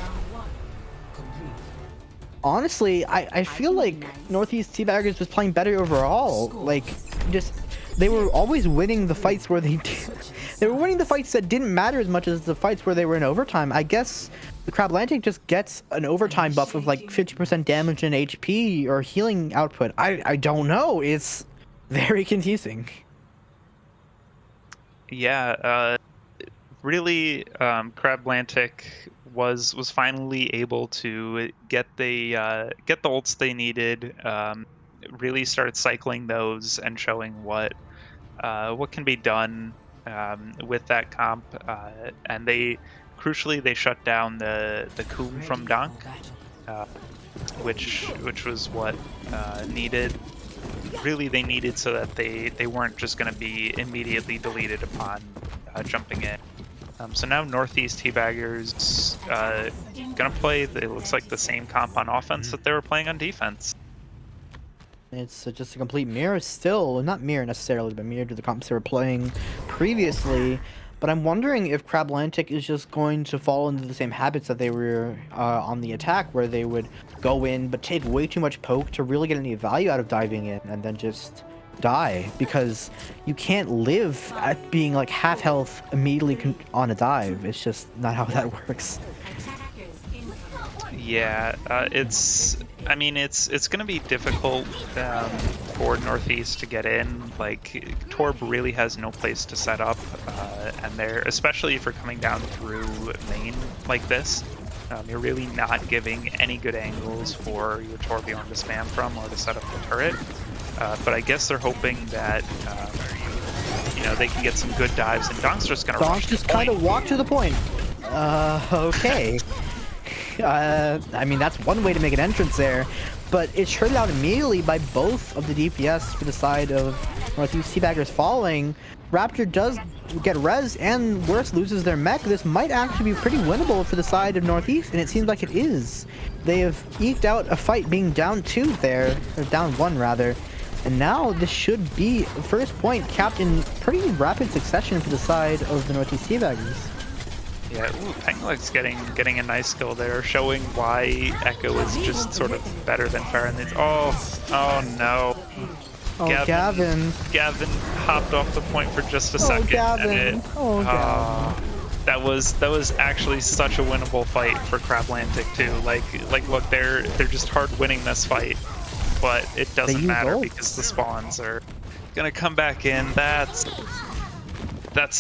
Honestly, I feel like Northeast Teabaggers was playing better overall. Like, just they were always winning the fights where they were winning the fights that didn't matter as much as the fights where they were in overtime. I guess the Crablantic just gets an overtime buff of like 50% damage and HP or healing output. I don't know. It's very confusing. Yeah, really, Crablantic was finally able to get the ults they needed. Really started cycling those and showing what can be done with that comp, and crucially they shut down the Coom from Donk, which was what needed. Really, they needed so that they weren't just going to be immediately deleted upon jumping in. So now Northeast Teabaggers gonna play, it looks like, the same comp on offense that they were playing on defense. It's just a complete mirror still. Not mirror necessarily, but mirror to the comps they were playing previously. But I'm wondering if Crablantic is just going to fall into the same habits that they were on the attack, where they would go in but take way too much poke to really get any value out of diving in, and then just die, because you can't live at being like half health immediately on a dive. It's just not how that works. Yeah, I mean, it's gonna be difficult for Northeast to get in. Like, Torb really has no place to set up, and they're, especially if you're coming down through main like this, you're really not giving any good angles for your Torbjorn to spam from or to set up the turret. But I guess they're hoping that you know, they can get some good dives, and Donk's just gonna rush just the kind point. of walk to the point. Okay. I mean, that's one way to make an entrance there, but it's shredded out immediately by both of the DPS for the side of Northeast. Teabaggers falling. Raptor does get res, and worse, loses their mech. This might actually be pretty winnable for the side of Northeast, and it seems like it is. They have eked out a fight being down 2 there, or down 1 rather, and now this should be first point capped in pretty rapid succession for the side of the Northeast Teabaggers. Yeah, ooh, Penguin's getting a nice kill there, showing why Echo is just sort of better than Farron. Oh no. Oh, Gavin. Gavin hopped off the point for just a second. Gavin. And Gavin. That was actually such a winnable fight for Crablantic too. Like look, they're just hard winning this fight, but it doesn't matter because the spawns are gonna come back in. That's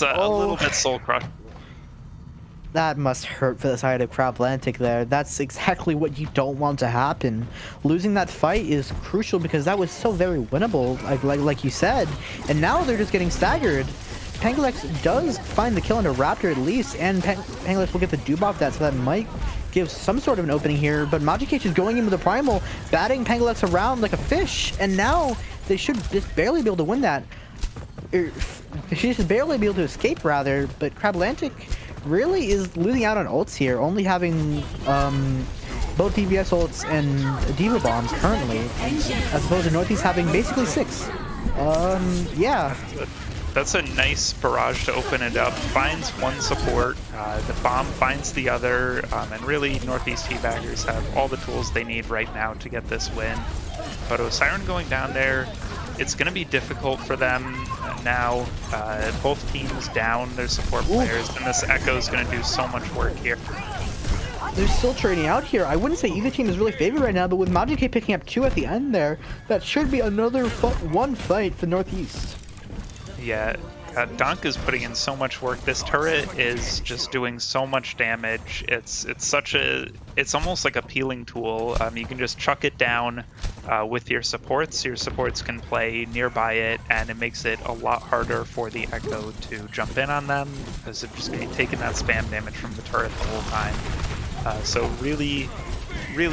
a little bit soul crushing. That must hurt for the side of Crablantic there. That's exactly what you don't want to happen. Losing that fight is crucial because that was so very winnable, like you said. And now they're just getting staggered. Pangalex does find the kill into Raptor at least, and Pangalex will get the doob off that, so that might give some sort of an opening here. But Magicage is going in with a Primal, batting Pangalex around like a fish, and now they should just barely be able to win that. They should just barely be able to escape, rather, but Crablantic really is losing out on ults here, only having both DPS ults and Diva Bombs currently, as opposed to Northeast having basically 6. Yeah. That's a nice barrage to open it up. Finds one support, the bomb finds the other, and really Northeast Teabaggers have all the tools they need right now to get this win. But Siren going down there, it's going to be difficult for them now. Both teams down their support players, and this Echo is going to do so much work here. They're still trading out here. I wouldn't say either team is really favored right now, but with Magic K picking up 2 at the end there, that should be another one fight for Northeast. Yeah, Donk is putting in so much work. This turret is just doing so much damage. It's almost like a peeling tool. You can just chuck it down with your supports. Your supports can play nearby it, and it makes it a lot harder for the Echo to jump in on them because they're just going to be taking that spam damage from the turret the whole time. So really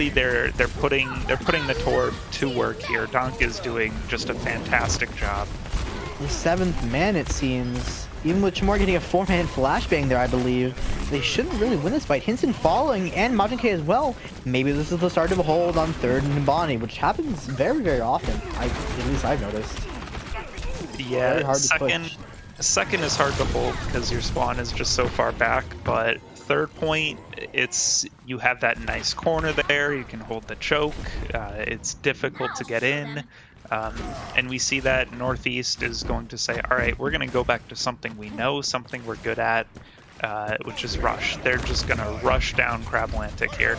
they're putting the Torb to work here. Donk is doing just a fantastic job. The 7th man, it seems. Even with Chamor getting a 4-man flashbang there, I believe, they shouldn't really win this fight. Hinson falling, and Majin K as well. Maybe this is the start of a hold on 3rd and Nimbani, which happens very, very often. At least I've noticed. Yeah, very hard second is hard to hold because your spawn is just so far back, but 3rd point, you have that nice corner there. You can hold the choke. It's difficult to get in. And we see that Northeast is going to say, all right, we're going to go back to something we know, something we're good at, which is rush. They're just going to rush down Crablantic here.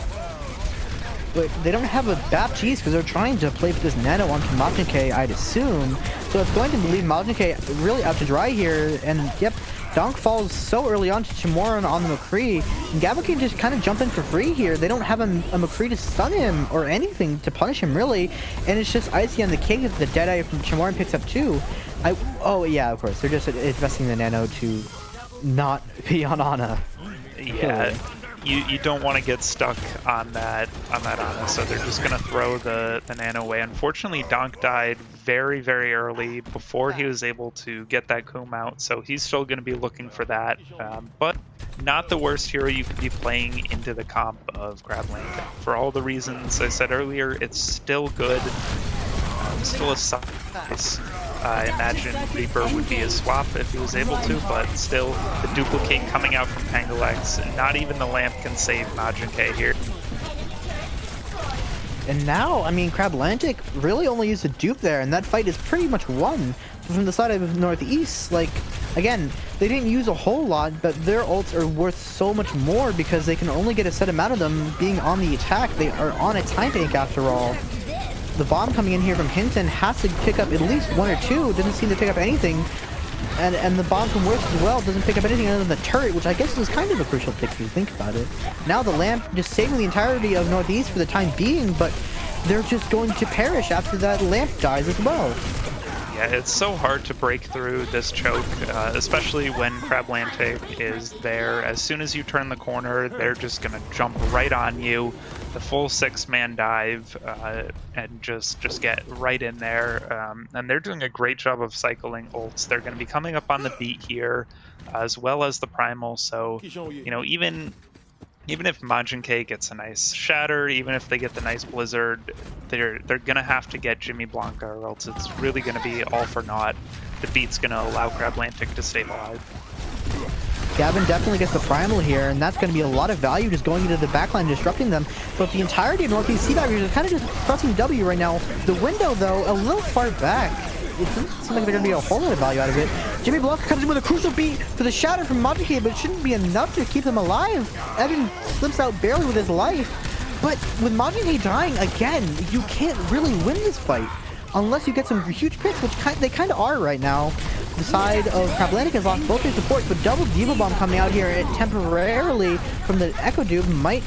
But they don't have a Baptiste because they're trying to play for this nano onto Majin K, I'd assume. So it's going to leave Majin K really out to dry here. And yep, Donk falls so early on to Chamor on the McCree. And Gavin can just kind of jump in for free here. They don't have a McCree to stun him or anything to punish him, really. And it's just icy on the cake that the Deadeye from Chamor picks up too. Oh yeah, of course. They're just investing the nano to not be on Ana. Yeah. you don't want to get stuck on that Ana, so they're just gonna throw the nano away. Unfortunately, Donk died very early before he was able to get that Coom out, so he's still gonna be looking for that. But not the worst hero you could be playing into the comp of Crablantic. For all the reasons I said earlier, it's still good. Still a size. I imagine Reaper would be a swap if he was able to, but still, the duplicate coming out from Pangalex, not even the lamp can save Majin K here. And now, I mean, Crablantic really only used a dupe there, and that fight is pretty much won. From the side of Northeast, like, again, they didn't use a whole lot, but their ults are worth so much more because they can only get a set amount of them being on the attack. They are on a time bank after all. The bomb coming in here from Hinton has to pick up at least 1 or 2. Doesn't seem to pick up anything. And the bomb from Worth as well doesn't pick up anything other than the turret, which I guess is kind of a crucial pick if you think about it. Now the lamp just saving the entirety of Northeast for the time being, but they're just going to perish after that lamp dies as well. Yeah, it's so hard to break through this choke, especially when Crablantic is there. As soon as you turn the corner, they're just gonna jump right on you. The full 6-man dive and just get right in there. And they're doing a great job of cycling ults. They're going to be coming up on the beat here, as well as the primal. So, you know, even if Majin K gets a nice shatter, even if they get the nice blizzard, they're gonna have to get Jimmy Blanca, or else it's really gonna be all for naught. The beat's gonna allow Crablantic to stay alive. Gavin definitely gets the primal here, and that's going to be a lot of value just going into the backline, disrupting them. But the entirety of Northeast Teabaggers is kind of just pressing W right now. The window, though, a little far back. It doesn't seem like they're going to be a whole lot of value out of it. Jimmy Blanca comes in with a crucial beat for the shatter from Majin K, but it shouldn't be enough to keep them alive. Evan slips out barely with his life. But with Majin K dying again, you can't really win this fight unless you get some huge picks, which they kind of are right now. The side of Crablantic has lost both their supports, but double Diva Bomb coming out here temporarily from the Echo Dupe might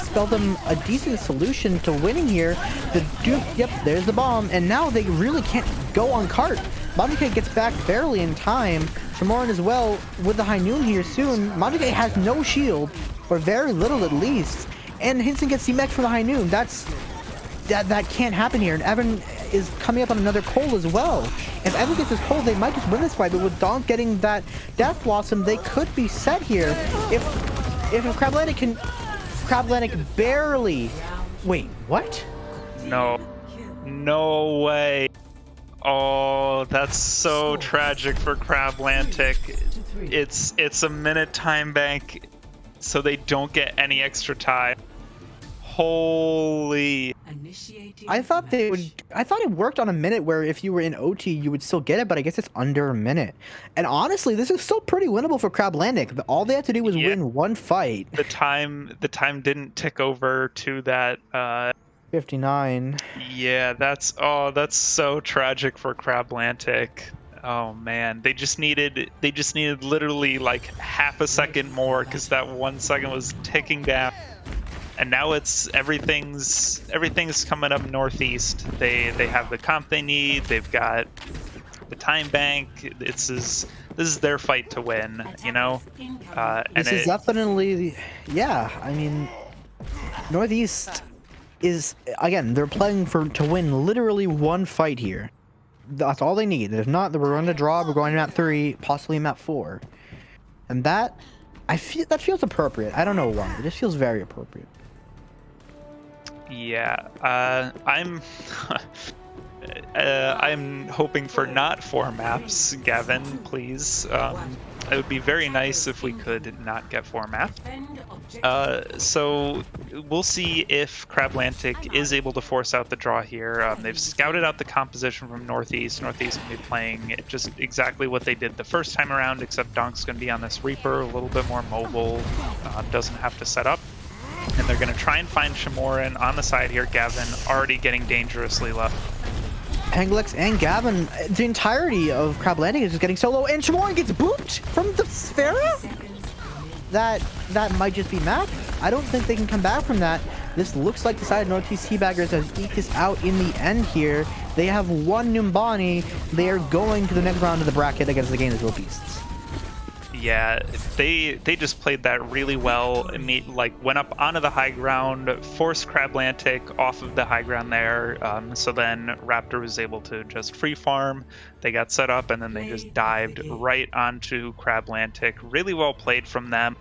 spell them a decent solution to winning here. The Dupe, yep, there's the bomb, and now they really can't go on cart. Majin K gets back barely in time. Tremoran as well with the High Noon here soon. Majin K has no shield, or very little at least, and Hinson gets C-Mech from the High Noon. That can't happen here, and Evan is coming up on another coal as well. If Evan gets his coal, they might just win this fight, but with Donk getting that Death Blossom, they could be set here. If Crablantic barely... Wait, what? No way. Oh, that's so tragic for Crablantic. It's a minute time bank, so they don't get any extra time. Holy. I thought it worked on a minute where if you were in OT you would still get it, but I guess it's under a minute. And honestly, this is still pretty winnable for Crablantic. All they had to do was win one fight. The time didn't tick over to that 59. Yeah, that's so tragic for Crablantic. Oh man, they just needed literally like half a second more, because that 1 second was ticking down. And now it's everything's coming up Northeast. They have the comp they need. They've got the time bank. This is their fight to win, you know. This is definitely, yeah. I mean, Northeast is, again, they're playing to win literally one fight here. That's all they need. If not, we're going to draw. We're going to map 3, possibly map 4, and that feels appropriate. I don't know why. It just feels very appropriate. Yeah, I'm hoping for not 4 maps, Gavin, please. It would be very nice if we could not get 4 maps. So we'll see if Crablantic is able to force out the draw here. They've scouted out the composition from Northeast. Northeast will be playing just exactly what they did the first time around, except Donk's going to be on this Reaper, a little bit more mobile, doesn't have to set up. And they're going to try and find Tremoran on the side here. Gavin already getting dangerously left. Pangalex and Gavin, the entirety of Crablantic is just getting so low, and Tremoran gets booped from the Sphera? That might just be math. I don't think they can come back from that. This looks like the side of Northeast Teabaggers has eked this out in the end here. They have 1 Numbani. They are going to the next round of the bracket against the Gainesville Beasts. Yeah, they just played that really well. Went up onto the high ground, forced Crablantic off of the high ground there. So then Raptor was able to just free farm. They got set up, and then they just dived right onto Crablantic. Really well played from them.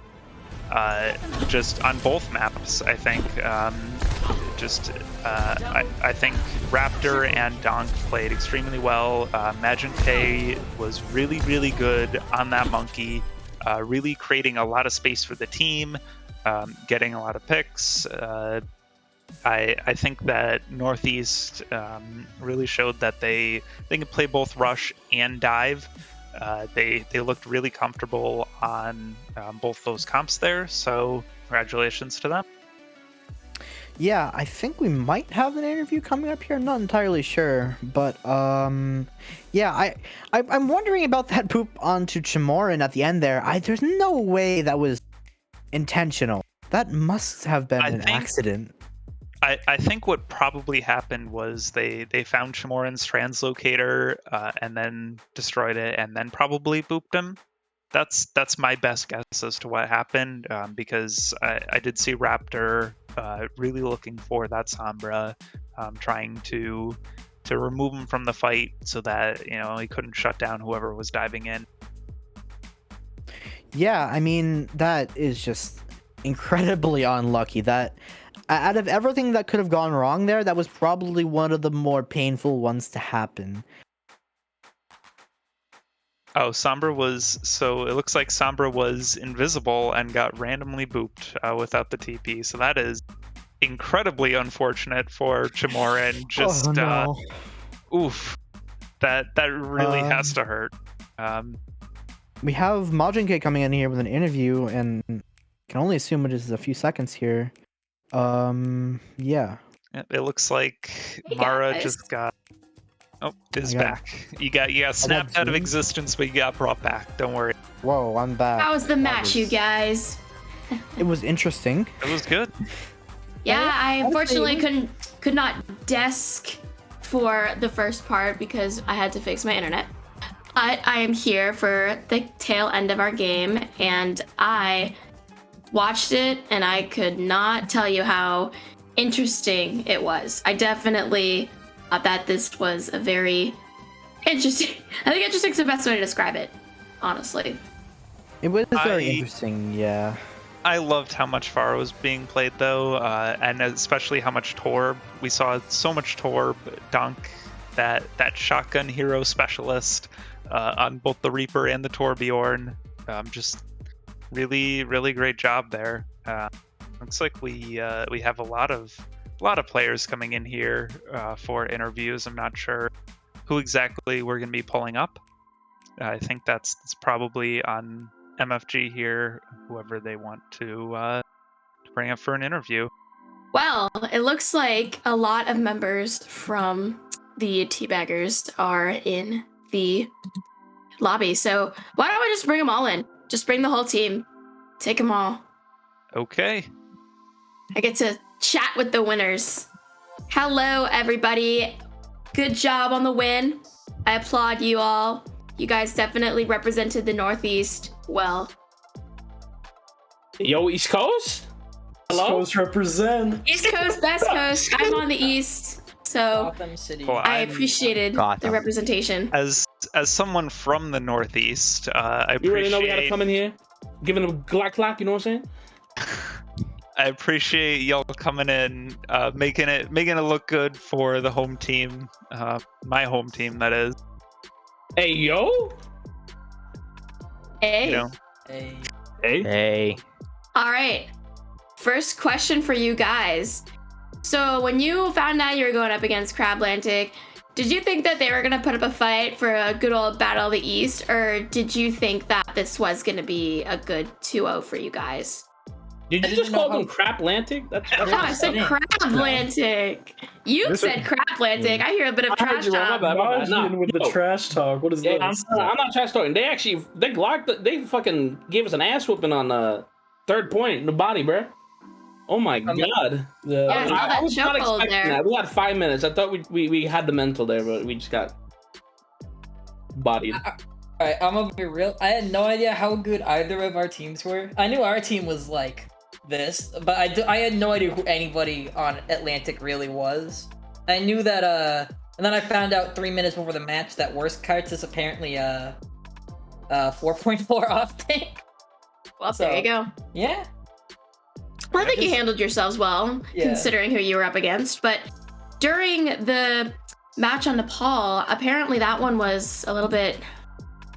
Just on both maps, I think. I think Raptor and Donk played extremely well. Majin K was really, really good on that monkey, really creating a lot of space for the team, getting a lot of picks. I think that Northeast really showed that they can play both rush and dive. They looked really comfortable on both those comps there, so congratulations to them. Yeah, I think we might have an interview coming up here. I'm not entirely sure, but yeah, I'm wondering about that poop onto Chimorin at the end there. There's no way that was intentional. That must have been an accident. I think what probably happened was they found Chimorin's translocator and then destroyed it, and then probably booped him. That's my best guess as to what happened, because I did see Raptor really looking for that Sombra, trying to remove him from the fight so that he couldn't shut down whoever was diving in. Yeah, I mean, that is just incredibly unlucky. That out of everything that could have gone wrong there, that was probably one of the more painful ones to happen. Oh, Sombra it looks like Sombra was invisible and got randomly booped without the TP. So that is incredibly unfortunate for Chimorin. Just, oh, no. Oof. That really has to hurt. We have Majin K coming in here with an interview, and can only assume it is a few seconds here. Yeah. It looks like Mara just got... Oh, is back. You got snapped out of existence, but you got brought back. Don't worry. Whoa, I'm back. How was the match, you guys? It was interesting. It was good. Yeah, I unfortunately could not desk for the first part because I had to fix my internet. But I am here for the tail end of our game, and I watched it, and I could not tell you how interesting it was. I definitely thought that this was a very interesting... I think interesting is the best way to describe it, honestly. It was very interesting, yeah. I loved how much Pharah was being played, though, and especially how much Torb. We saw so much Torb, Dunk, that shotgun hero specialist on both the Reaper and the Torbjorn. Just really, really great job there. Looks like we have a lot of players coming in here for interviews. I'm not sure who exactly we're going to be pulling up. I think that's probably on MFG here, whoever they want to bring up for an interview. Well, it looks like a lot of members from the Teabaggers are in the lobby. So why don't we just bring them all in? Just bring the whole team. Take them all. Okay. I get to chat with the winners. Hello, everybody. Good job on the win. I applaud you all. You guys definitely represented the Northeast well. Yo, East Coast? Hello? East Coast represent. East Coast, West Coast. I'm on the East, so Well, I appreciated the representation. As someone from the Northeast, I appreciate... You already know we had to come in here, giving them a glock, you know what I'm saying? I appreciate y'all coming in, making it look good for the home team, my home team, that is. Hey, yo. Hey. You know. Hey. All right. First question for you guys. So when you found out you were going up against Crablantic, did you think that they were going to put up a fight for a good old Battle of the East, or did you think that this was going to be a good 2-0 for you guys? Did you just call them Crablantic? That's I said Crablantic. You said Crablantic. I hear a bit of trash talk. Margin with the trash talk. What is yeah, this? I'm not trash talking. They fucking gave us an ass whooping on third point in the body, bro. Oh my god. Yeah, I saw that was not chokehold expecting there. that. We had 5 minutes. I thought we had the mental there, but we just got bodied. Alright, I'm gonna be real. I had no idea how good either of our teams were. I knew our team was like this, but I had no idea who anybody on Atlantic really was. I knew that, and then I found out 3 minutes before the match that Worst Cards is apparently, 4.4 off tank. Well, there you go. Yeah. Well, I think you handled yourselves well, considering who you were up against. But during the match on Nepal, apparently that one was a little bit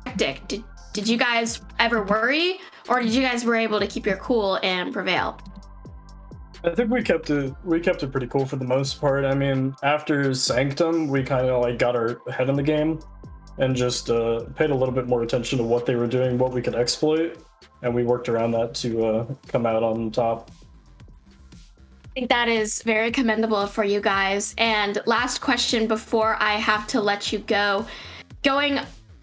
hectic. Did you guys ever worry, or did you guys were able to keep your cool and prevail? I think we kept it pretty cool for the most part. I mean, after Sanctum, we kind of like got our head in the game and just paid a little bit more attention to what they were doing, what we could exploit, and we worked around that to come out on top. I think that is very commendable for you guys. And last question before I have to let you go.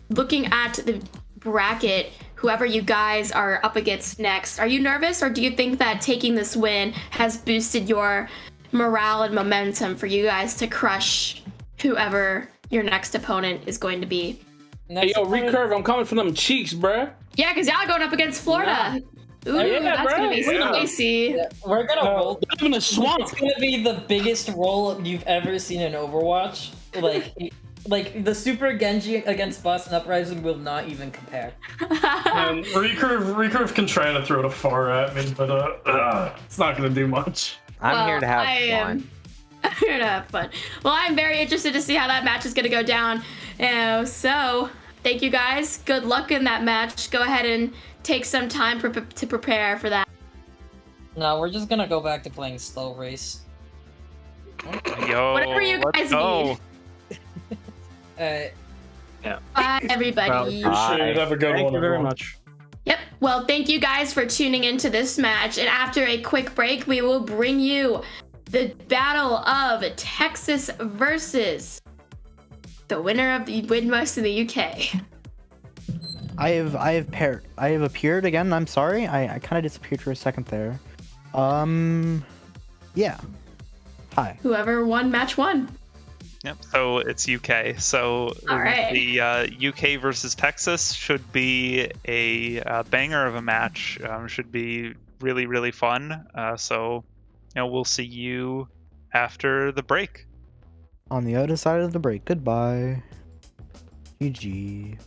Looking at the bracket, whoever you guys are up against next, are you nervous, or do you think that taking this win has boosted your morale and momentum for you guys to crush whoever your next opponent is going to be? Hey, yo, Recurve, I'm coming for them cheeks, bruh. Yeah, because y'all going up against Florida. Ooh, Yeah, that's bro. gonna be spicy. Yeah, we're gonna roll. Live in a swamp. It's gonna be the biggest roll you've ever seen in Overwatch. Like the Super Genji against Boston Uprising will not even compare. And Recurve can try to throw it far at me, but it's not gonna do much. I'm here to have fun. I'm here to have fun. Well, I'm very interested to see how that match is gonna go down. So thank you guys. Good luck in that match. Go ahead and take some time to prepare for that. No, we're just gonna go back to playing slow race. Yo, Whatever you guys need. Yeah. Bye, everybody. Appreciate it. Have a good one. Thank you very everyone. much. Yep. Well, thank you guys for tuning into this match. And after a quick break, we will bring you the battle of Texas versus the winner of the win most in the UK. I have appeared again. I'm sorry. I kind of disappeared for a second there. Yeah. Hi. Whoever won match one. Yep. So it's UK. So All right. the UK versus Texas should be a banger of a match. Should be really, really fun. So we'll see you after the break. On the other side of the break. Goodbye. GG.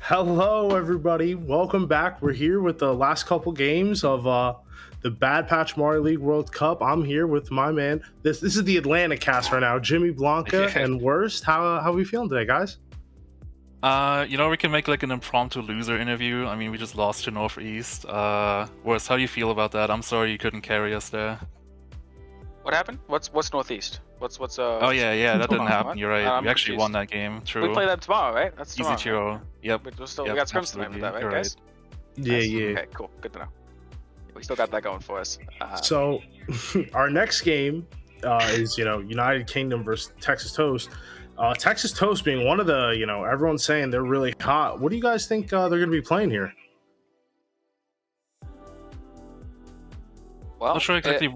Hello, everybody. Welcome back. We're here with the last couple games of the Bad Patch Mario League World Cup. I'm here with my man. This is the Atlanta cast right now. Jimmy Blanca and Worst. How are we feeling today, guys? We can make like an impromptu loser interview. I mean, we just lost to Northeast. Worst, how do you feel about that? I'm sorry you couldn't carry us there. What happened? What's Northeast? What's Oh yeah, that didn't happen. What? You're right. We actually won that game. True. We play them tomorrow, right? That's tomorrow. Easy Chiro. Yep. We got scrims tonight with that, right, guys? Yeah, Nice. yeah. Okay, cool. Good to know. We still got that going for us. So, our next game is United Kingdom versus Texas Toast. Texas Toast being one of the everyone's saying they're really hot. What do you guys think they're going to be playing here? Well, Not sure exactly.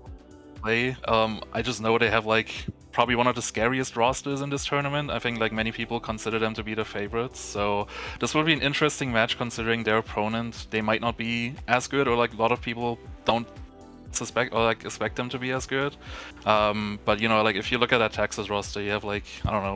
I just know they have like probably one of the scariest rosters in this tournament. I think like many people consider them to be the favorites. So this will be an interesting match considering their opponent. They might not be as good, or like a lot of people don't suspect or like expect them to be as good. But like if you look at that Texas roster, you have like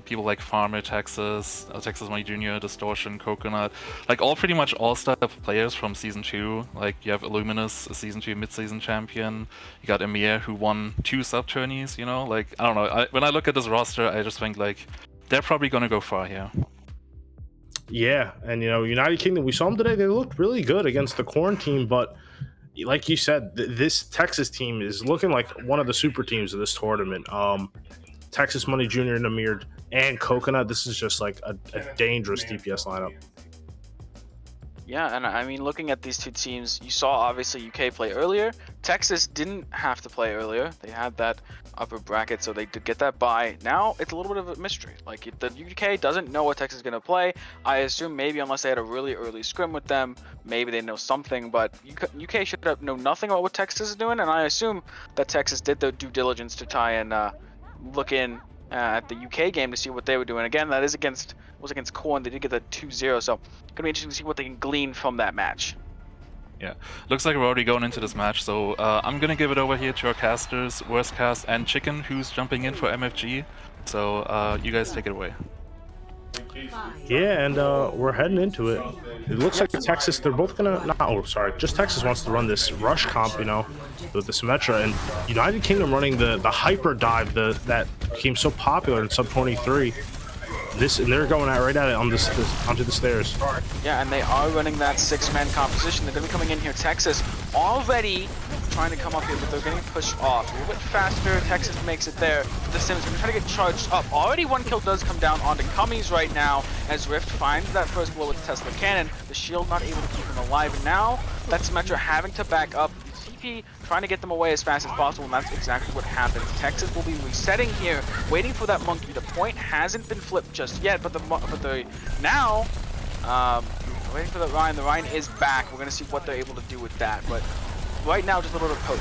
people like Farmer Texas, Texas Money Jr., Distortion, Coconut, like pretty much all star players from season 2. Like you have Illuminous, a season 2 mid-season champion. You got Emir, who won 2 sub tourneys. When I look at this roster, I just think like they're probably gonna go far here. Yeah, and United Kingdom, we saw them today. They looked really good against the Corn team, but like you said, this Texas team is looking like one of the super teams of this tournament. Texas Money Jr. and Amir and Coconut. This is just like a dangerous DPS lineup. Yeah, and I mean, looking at these two teams, you saw obviously UK play earlier. Texas didn't have to play earlier. They had that upper bracket, so they did get that bye. Now it's a little bit of a mystery. Like the UK doesn't know what Texas is going to play. I assume maybe unless they had a really early scrim with them, maybe they know something. But UK should know nothing about what Texas is doing, and I assume that Texas did their due diligence to try and look in at the UK game to see what they were doing. Again, that was against Corn. They did get the 2-0, so gonna be interesting to see what they can glean from that match. Yeah, looks like we're already going into this match, so I'm gonna give it over here to our casters, Worst Cast and Chicken, who's jumping in for MFG. So you guys take it away. Yeah, and we're heading into it. It looks like Texas, they're both gonna just Texas wants to run this rush comp, with the Symmetra, and United Kingdom running the hyper dive that became so popular in sub 23. And they're going right at it on onto the stairs. Yeah, and they are running that 6-man composition. They're going to be coming in here. Texas already trying to come up here, but they're getting pushed off. A little bit faster. Texas makes it there. The Sims are trying to get charged up. Already one kill does come down onto Cummies right now as Rift finds that first blow with the Tesla cannon. The shield not able to keep him alive. And now that's Symmetra having to back up. TP trying to get them away as fast as possible, and that's exactly what happens. Texas will be resetting here, waiting for that monkey. The point hasn't been flipped just yet, but now waiting for the Rhine. The Rhine is back. We're gonna see what they're able to do with that, but right now just a little poke.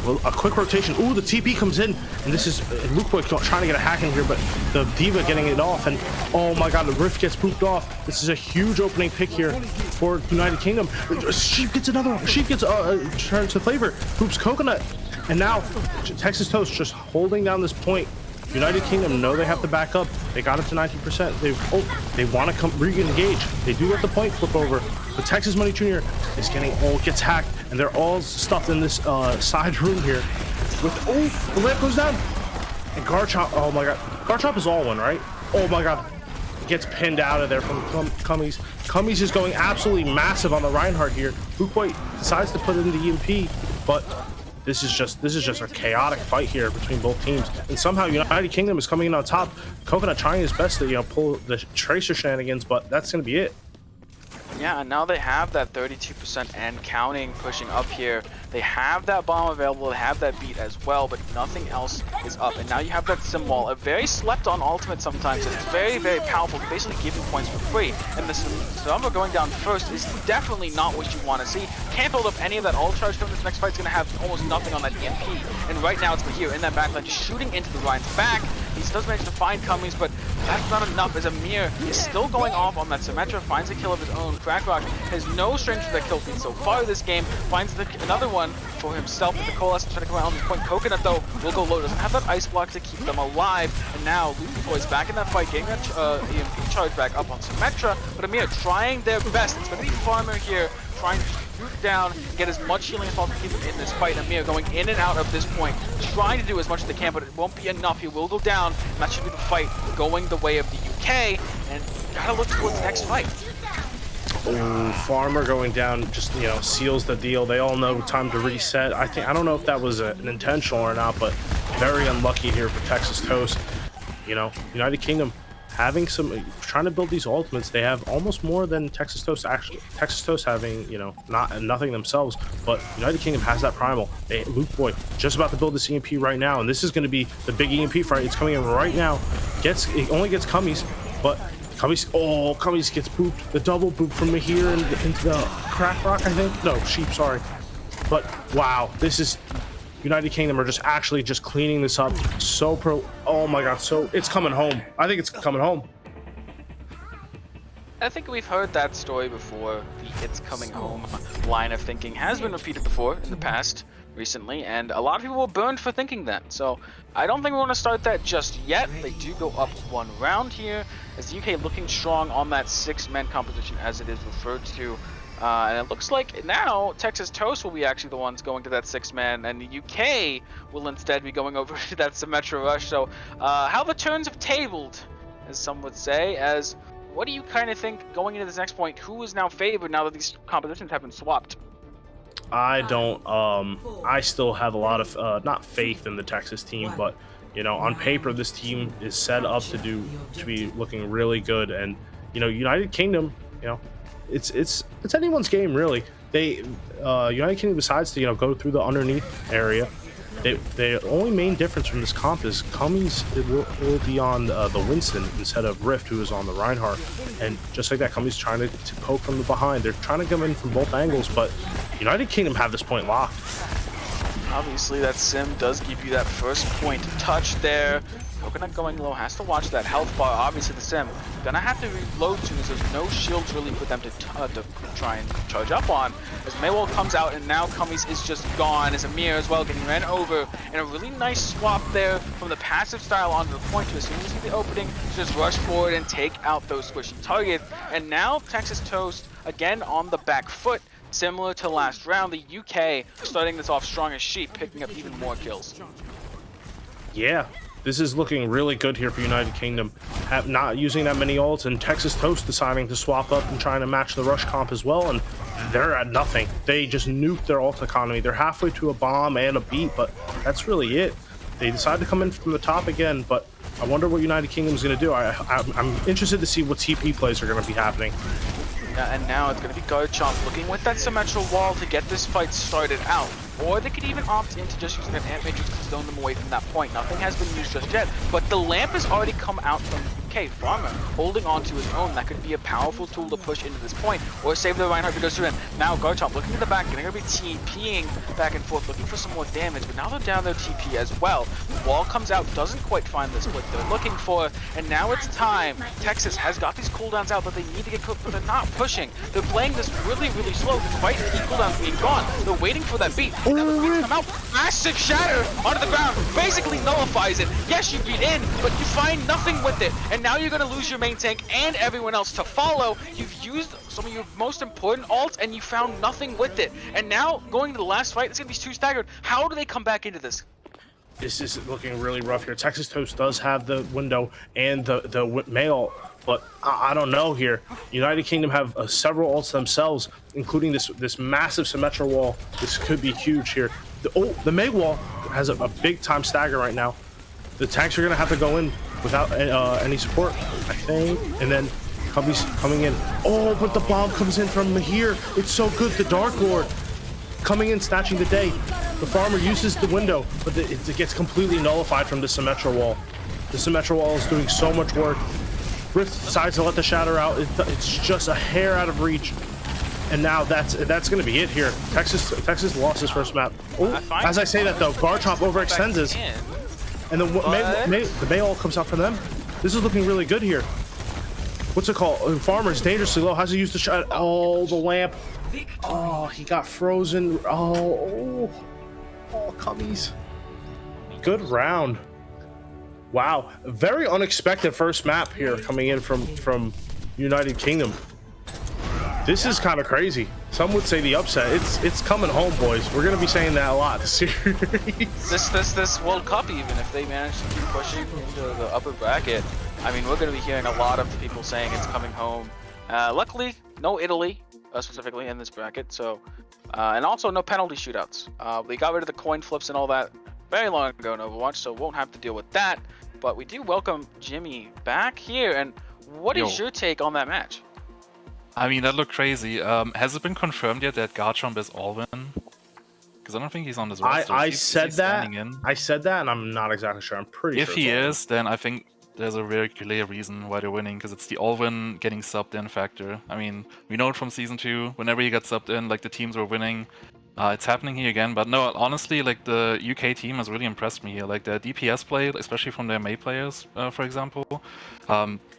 Well, a quick rotation. Ooh, the TP comes in, and this is Luke Boy trying to get a hack in here, but the D.Va getting it off, and oh my god, the Rift gets pooped off. This is a huge opening pick here for United Kingdom. Sheep gets another one. Sheep gets turns to Flavor, poops Coconut, and now Texas Toast just holding down this point. United Kingdom know they have to back up. They got it to 90%. They want to come re-engage. They do let the point flip over, but Texas Money Jr. is gets hacked, and they're all stuffed in this side room here. The lamp goes down, and Garchomp. Oh my god, Garchomp is all one, right? Oh my god, gets pinned out of there from Cummies. Cummies is going absolutely massive on the Reinhardt here. Luke decides to put in the EMP, but this is just a chaotic fight here between both teams, and somehow United Kingdom is coming in on top. Coconut trying his best to pull the Tracer shenanigans, but that's gonna be it. Yeah, and now they have that 32% and counting pushing up here. They have that bomb available, they have that beat as well, but nothing else is up. And now you have that sim wall, a very slept on ultimate sometimes, and it's very, very powerful, basically giving points for free. And the Sombra going down first is definitely not what you want to see. Can't build up any of that ult charge from this next fight's going to have almost nothing on that EMP. And right now it's here in that backline, just shooting into the Ryan's back. He does manage to find Cummings, but that's not enough as Amir is still going off on that Symmetra, finds a kill of his own. Crackrock has no strength for that kill feed so far this game, finds another one for himself with the Coalescence trying to come out on this point. Coconut though will go low, doesn't have that ice block to keep them alive, and now Luke is back in that fight, getting that EMP charge back up on Symmetra, but Amir trying their best. It's going to be Farmer here, trying to root down and get as much healing as possible to keep him in this fight. Amir going in and out of this point, trying to do as much as they can, but it won't be enough. He will go down, and that should be the fight going the way of the UK, and gotta look towards the next fight. Oh, Farmer going down just, you know, seals the deal. They all know time to reset. I don't know if that was an intentional or not, but very unlucky here for Texas Toast. You know, United Kingdom having some, trying to build these ultimates. They have almost more than Texas Toast. Actually, Texas Toast having, you know, nothing themselves, but United Kingdom has that primal. Luke Boy just about to build this EMP right now, and this is going to be the big EMP fight. It's coming in right now. It only gets Cummies, but Cummies gets booped. The double boop from here into the Crack Rock, I think. No, Sheep, sorry. But wow, this is United Kingdom are just cleaning this up. So oh my god, so it's coming home. I think it's coming home. I think we've heard that story before. The "it's coming home" line of thinking has been repeated before in the past, recently, and a lot of people were burned for thinking that. So I don't think we want to start that just yet. They do go up one round here, as the UK looking strong on that 6-man composition as it is referred to. And it looks like now Texas Toast will be actually the ones going to that 6-man, and the UK will instead be going over to that Symmetra rush. So how the turns have tabled, as some would say, as what do you kind of think going into this next point? Who is now favored now that these compositions have been swapped? I don't, I still have a lot of, not faith in the Texas team, but, you know, on paper, this team is set up to be looking really good. And, you know, United Kingdom, you know, it's anyone's game, really. United Kingdom decides to, you know, go through the underneath area. The only main difference from this comp is Cummies will be on the Winston instead of Rift, who is on the Reinhardt. And just like that, Cummies trying to poke from the behind. They're trying to come in from both angles, but United Kingdom have this point locked. Obviously, that sim does give you that first point touch there. Coconut going low, has to watch that health bar. Obviously, the sim gonna have to reload soon, as there's no shields really for them to try and charge up on. As Maywall comes out, and now Cummies is just gone. As Amir as well getting ran over, and a really nice swap there from the passive style onto the point. As soon as you see the opening, just rush forward and take out those squishy targets. And now Texas Toast again on the back foot. Similar to last round, the UK starting this off strong as sheep, picking up even more kills. Yeah, this is looking really good here for United Kingdom. Not using that many ults, and Texas Toast deciding to swap up and trying to match the rush comp as well, and they're at nothing. They just nuked their ult economy. They're halfway to a bomb and a beat, but that's really it. They decide to come in from the top again, but I wonder what United Kingdom's going to do. I'm interested to see what TP plays are going to be happening. And now it's going to be Garchomp looking with that symmetrical wall to get this fight started out. Or they could even opt into just using an Ant Matrix to zone them away from that point. Nothing has been used just yet, but the lamp has already come out from UK. Farmer holding on to his own. That could be a powerful tool to push into this point, or save the Reinhardt if it goes through in. Now Garchomp looking to the back, going to be TPing back and forth, looking for some more damage, but now they're down their TP as well. The wall comes out, doesn't quite find the split they're looking for, and now it's time. Texas has got these cooldowns out that they need to get cooked, but they're not pushing. They're playing this really, really slow despite the cooldowns being gone. They're waiting for that beat. Now the beats come out, massive shatter onto the ground, basically nullifies it. Yes, you beat in, but you find nothing with it, and now you're going to lose your main tank and everyone else to follow. You've used some of your most important ults, and you found nothing with it. And now, going to the last fight, it's going to be too staggered. How do they come back into this? This is looking really rough here. Texas Toast does have the window and the mail, but I don't know here. United Kingdom have several ults themselves, including this massive Symmetra wall. This could be huge here. The May wall has a big time stagger right now. The tanks are going to have to go in without any support, I think. And then Cubby's coming in. Oh, but the bomb comes in from here. It's so good. The Dark Lord coming in, snatching the day. The farmer uses the window, but it gets completely nullified from the Symmetra wall. The Symmetra wall is doing so much work. Rift decides to let the shatter out. It's just a hair out of reach. And now that's going to be it here. Texas lost his first map. Oh, as I say that though, Garchomp overextends his. And the Mayall comes out for them. This is looking really good here. What's it called? Farmer's dangerously low. Has he used the shot? Oh, the lamp. Oh, he got frozen. Oh, cummies. Good round. Wow, very unexpected first map here coming in from United Kingdom. This is kind of crazy. Some would say the upset. It's coming home, boys. We're gonna be saying that a lot this series. This World Cup, even if they manage to keep pushing into the upper bracket, I mean, we're gonna be hearing a lot of people saying it's coming home. Luckily, no Italy specifically in this bracket, so and also no penalty shootouts. We got rid of the coin flips and all that very long ago in Overwatch, so won't have to deal with that. But we do welcome Jimmy back here, and what is your take on that match? I mean, that looked crazy. Has it been confirmed yet that Garchomp is Alwyn? Because I don't think he's on this roster. I said that, and I'm not exactly sure. I'm pretty sure. If he is, then I think there's a very clear reason why they're winning, because it's the Alwyn getting subbed in factor. I mean, we know it from Season 2. Whenever he got subbed in, like, the teams were winning. It's happening here again, but no, honestly, like, the UK team has really impressed me here. Like, their DPS play, especially from their May players, for example,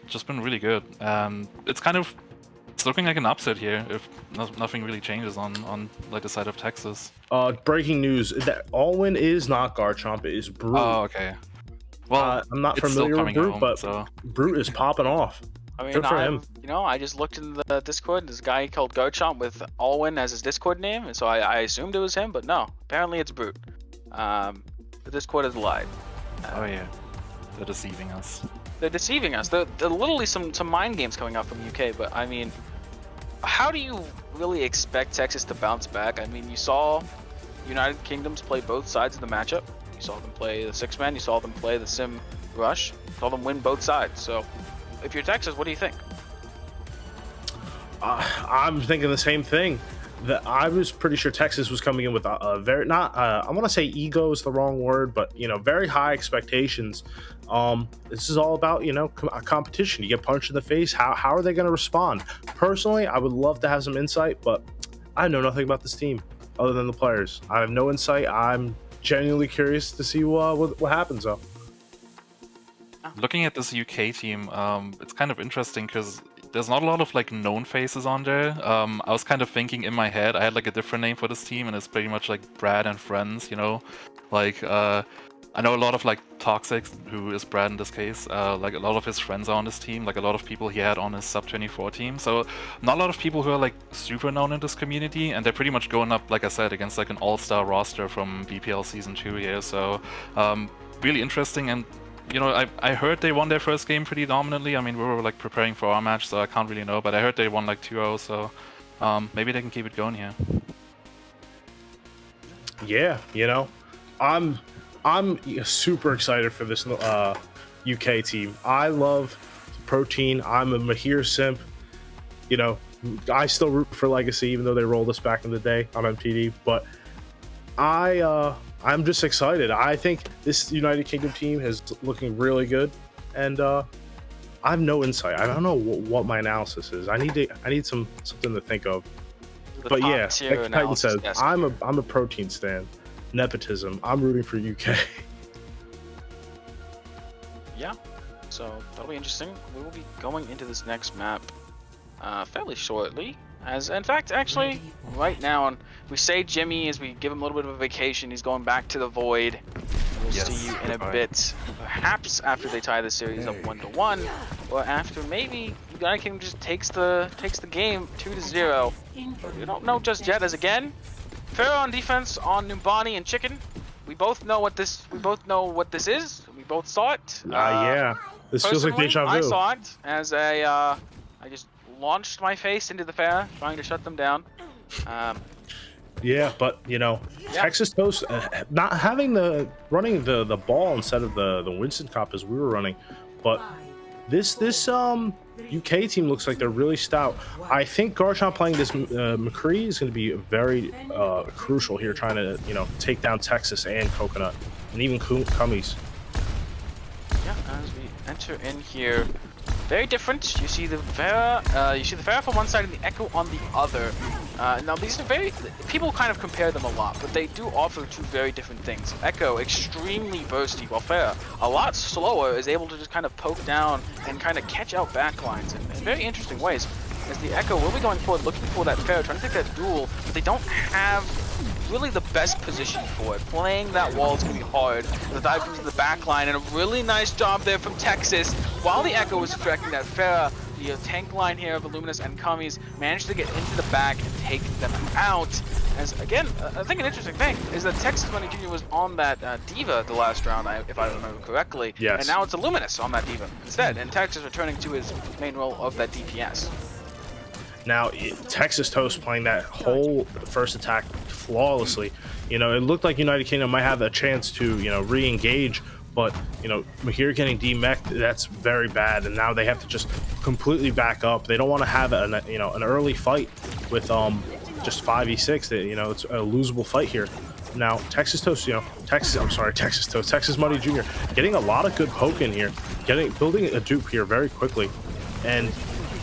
just been really good. It's looking like an upset here if nothing really changes on like the side of Texas. Breaking news: that Alwyn is not Garchomp, it is Brute. Oh, okay. Well, I'm not familiar with Brute, but Brute is popping off. I mean, good for him. You know, I just looked in the Discord. There's a guy called Garchomp with Alwyn as his Discord name, and so I assumed it was him, but no. Apparently, it's Brute. The Discord is live. Oh yeah, they're deceiving us. They're deceiving us. They're literally some mind games coming out from UK, but I mean, how do you really expect Texas to bounce back? I mean, you saw United Kingdoms play both sides of the matchup. You saw them play the 6-man, you saw them play the Sim Rush, you saw them win both sides. So, if you're Texas, what do you think? I'm thinking the same thing. I was pretty sure Texas was coming in with a very I want to say ego is the wrong word, but very high expectations. This is all about a competition. You get punched in the face. How are they going to respond? Personally, I would love to have some insight, but I know nothing about this team other than the players. I have no insight. I'm genuinely curious to see what happens though. Looking at this UK team, it's kind of interesting because there's not a lot of like known faces on there. I was kind of thinking in my head, I had like a different name for this team, and it's pretty much like Brad and friends, like I know a lot of like Toxic, who is Brad in this case, like a lot of his friends are on this team, like a lot of people he had on his sub-24 team, so not a lot of people who are like super known in this community, and they're pretty much going up, like I said, against like an all-star roster from BPL Season 2 here, so really interesting. And I heard they won their first game pretty dominantly. I mean, we were like preparing for our match, so I can't really know, but I heard they won like 2-0, so maybe they can keep it going here. Yeah, I'm super excited for this UK team. I love Protein. I'm a Mahir simp. I still root for Legacy, even though they rolled us back in the day on MTD, but I'm just excited. I think this United Kingdom team is looking really good, and I have no insight. I don't know what my analysis is. I need something to think of. But yeah, like Titan says, yes. I'm a Protein stan. Nepotism. I'm rooting for UK. Yeah, so that'll be interesting. We will be going into this next map fairly shortly. As in fact, actually, right now, we say Jimmy as we give him a little bit of a vacation. He's going back to the Void. We'll see you in a bit. Perhaps after they tie the series up 1-1, or after maybe United Kingdom just takes the game 2-0. We don't know just yet. As again, fair on defense on Numbani and Chicken. We both know what this. We both know what this is. We both saw it. Yeah, this feels like deja vu. I saw it as I just launched my face into the fair, trying to shut them down. Yeah, but Texas Toast not having running the ball instead of the Winston Cup as we were running, but This UK team looks like they're really stout. I think Garchomp playing this McCree is going to be very crucial here, trying to take down Texas and Coconut, and even Cummies. Yeah, as we enter in here, very different. You see the Vera from one side and the Echo on the other. Now these are people kind of compare them a lot, but they do offer two very different things. Echo, extremely bursty, while Vera, a lot slower, is able to just kind of poke down and kind of catch out backlines in very interesting ways. As the Echo will be going forward, looking for that Vera, trying to take that duel, but they don't have really the best position for it. Playing that wall is going to be hard. The dive comes to the back line, and a really nice job there from Texas. While the Echo was tracking that Farah, the tank line here of Illuminous and Cummies managed to get into the back and take them out. As again, I think an interesting thing is that Texas Money Jr. was on that Diva the last round, if I remember correctly. Yes. And now it's Illuminous on that Diva instead, and Texas returning to his main role of that DPS. Now, Texas Toast playing that whole first attack flawlessly. It looked like United Kingdom might have a chance to, re-engage, but, Mahir getting demeched, that's very bad, and now they have to just completely back up. They don't want to have an early fight with just 5v6. It's a losable fight here. Now, Texas Toast, Texas Money Jr. getting a lot of good poke in here, building a dupe here very quickly, and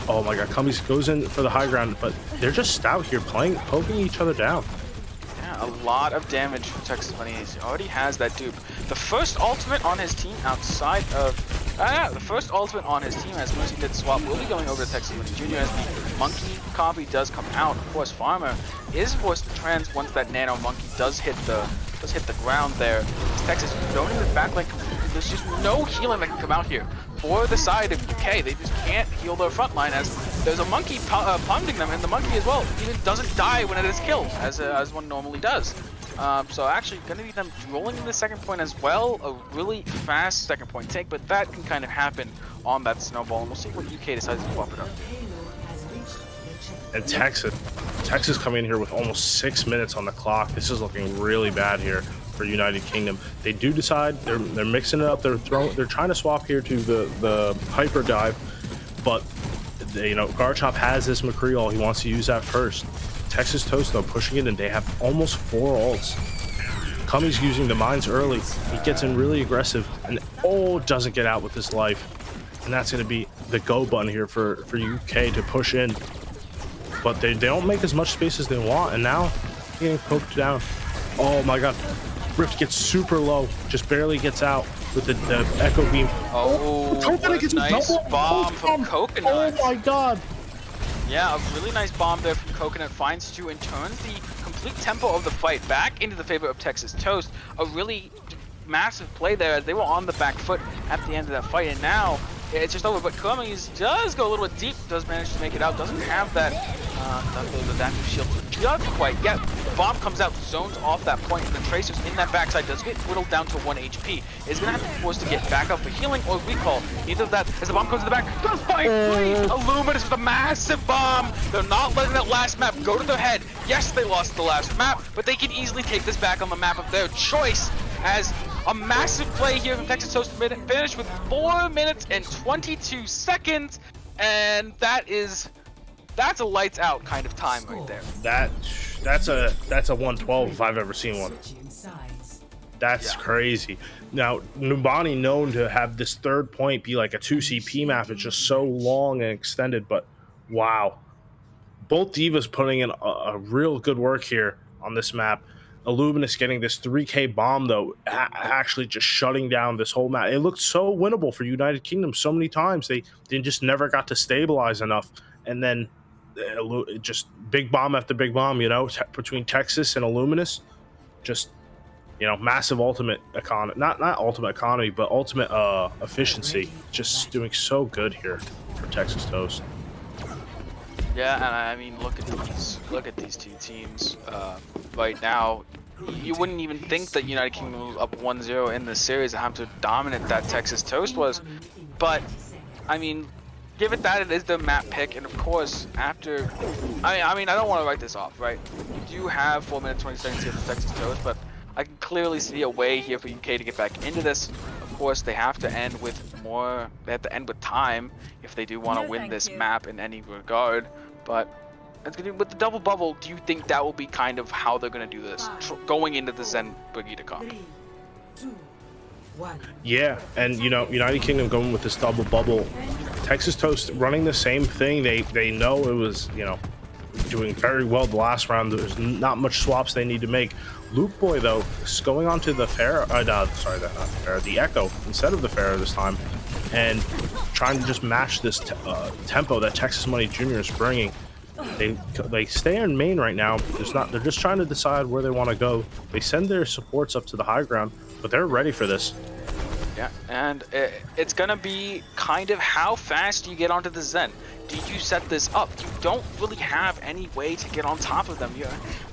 oh my god, Cummies goes in for the high ground, but they're just stout here, poking each other down. Yeah, a lot of damage from Texas Money. He already has that dupe. The first ultimate on his team outside of... the first ultimate on his team, as Mercy did swap, will be going over to Texas Money Jr. as the Monkey copy does come out. Of course, Farmer is forced to trans once that Nano Monkey does hit the ground there. Texas zoning the backline completely. There's just no healing that can come out here. For the side of UK, they just can't heal their front line as there's a monkey pounding them, and the monkey as well even doesn't die when it is killed, as one normally does. So actually going to be them rolling in the second point as well, a really fast second point take, but that can kind of happen on that snowball, and we'll see what UK decides to swap it up. And Texas coming in here with almost 6 minutes on the clock. This is looking really bad here for United Kingdom. They do decide they're mixing it up. They're trying to swap here to the hyper dive, but Garchomp has this McCree ult. He wants to use that first. Texas Toast though pushing it, and they have almost 4 ults. Cummy's using the mines early. He gets in really aggressive, and doesn't get out with his life. And that's going to be the go button here for UK to push in. But they don't make as much space as they want, and now getting poked down. Oh my god. Rift gets super low, just barely gets out with the Echo Beam. What a nice bomb from Coconut. Oh my god. Yeah, a really nice bomb there from Coconut finds 2 and turns the complete tempo of the fight back into the favor of Texas Toast. A really massive play there as they were on the back foot at the end of that fight, and now it's just over. But Cummies does go a little bit deep, does manage to make it out, doesn't have that adaptive shield just quite yet. Bomb comes out, zones off that point, and the Tracer's in that backside does get whittled down to 1 HP. Is going to have to be forced to get back up for healing or recall. Neither of that, as the bomb comes to the back, does find free! Illuminous with a massive bomb! They're not letting that last map go to their head. Yes, they lost the last map, but they can easily take this back on the map of their choice, as a massive play here from Texas Toast finished with 4 minutes and 22 seconds, and that's a lights out kind of time right there. That's a 112 if I've ever seen one. That's crazy. Now, Numbani known to have this third point be like a 2 CP map. It's just so long and extended, but wow. Both Divas putting in a real good work here on this map. Illuminous getting this 3k bomb, though, actually just shutting down this whole map. It looked so winnable for United Kingdom so many times. They just never got to stabilize enough. And then just big bomb after big bomb, between Texas and Illuminous. Just, massive ultimate economy. Not ultimate economy, but ultimate efficiency. Just doing so good here for Texas Toast. Yeah, and I mean, look at these two teams right now. You wouldn't even think that United Kingdom was up 1-0 in this series and how dominant that Texas Toast was. But, I mean, give it that, it is the map pick, and of course, after... I mean, I don't want to write this off, right? You do have 4 minutes 20 seconds here for Texas Toast, but I can clearly see a way here for UK to get back into this. Of course, they have to end with more. They have to end with time if they do want to win this map in any regard. But it's gonna be with the double bubble. Do you think that will be kind of how they're gonna do this, going into the Zen Brigitte Cup? 3, 2, 1. Yeah, and you know, United Kingdom going with this double bubble. Texas Toast running the same thing. They know it was, you know, doing very well the last round. There's not much swaps they need to make. Luke Boy though is going on to the Pharaoh, not the Pharaoh, the Echo instead of the Pharaoh this time, and trying to just match this tempo that Texas Money Jr. is bringing. They stay in main right now. They're just trying to decide where they want to go. They send their supports up to the high ground, but they're ready for this. Yeah, and it's gonna be kind of how fast do you get onto the Zen? Do you set this up? You don't really have any way to get on top of them.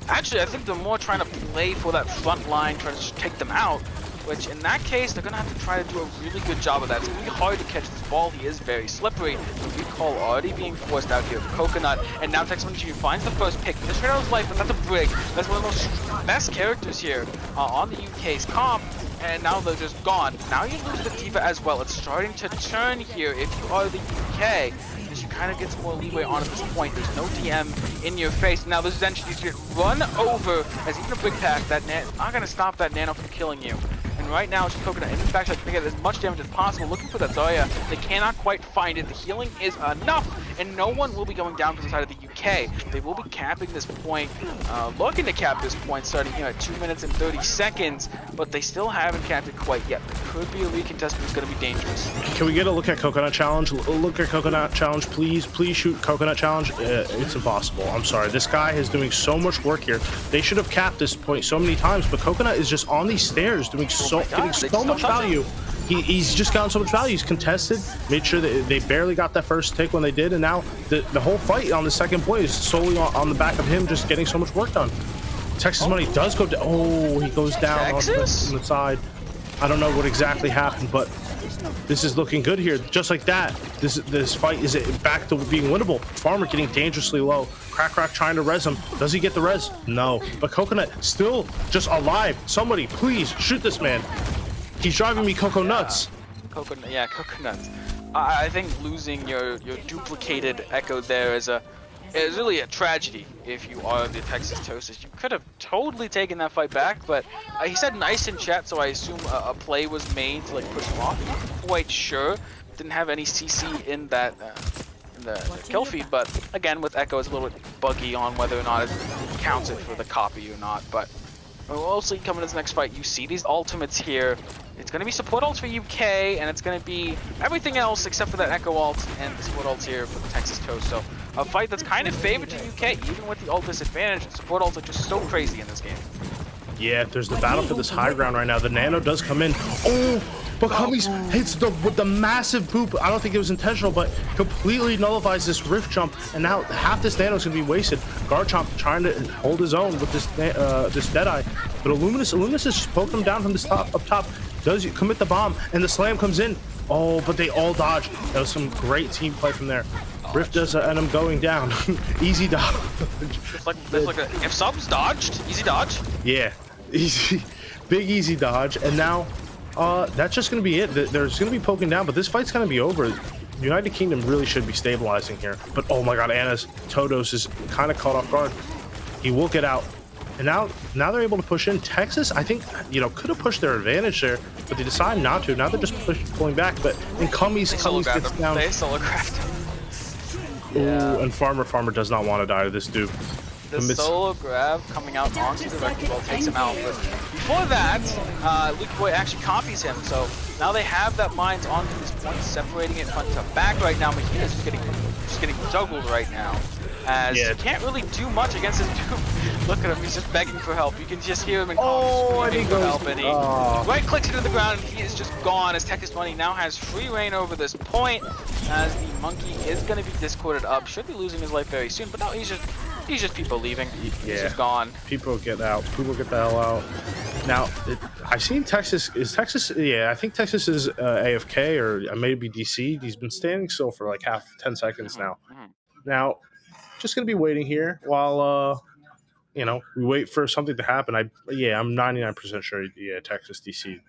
Actually, I think they're more trying to play for that front line, trying to just take them out, which in that case, they're gonna have to try to do a really good job of that. It's gonna be hard to catch this ball. He is very slippery. The recall already being forced out here. Coconut, and now Texas Money Jr. finds the first pick. Just straight out his life, but that's a brig. That's one of the most best characters here on the UK's comp. And now they're just gone. Now you lose the D.Va as well. It's starting to turn here if you are the UK, because you kind of get some more leeway on at this point. There's no DM in your face. Now this Zen needs to get run over as even a big pack. That not gonna stop that Nano from killing you. And right now it's just Coconut in fact trying to get as much damage as possible, looking for that Zarya. They cannot quite find it. The healing is enough, and no one will be going down from the side of the UK. They will be capping this point, looking to cap this point starting here at 2 minutes and 30 seconds, but they still haven't capped it quite yet. There could be a recontest, but it's going to be dangerous. Can we get a look at Coconut Challenge? Look at Coconut Challenge, please. Please shoot Coconut Challenge. It's impossible. I'm sorry. This guy is doing so much work here. They should have capped this point so many times, but Coconut is just on these stairs doing getting so much value. He's just gotten so much value. He's contested, made sure that they barely got that first tick when they did, and now the whole fight on the second point is solely on the back of him just getting so much work done. Texas Money does go down. Oh, he goes down on the side. I don't know what exactly happened, but this is looking good here. Just like that, this fight is back to being winnable. Farmer getting dangerously low. Crack trying to res him. Does he get the res? No. But Coconut still just alive. Somebody, please shoot this man. He's driving me cocoa nuts. Coconuts. I think losing your duplicated Echo there is really a tragedy if you are the Texas Toasters. You could have totally taken that fight back, but he said nice in chat, so I assume a play was made to like push him off. I'm not quite sure. Didn't have any CC in that the kill feed, but again with Echo it's a little bit buggy on whether or not it counts it for the copy or not. But we'll also come into this next fight. You see these ultimates here. It's going to be support ults for UK, and it's going to be everything else except for that Echo ult and the support ults here for the Texas Toast. So a fight that's kind of favored to UK, even with the ult disadvantage. Support ults are just so crazy in this game. Yeah, there's the battle for this high ground right now. The Nano does come in. Oh, but Cummies hits with the massive boop. I don't think it was intentional, but completely nullifies this rift jump. And now half this Nano is going to be wasted. Garchomp trying to hold his own with this Deadeye. But Illuminous is just poking him down from the up top. Does commit the bomb, and the slam comes in. Oh, but they all dodge. That was some great team play from there. Rift does end him going down. Easy dodge. It's like if subs dodged, easy dodge. Yeah, easy, big easy dodge. And now, that's just gonna be it. There's gonna be poking down, but this fight's gonna be over. United Kingdom really should be stabilizing here. But oh my God, Anna's Todos is kind of caught off guard. He will get out. And now they're able to push in. Texas, I think, could have pushed their advantage there, but they decide not to. Now they're just pulling back. But in Cummies gets down. They solo craft him. Yeah. And Farmer does not want to die to this dude. The solo grab coming out onto the wrecking ball takes him out. But before that, Luke Boy actually copies him. So now they have that mines onto this point, separating it front to back right now. Mahina's just getting juggled right now. As he can't really do much against this dude. Look at him, he's just begging for help. You can just hear him in screaming for help, and he right clicks into the ground, and he is just gone as Texas Money now has free reign over this point, as the monkey is going to be discorded up. Should be losing his life very soon, but no, he's just people leaving. He's just gone. People get out. People get the hell out. Now, I've seen Texas. Yeah, I think Texas is AFK or maybe DC. He's been standing still for like 10 seconds now. Now, just gonna be waiting here while we wait for something to happen. I'm 99% sure. Yeah, Texas DC.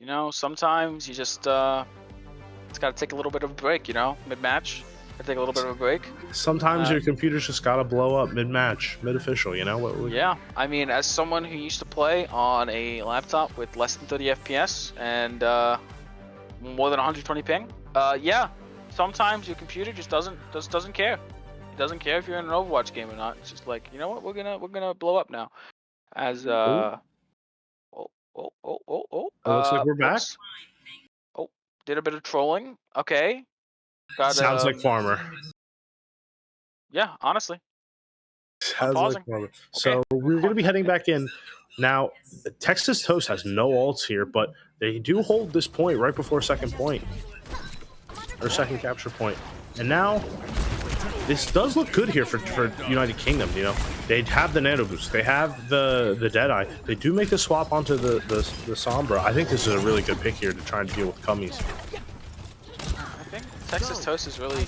you know, sometimes you just it's got to take a little bit of a break, you know, mid-match. Take a little bit of a break. Sometimes your computer's just gotta blow up mid-match, mid-official, you know? Yeah, I mean, as someone who used to play on a laptop with less than 30 FPS and more than 120 ping, yeah, sometimes your computer just doesn't care. It doesn't care if you're in an Overwatch game or not. It's just like, you know what, we're gonna blow up now. As It looks like we're back. oops. Oh, did a bit of trolling. Okay. Got, Sounds like Farmer. Yeah, honestly. Sounds like Farmer. Okay. So we're gonna be heading back in. Now, Texas Toast has no ults here, but they do hold this point right before second point. Or second capture point. And now, this does look good here for United Kingdom, you know. They have the nano boost. They have the Deadeye. They do make the swap onto the Sombra. I think this is a really good pick here to try and deal with Cummies. I think Texas Toast has really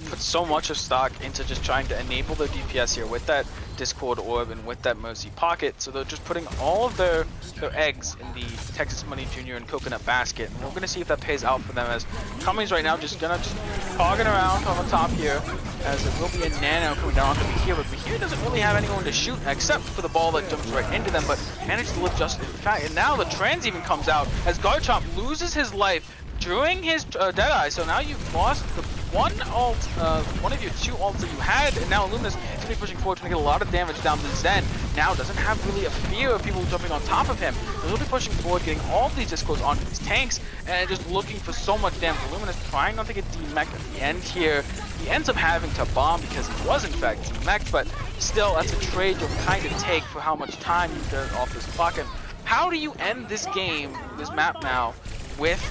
put so much of stock into just trying to enable their DPS here with that Discord Orb and with that Mercy Pocket. So they're just putting all of their eggs in the Texas Money Jr. and Coconut Basket. And we're going to see if that pays out for them, as Cummies right now just hogging around on the top here, as it will be a Nano coming down onto Bahir. But Bahir doesn't really have anyone to shoot except for the ball that jumps right into them, but managed to live just in fact. And now the trans even comes out as Garchomp loses his life during his Deadeye. So now you've lost the one of your two ults that you had, and now Illuminous is going to be pushing forward, trying to get a lot of damage down to Zen. Now doesn't have really a fear of people jumping on top of him. So he'll be pushing forward, getting all of these discords onto these tanks, and just looking for so much damage. Illuminous trying not to get demeched at the end here. He ends up having to bomb because he was in fact demeched, but still, that's a trade you'll kind of take for how much time you get off this clock. And how do you end this game, this map now, with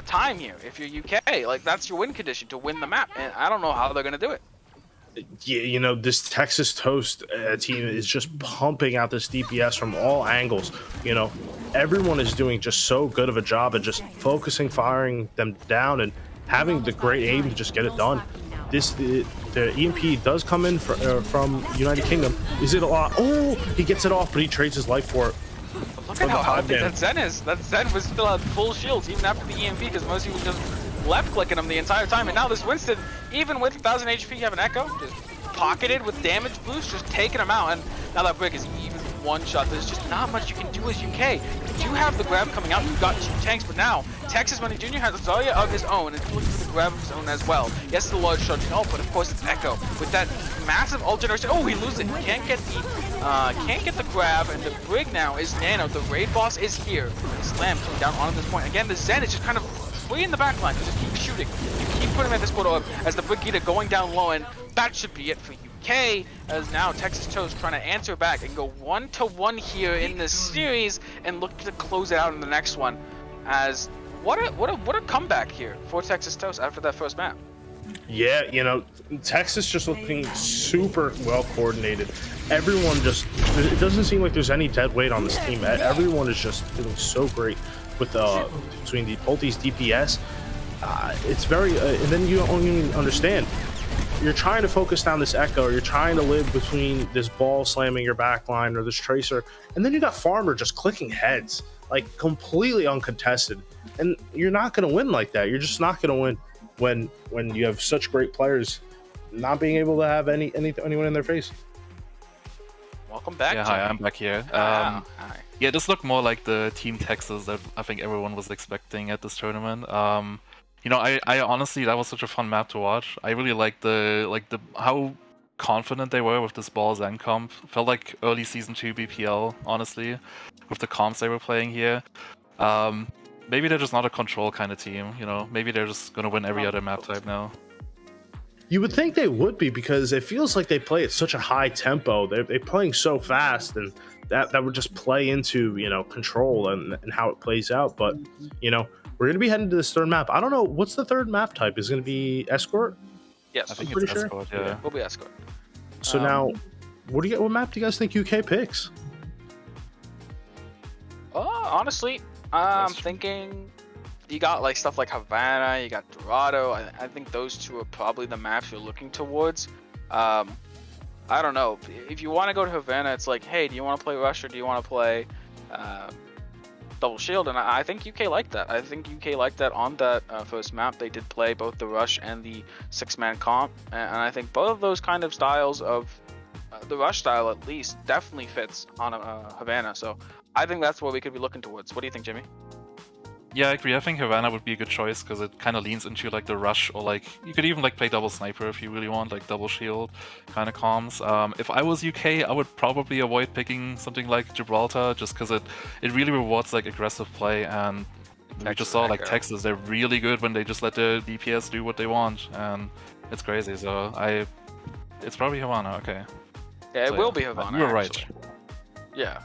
time here? If you're UK, like, that's your win condition to win the map, and I don't know how they're gonna do it. Yeah, you know, this Texas Toast team is just pumping out this DPS from all angles. You know, everyone is doing just so good of a job at just focusing, firing them down, and having the great aim to just get it done. The EMP does come in from United Kingdom. Is it a lot? Oh, he gets it off, but he trades his life for it. Look at how healthy that Zen is. That Zen was still at full shields even after the EMP, because Mercy was just left clicking him the entire time. And now this Winston, even with 1000 HP, have an Echo, just pocketed with damage boost, just taking him out. And now that Brick is even one shot. There's just not much you can do as UK. You do have the grab coming out. You've got two tanks, but now Texas Money Jr. has a Zarya of his own, and he's looking for the grab of his own as well. Yes, the large charging ult, but of course it's Echo with that massive ult generation. Oh, he loses it. He can't get the grab, and the Brig now is Nano. The raid boss is here. Slam coming down on this point. Again, the Zen is just kind of way in the back line. Just keep shooting. You keep putting him at this quarter orb as the Brigida going down low, and that should be it for UK, as now Texas Toast trying to answer back and go 1-1 here in this series and look to close it out in the next one. As what a comeback here for Texas Toast after that first map. Yeah, you know, Texas just looking super well coordinated. Everyone just, it doesn't seem like there's any dead weight on this team. Everyone is just doing so great with between both these DPS. It's very, and then you don't even understand. You're trying to focus down this Echo, or you're trying to live between this ball slamming your backline or this Tracer, and then you got Farmer just clicking heads, like completely uncontested. And you're not going to win like that. You're just not going to win when you have such great players not being able to have anyone in their face. Welcome back. Yeah, hi, I'm back here. Hi. Yeah, this looked more like the Team Texas that I think everyone was expecting at this tournament. You know, I honestly, that was such a fun map to watch. I really liked the how confident they were with this ball Zen comp. Felt like early season 2 BPL, honestly, with the comps they were playing here. Maybe they're just not a control kind of team, you know? Maybe they're just gonna win every other map type now. You would think they would be, because it feels like they play at such a high tempo. They're playing so fast, and that would just play into, you know, control and how it plays out. But, you know, we're going to be heading to this third map. I don't know, what's the third map type? Is it going to be Escort? Yes, I think pretty it's sure. Escort, yeah. We'll be Escort. So now, what map do you guys think UK picks? Honestly, I'm thinking you got like stuff like Havana, you got Dorado. I think those two are probably the maps you're looking towards. I don't know. If you want to go to Havana, it's like, hey, do you want to play Rush or do you want to play double shield, and I think UK liked that. I think UK liked that on that first map. They did play both the rush and the 6-man comp, and I think both of those kind of styles of the rush style at least definitely fits on Havana. So I think that's what we could be looking towards. What do you think, Jimmy? Yeah, I agree. I think Havana would be a good choice because it kind of leans into like the rush, or like you could even like play double sniper if you really want, like double shield kind of comms. If I was UK, I would probably avoid picking something like Gibraltar just because it really rewards like aggressive play, and we just saw like Texas, they're really good when they just let the DPS do what they want, and it's crazy. So it's probably Havana. Okay. Yeah, it So, will be Havana. You're right. actually. Yeah.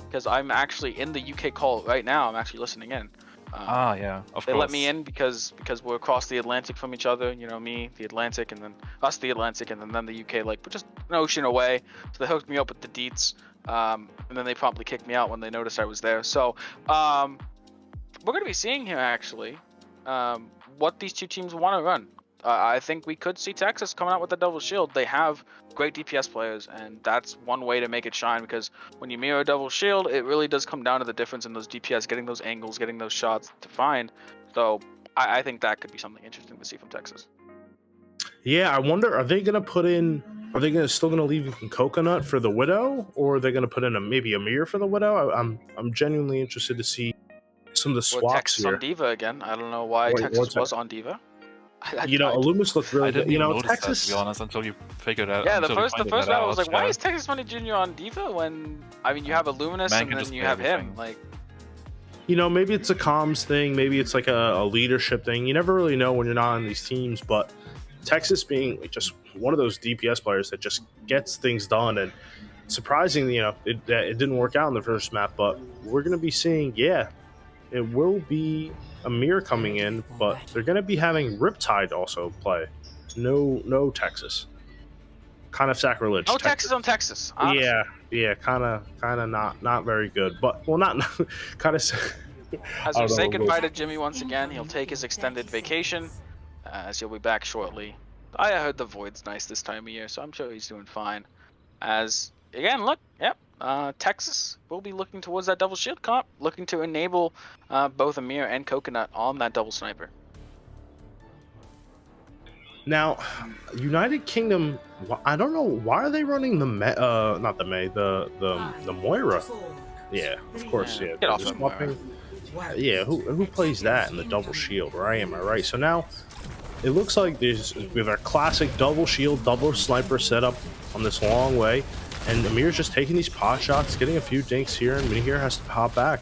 Because I'm actually in the UK call right now. I'm actually listening in. Yeah, of course. They let me in because we're across the Atlantic from each other. You know, me, the Atlantic, and then us, the Atlantic, and then them, the UK. Like, we're just an ocean away. So they hooked me up with the deets, and then they promptly kicked me out when they noticed I was there. So we're gonna be seeing here actually what these two teams want to run. I think we could see Texas coming out with a double shield. They have great DPS players, and that's one way to make it shine, because when you mirror a double shield, it really does come down to the difference in those DPS, getting those angles, getting those shots defined. So I think that could be something interesting to see from Texas. Yeah, I wonder, are they still gonna leave in Coconut for the Widow, or are they gonna put in maybe a mirror for the Widow? I'm genuinely interested to see some of the swaps Texas here. on Diva again. I don't know why Texas was on Diva. Illumis looked really good. Texas, that, to be honest, until you figured out. Yeah, the first round I was like, why is Texas Money Jr. on Diva when you have Illuminous and then you have him? Like, maybe it's a comms thing, maybe it's like a leadership thing. You never really know when you're not on these teams, but Texas being just one of those DPS players that just gets things done, and surprisingly, it didn't work out in the first map, but we're gonna be seeing, it will be a mirror coming in, but they're going to be having Riptide also play. No Texas. Kind of sacrilege. No Texas on Texas. Honestly. Yeah, kind of not very good. But not kind of. As we say goodbye to Jimmy once again, he'll take his extended vacation, as he'll be back shortly. I heard the Void's nice this time of year, so I'm sure he's doing fine. As again, look, Texas will be looking towards that double shield comp, looking to enable both Amir and Coconut on that double sniper. Now, United Kingdom, I don't know why are they running the Moira? Yeah, of course, yeah. Get off the Moira. Yeah, who plays that in the double shield? Right, am I right? So now it looks like we have our classic double shield, double sniper setup on this long way. And Amir's just taking these pot shots, getting a few dinks here, and Mihir has to pop back.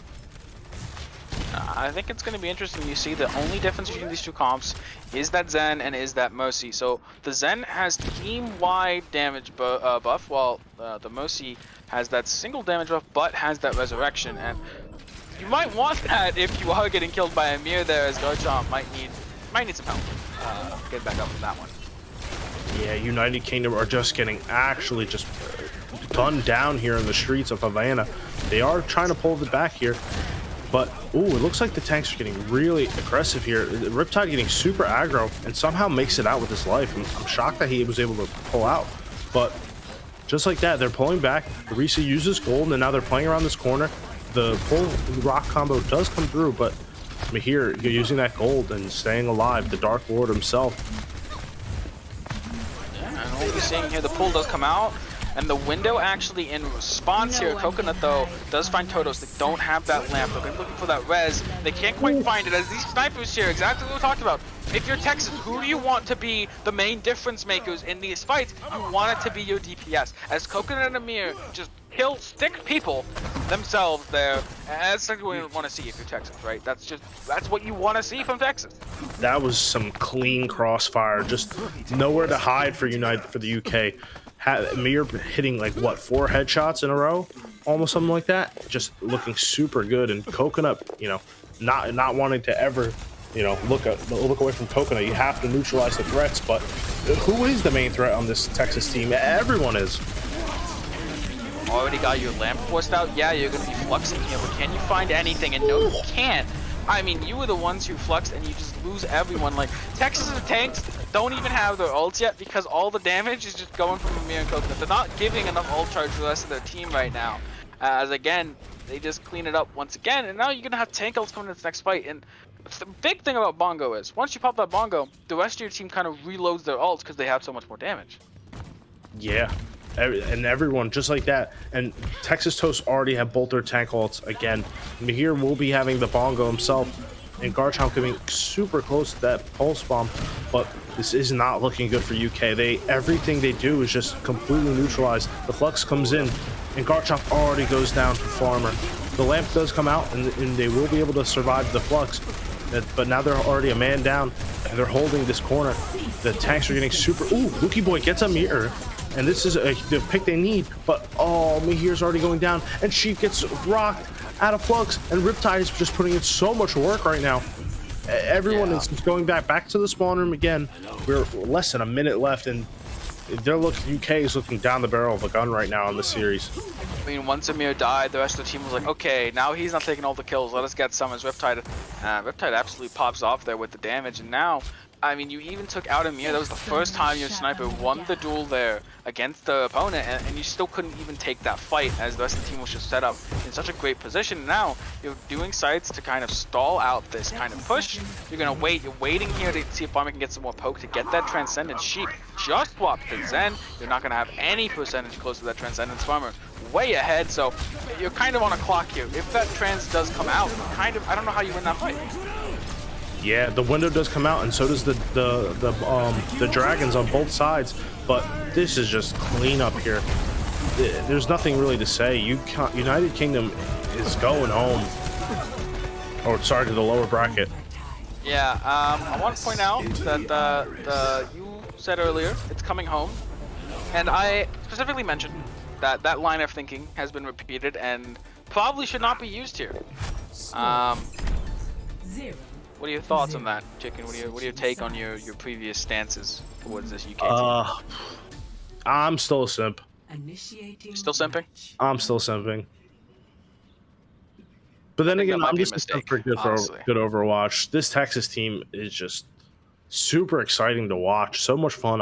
I think it's going to be interesting. You see, the only difference between these two comps is that Zen and is that Mercy. So the Zen has team-wide damage buff, while the Mercy has that single damage buff, but has that resurrection. And you might want that if you are getting killed by Amir there, as Garchomp might need some help. Get back up from that one. Yeah, United Kingdom are just getting actually just gunned down here in the streets of Havana. They are trying to pull it back here, but it looks like the tanks are getting really aggressive here. Riptide getting super aggro and somehow makes it out with his life. I'm shocked that he was able to pull out, but just like that, they're pulling back. Arisa uses gold, and now they're playing around this corner. The full rock combo does come through, but Mihir, you're using that gold and staying alive. The Dark Lord himself. Yeah, and what we're seeing here, the pull does come out. And the window actually in response here, Coconut though, does find Totos. They don't have that lamp. They're going to be looking for that res. They can't quite find it, as these snipers here, exactly what we talked about. If you're Texas, who do you want to be the main difference makers in these fights? You want it to be your DPS. As Coconut and Amir just stick people themselves there. And that's something we want to see if you're Texas, right? That's what you want to see from Texas. That was some clean crossfire. Just nowhere to hide for the UK. Amir hitting like 4 headshots in a row, almost something like that. Just looking super good, and Coconut, not wanting to ever, look away from Coconut. You have to neutralize the threats, but who is the main threat on this Texas team? Everyone is. Already got your lamp forced out. Yeah, you're gonna be fluxing here, but can you find anything? And no, you can't. I mean, you were the ones who fluxed, and you just lose everyone. Like, Texas's tanks don't even have their ults yet because all the damage is just going from Amir and Coconut. They're not giving enough ult charge to the rest of their team right now. As again, they just clean it up once again, and now you're gonna have tank ults coming in this next fight. And the big thing about Bongo is once you pop that Bongo, the rest of your team kind of reloads their ults because they have so much more damage. Yeah, and everyone just like that. And Texas Toast already have both their tank ults again. Here we'll be having the Bongo himself, and Garchomp coming super close to that pulse bomb, but this is not looking good for UK. Everything they do is just completely neutralized. The Flux comes in, and Garchomp already goes down to Farmer. The Lamp does come out, and they will be able to survive the Flux. But now they're already a man down, and they're holding this corner. The tanks are getting super... Ooh, Luki Boy gets a mirror, and this is the pick they need. But, oh, Mihir's already going down, and she gets rocked out of Flux, and Riptide is just putting in so much work right now. Everyone is going back to the spawn room again. We're less than a minute left, and UK is looking down the barrel of a gun right now in this series. I mean, once Amir died, the rest of the team was like, okay, now he's not taking all the kills. Let us get some as Riptide. Riptide absolutely pops off there with the damage. And now, I mean, you even took out Amir. That was the first time your sniper won the duel there against the opponent. And you still couldn't even take that fight as the rest of the team was just set up in such a great position. Now, you're doing sites to kind of stall out this kind of push. You're going to wait. You're waiting here to see if Farmer can get some more poke to get that Transcendence. Sheep just swapped to Zen. You're not going to have any percentage close to that Transcendence. Farmer way ahead, so you're kind of on a clock here. If that trans does come out, kind of, I don't know how you win that fight. Yeah, the window does come out, and so does the dragons on both sides. But this is just clean up here. There's nothing really to say. United Kingdom is going home. Or sorry, to the lower bracket. Yeah, I want to point out that you said earlier it's coming home, and I specifically mentioned that line of thinking has been repeated and probably should not be used here. What are your thoughts on that, Chicken? What are your take on your previous stances towards this UK team? I'm still a simp. Still simping? I'm still simping. But then again, I'm just for good Overwatch. This Texas team is just super exciting to watch. So much fun.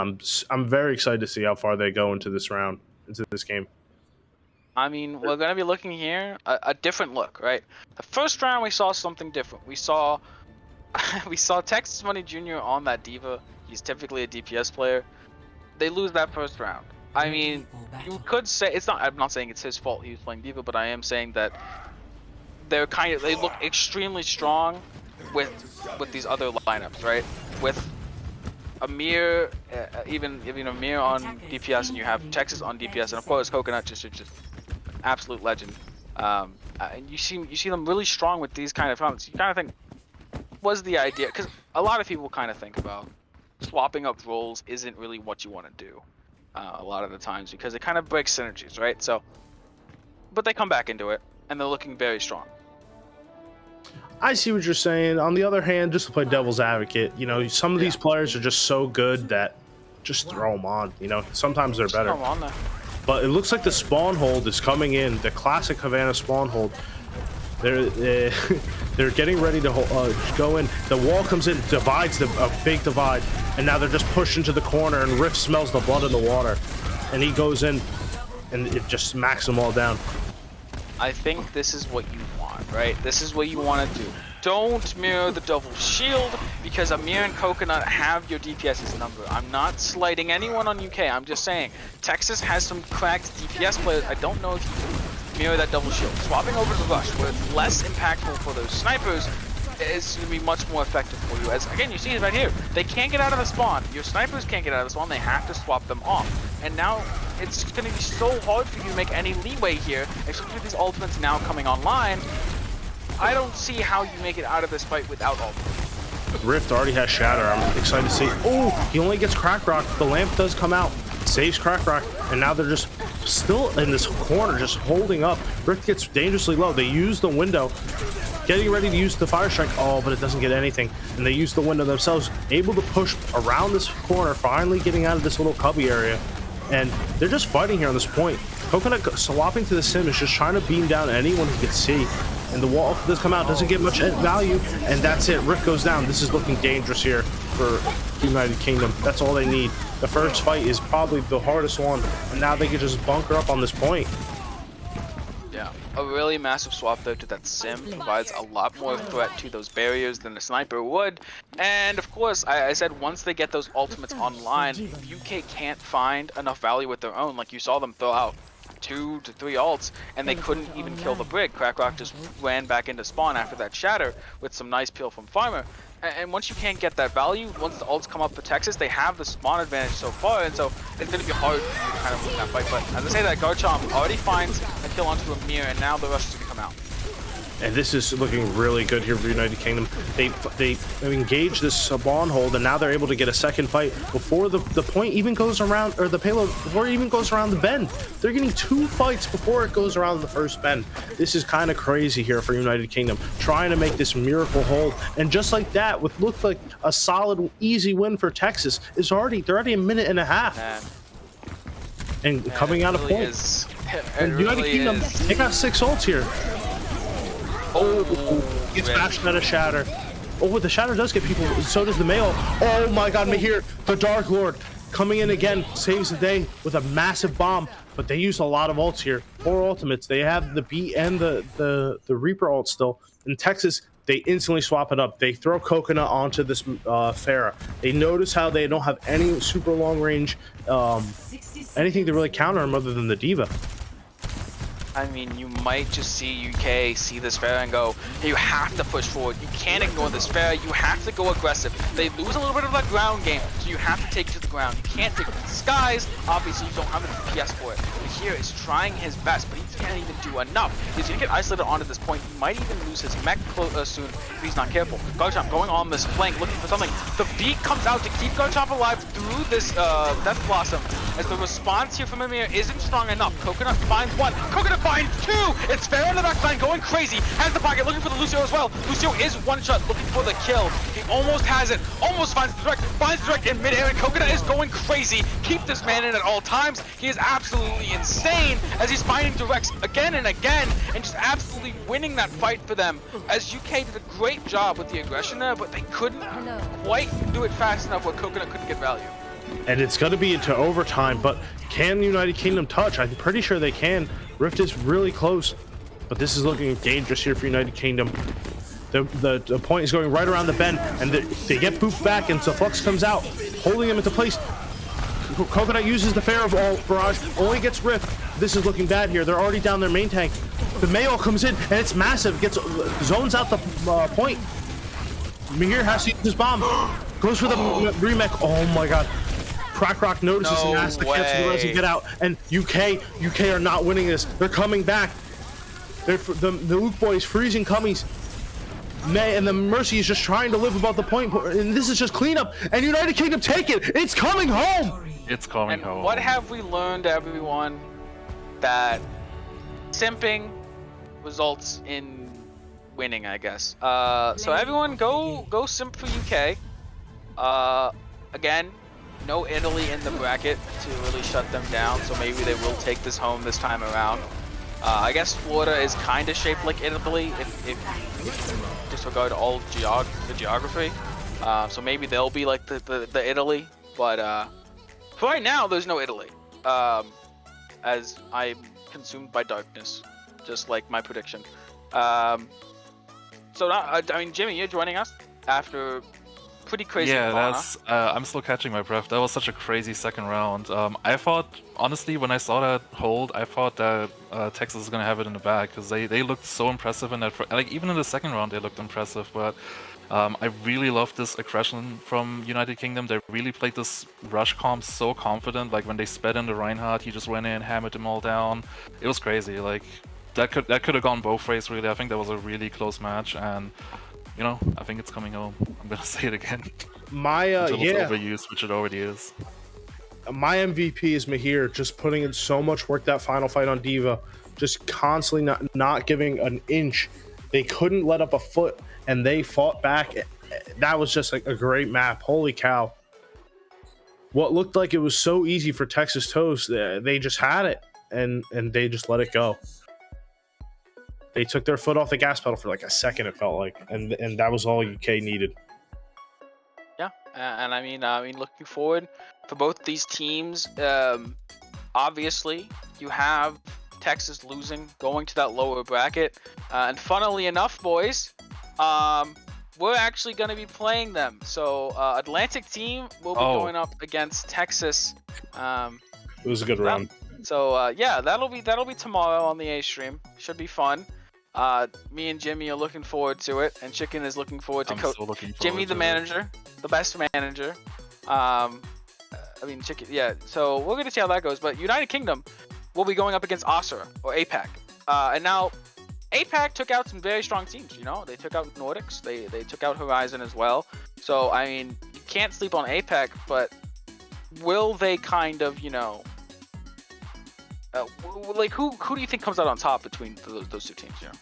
I'm very excited to see how far they go into this round. Into this game. I mean, we're going to be looking here a different look, right? The first round we saw something different. We saw Texas Money Jr. on that Diva. He's typically a DPS player. They lose that first round. I mean, you could say I'm not saying it's his fault he was playing Diva, but I am saying that they look extremely strong with these other lineups, right? With Amir, even Amir on DPS, and you have Texas on DPS, and of course Coconut just absolute legend. And you see them really strong with these kind of comments. You kind of think, was the idea? Because a lot of people kind of think about swapping up roles isn't really what you want to do a lot of the times because it kind of breaks synergies, right? So, but they come back into it, and they're looking very strong. I see what you're saying. On the other hand, just to play devil's advocate, some of these players are just so good that just throw them on. Sometimes they're better. Throw them on there. But it looks like the spawn hold is coming in. The classic Havana spawn hold. They're getting ready to go in. The wall comes in, divides a big divide, and now they're just pushed into the corner. And Rift smells the blood in the water, and he goes in, and it just smacks them all down. I think this is what you want, right? This is what you want to do. Don't mirror the double shield because Amir and Coconut have your DPS's number. I'm not slighting anyone on UK. I'm just saying Texas has some cracked DPS players. I don't know if you mirror that double shield. Swapping over to Rush, where it's less impactful for those snipers, is going to be much more effective for you. As again, you see it right here. They can't get out of the spawn. Your snipers can't get out of the spawn. They have to swap them off. And now it's going to be so hard for you to make any leeway here, especially with these ultimates now coming online. I don't see how you make it out of this fight without ultimates. Rift already has Shatter. I'm excited to see. Oh, he only gets Crack Rock. The lamp does come out. Saves Crack Rock. And now they're just still in this corner, just holding up. Rift gets dangerously low. They use the window. Getting ready to use the Fire Strike. Oh, but it doesn't get anything. And they use the window themselves. Able to push around this corner, finally getting out of this little cubby area. And they're just fighting here on this point. Coconut swapping to the Sim is just trying to beam down anyone who can see. And the wall does come out, doesn't get much value, and that's it. Rift goes down. This is looking dangerous here for United Kingdom. That's all they need. The first fight is probably the hardest one, and now they can just bunker up on this point. Yeah, Yeah, a really massive swap though to that sim provides a lot more threat to those barriers than a sniper would. And of course, I said once they get those ultimates online, if UK can't find enough value with their own, like you saw them throw out 2 to 3 ults, and they couldn't even kill the Brig. Crackrock just ran back into spawn after that shatter with some nice peel from Farmer. And once you can't get that value, once the ults come up for Texas, they have the spawn advantage so far, and so it's going to be hard for you to kind of win that fight. But as I say that, Garchomp already finds a kill onto Amir, and now the rush is going to come out. And this is looking really good here for United Kingdom. They engaged this spawn hold, and now they're able to get a second fight before the point even goes around, or the payload, before it even goes around the bend. They're getting 2 fights before it goes around the first bend. This is kind of crazy here for United Kingdom, trying to make this miracle hold. And just like that, what looked like a solid, easy win for Texas, they're already a minute and a half. And coming out of point. And United Kingdom, they got 6 ults here. Oh, gets bashed out of Shatter. Oh, the Shatter does get people, so does the Mail. Oh my god, Mahir, the Dark Lord, coming in again, saves the day with a massive bomb. But they use a lot of ults here. 4 ultimates. They have the B and the Reaper ult still. In Texas, they instantly swap it up. They throw Coconut onto this Pharah. They notice how they don't have any super long range, anything to really counter him other than the Diva. I mean, you might just see UK see this Pharah and go, hey, you have to push forward. You can't ignore this Pharah. You have to go aggressive. They lose a little bit of that ground game, so you have to take it to the ground. You can't take it to the skies. Obviously, you don't have the DPS for it. Mahir is trying his best, but he can't even do enough. He's going to get isolated onto this point. He might even lose his mech soon if he's not careful. Garchomp going on this flank, looking for something. The beat comes out to keep Garchomp alive through this Death Blossom, as the response here from Amir isn't strong enough. Coconut finds 1. Coconut finds 2! It's Pharah in the backline going crazy. Has the pocket, looking for the Lucio as well. Lucio is one shot, looking for the kill. He almost has it. Almost finds the direct. Finds the direct in midair, and Coconut is going crazy. Keep this man in at all times. He is absolutely insane as he's finding directs again and again, and just absolutely winning that fight for them. As UK did a great job with the aggression there, but they couldn't quite do it fast enough where Coconut couldn't get value. And it's going to be into overtime, but can United Kingdom touch? I'm pretty sure they can. Rift is really close, but this is looking dangerous here for United Kingdom. The point is going right around the bend, and they get booped back, and so Flux comes out, holding them into place. Coconut uses the Pharah barrage, only gets Rift. This is looking bad here. They're already down their main tank. The Mayo comes in, and it's massive. Zones out the point. Mahir has to use his bomb. Goes for the remake. Oh my god. Crackrock notices and asks the kids to get out. And UK are not winning this. They're coming back. The Luke boys freezing cummies. May and the Mercy is just trying to live above the point. And this is just cleanup. And United Kingdom take it. It's coming home. It's coming home. What have we learned, everyone? That simping results in winning, I guess. So everyone go simp for UK. Again, no Italy in the bracket to really shut them down, so maybe they will take this home this time around. I guess Florida is kind of shaped like Italy if you disregard all the geography. So maybe they'll be like the Italy, but for right now, there's no Italy. As I'm consumed by darkness, just like my prediction. So I mean, Jimmy, you're joining us after pretty crazy. Yeah, that's. I'm still catching my breath. That was such a crazy second round. I thought, honestly, when I saw that hold, I thought that Texas was gonna have it in the bag because they looked so impressive in that. Like even in the second round, they looked impressive. But I really loved this aggression from United Kingdom. They really played this rush comp so confident. Like when they sped into Reinhardt, he just went in, hammered them all down. It was crazy. Like that could have gone both ways. Really, I think that was a really close match and. You know, I think it's coming home. I'm gonna say it again. My overused, which it already is. My MVP is Mahir, just putting in so much work that final fight on Diva, just constantly not giving an inch. They couldn't let up a foot, and they fought back. That was just like a great map. Holy cow! What looked like it was so easy for Texas Toast, they just had it, and they just let it go. They took their foot off the gas pedal for like a second, it felt like, and that was all UK needed. Yeah, and I mean, looking forward for both these teams. Obviously, you have Texas losing, going to that lower bracket. And funnily enough, boys, we're actually going to be playing them. So Atlantic team will be going up against Texas. It was a good run. So yeah, that'll be tomorrow on the A stream. Should be fun. Me and Jimmy are looking forward to it, and Chicken is looking forward to Jimmy, the manager, the best manager. I mean, Chicken, yeah. So we're gonna see how that goes. But United Kingdom will be going up against Asura or APAC, and now APAC took out some very strong teams. You know, they took out Nordics, they took out Horizon as well. So I mean, you can't sleep on APAC, but will they kind of, you know, like who do you think comes out on top between those two teams? You know,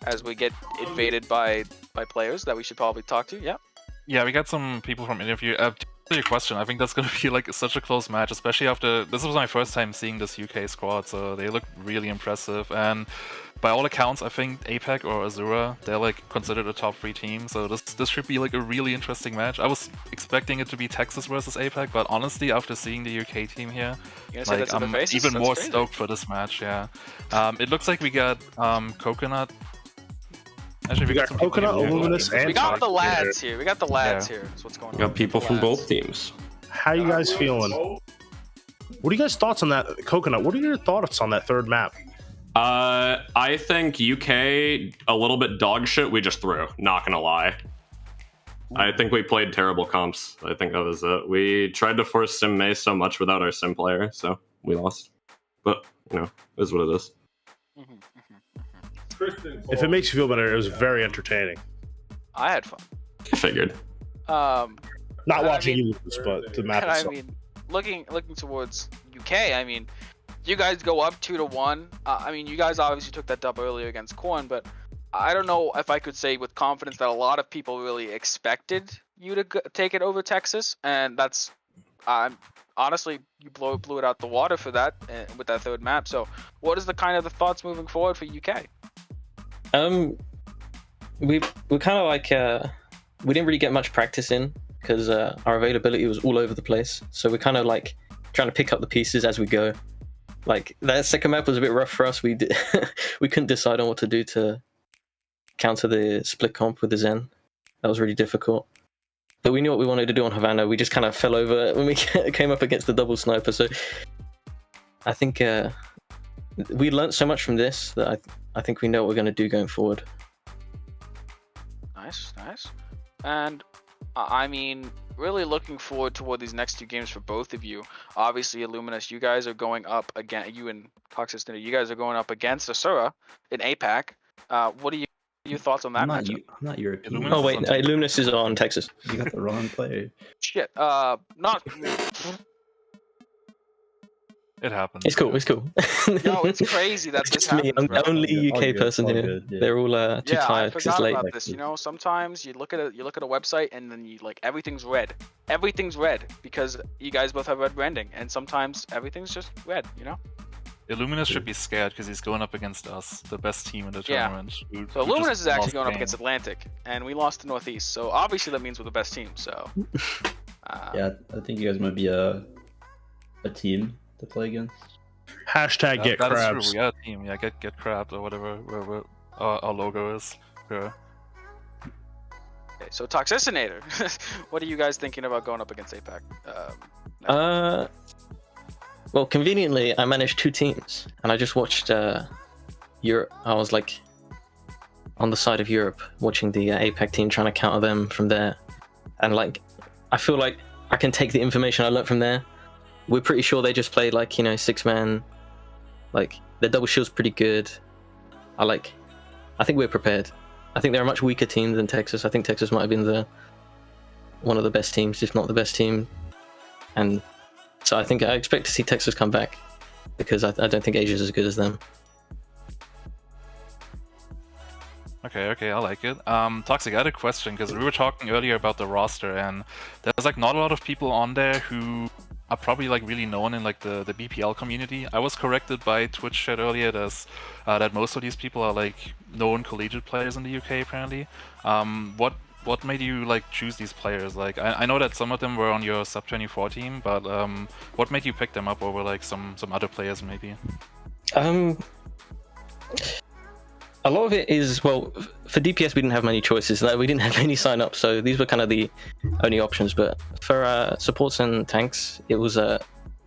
as we get invaded by players that we should probably talk to. Yeah. Yeah, we got some people from interview. To answer your question, I think that's gonna be like such a close match, especially after this was my first time seeing this UK squad, so they look really impressive. And by all accounts, I think APAC or Asura, they're like considered a top 3 team, so this should be like a really interesting match. I was expecting it to be Texas versus APAC, but honestly, after seeing the UK team here, like I'm even more stoked for this match. Yeah, it looks like we got Coconut. Actually, we got Coconut, Illuminous, and we got the lads here. We got the lads here. That's what's going on. We got people from both teams. How you guys feeling? What are you guys' thoughts on that, Coconut? What are your thoughts on that third map? I think UK a little bit dog shit. We just threw. Not gonna lie. I think we played terrible comps. I think that was it. We tried to force Sim May so much without our Sim player, so we lost. But you know, it is what it is. If it makes you feel better, it was very entertaining. I had fun. I figured. Not watching you lose, but the map itself. I mean, looking towards UK, I mean, you guys go up 2-1. I mean, you guys obviously took that dub earlier against Corn, but I don't know if I could say with confidence that a lot of people really expected you to take it over Texas, and that's honestly, you blew it out the water for that with that third map. So, what is the kind of the thoughts moving forward for UK? We kind of like we didn't really get much practice in because our availability was all over the place. So we're kind of like trying to pick up the pieces as we go. Like that second map was a bit rough for us. We couldn't decide on what to do to counter the split comp with the Zen. That was really difficult. But we knew what we wanted to do on Havana. We just kind of fell over when we came up against the double sniper. So I think we learned so much from this that I think we know what we're going to do going forward. Nice. And I mean, really looking forward toward these next 2 games for both of you. Obviously, Illuminous, you guys are going up again. You and Toxic, you guys are going up against Asura in APAC. What are your thoughts on that matchup? I'm not European. Oh wait, Illuminous is on Texas. You got the wrong player. Shit. Not. It happens. It's cool. No, it's crazy that this happens. I'm the only UK person here. Yeah. They're all too tired because it's late. About this. You know, sometimes you look at a website and then you like everything's red. Everything's red because you guys both have red branding, and sometimes everything's just red. You know. Illuminous should be scared because he's going up against us, the best team in the tournament. So Illuminous is actually going up against Atlantic, and we lost to Northeast. So obviously that means we're the best team. So. Yeah, I think you guys might be a team to play against. Hashtag get crabs. That is true. We are a team. Yeah, get crabs or whatever our logo is. Yeah. Okay, so Toxicinator, what are you guys thinking about going up against APAC? Well, conveniently, I managed 2 teams, and I just watched Europe. I was like on the side of Europe, watching the APAC team, trying to counter them from there, and like I feel like I can take the information I learned from there. We're pretty sure they just played like 6-man, like their double shield's pretty good. I think we're prepared. I think they're a much weaker team than Texas. I think Texas might have been one of the best teams, if not the best team, and so I expect to see Texas come back because I don't think Asia's as good as them. Okay, I like it. Toxic, I had a question because we were talking earlier about the roster, and there's like not a lot of people on there who are probably like really known in like the BPL community. I was corrected by Twitch chat earlier that most of these people are like known collegiate players in the UK apparently. What made you like choose these players? Like I know that some of them were on your sub 24 team, but what made you pick them up over like some other players maybe? A lot of it is, well, for DPS we didn't have many choices. We didn't have any sign-ups, so these were kind of the only options. But for supports and tanks, it was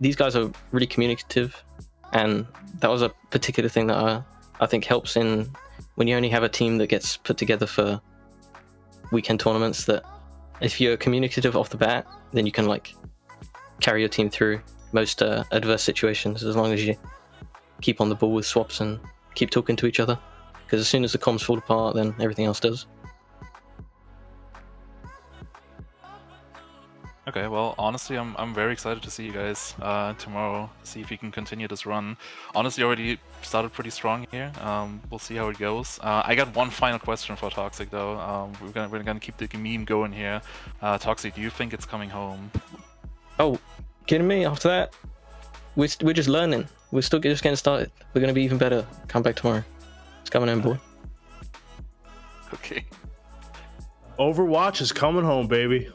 these guys are really communicative, and that was a particular thing that I think helps in when you only have a team that gets put together for weekend tournaments. That if you're communicative off the bat, then you can like carry your team through most adverse situations, as long as you keep on the ball with swaps and keep talking to each other. Because as soon as the comms fall apart, then everything else does. Okay, well, honestly, I'm very excited to see you guys tomorrow. See if you can continue this run. Honestly, already started pretty strong here. We'll see how it goes. I got one final question for Toxic though. We're gonna keep the meme going here. Toxic, do you think it's coming home? Oh, kidding me? After that, we're just learning. We're still just getting started. We're gonna be even better. Come back tomorrow. It's coming home, boy. Okay. Overwatch is coming home, baby.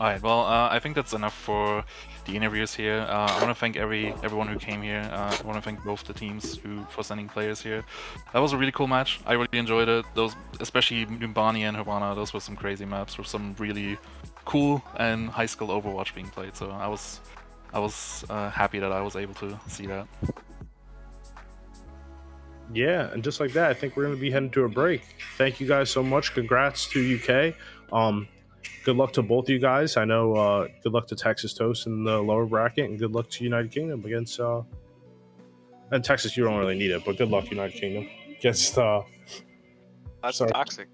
Alright, well, I think that's enough for the interviews here. I want to thank everyone who came here. I want to thank both the teams for sending players here. That was a really cool match. I really enjoyed it. Those, especially Numbani and Havana, those were some crazy maps with some really cool and high skill Overwatch being played. So I was happy that I was able to see that. Yeah, and just like that, I think we're going to be heading to a break. Thank you guys so much. Congrats to UK. Good luck to both of you guys. I know good luck to Texas Toast in the lower bracket, and good luck to United Kingdom against... and Texas, you don't really need it, but good luck, United Kingdom. Against... That's sorry. toxic.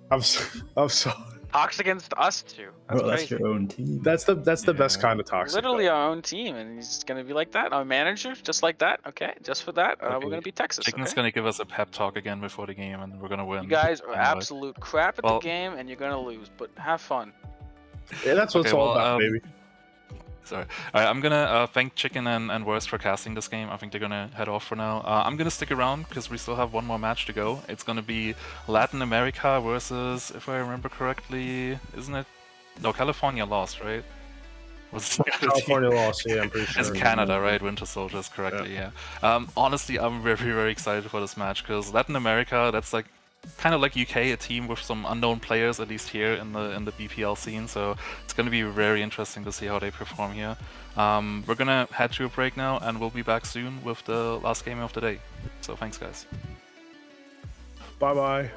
I'm sorry. Toxic against us two. That's Bro, that's crazy. your own team. That's the best kind of toxic. Literally our own team, and he's gonna be like that. Our manager, just like that. Okay, just for that, we're gonna be Texas. Chicken's Okay? gonna give us a pep talk again before the game, and we're gonna win. You guys are Anyway. absolute crap at Well- the game, and you're gonna lose. But have fun. Yeah, that's what it's all about, baby. Sorry. Alright, I'm gonna thank Chicken and Worst for casting this game. I think they're gonna head off for now. I'm gonna stick around because we still have one more match to go. It's gonna be Latin America versus, if I remember correctly, isn't it? No, California lost, right? Was California lost, yeah, I'm pretty sure. It's Canada, right? Winter Soldiers, correctly, yeah. Honestly, I'm very, very excited for this match because Latin America, that's like kind of like UK, a team with some unknown players, at least here in the BPL scene. So it's going to be very interesting to see how they perform here. We're going to head to a break now, and we'll be back soon with the last game of the day. So thanks, guys. Bye-bye.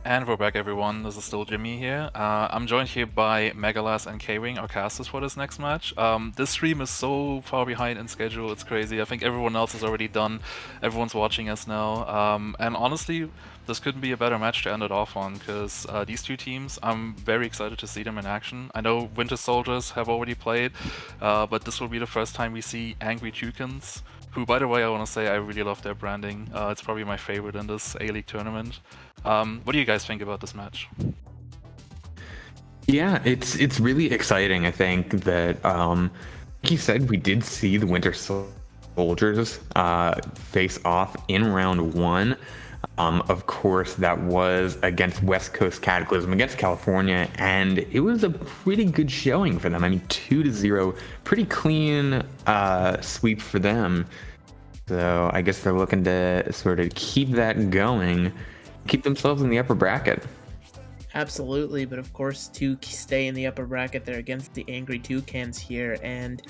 And we're back, everyone. This is still Jimmy here. I'm joined here by Megalas and K-Wing, our casters for this next match. This stream is so far behind in schedule, it's crazy. I think everyone else is already done. Everyone's watching us now. And honestly, this couldn't be a better match to end it off on, because these two teams, I'm very excited to see them in action. I know Winter Soldiers have already played, but this will be the first time we see Angry Toucans, who, by the way, I want to say I really love their branding. It's probably my favorite in this A-League tournament. What do you guys think about this match? Yeah, it's really exciting. I think that, like you said, we did see the Winter Soldiers face off in round 1. Of course, that was against West Coast Cataclysm, against California, and it was a pretty good showing for them. I mean, 2-0, pretty clean sweep for them. So I guess they're looking to sort of keep that going, keep themselves in the upper bracket. Absolutely, but of course, to stay in the upper bracket, they're against the Angry Toucans here, and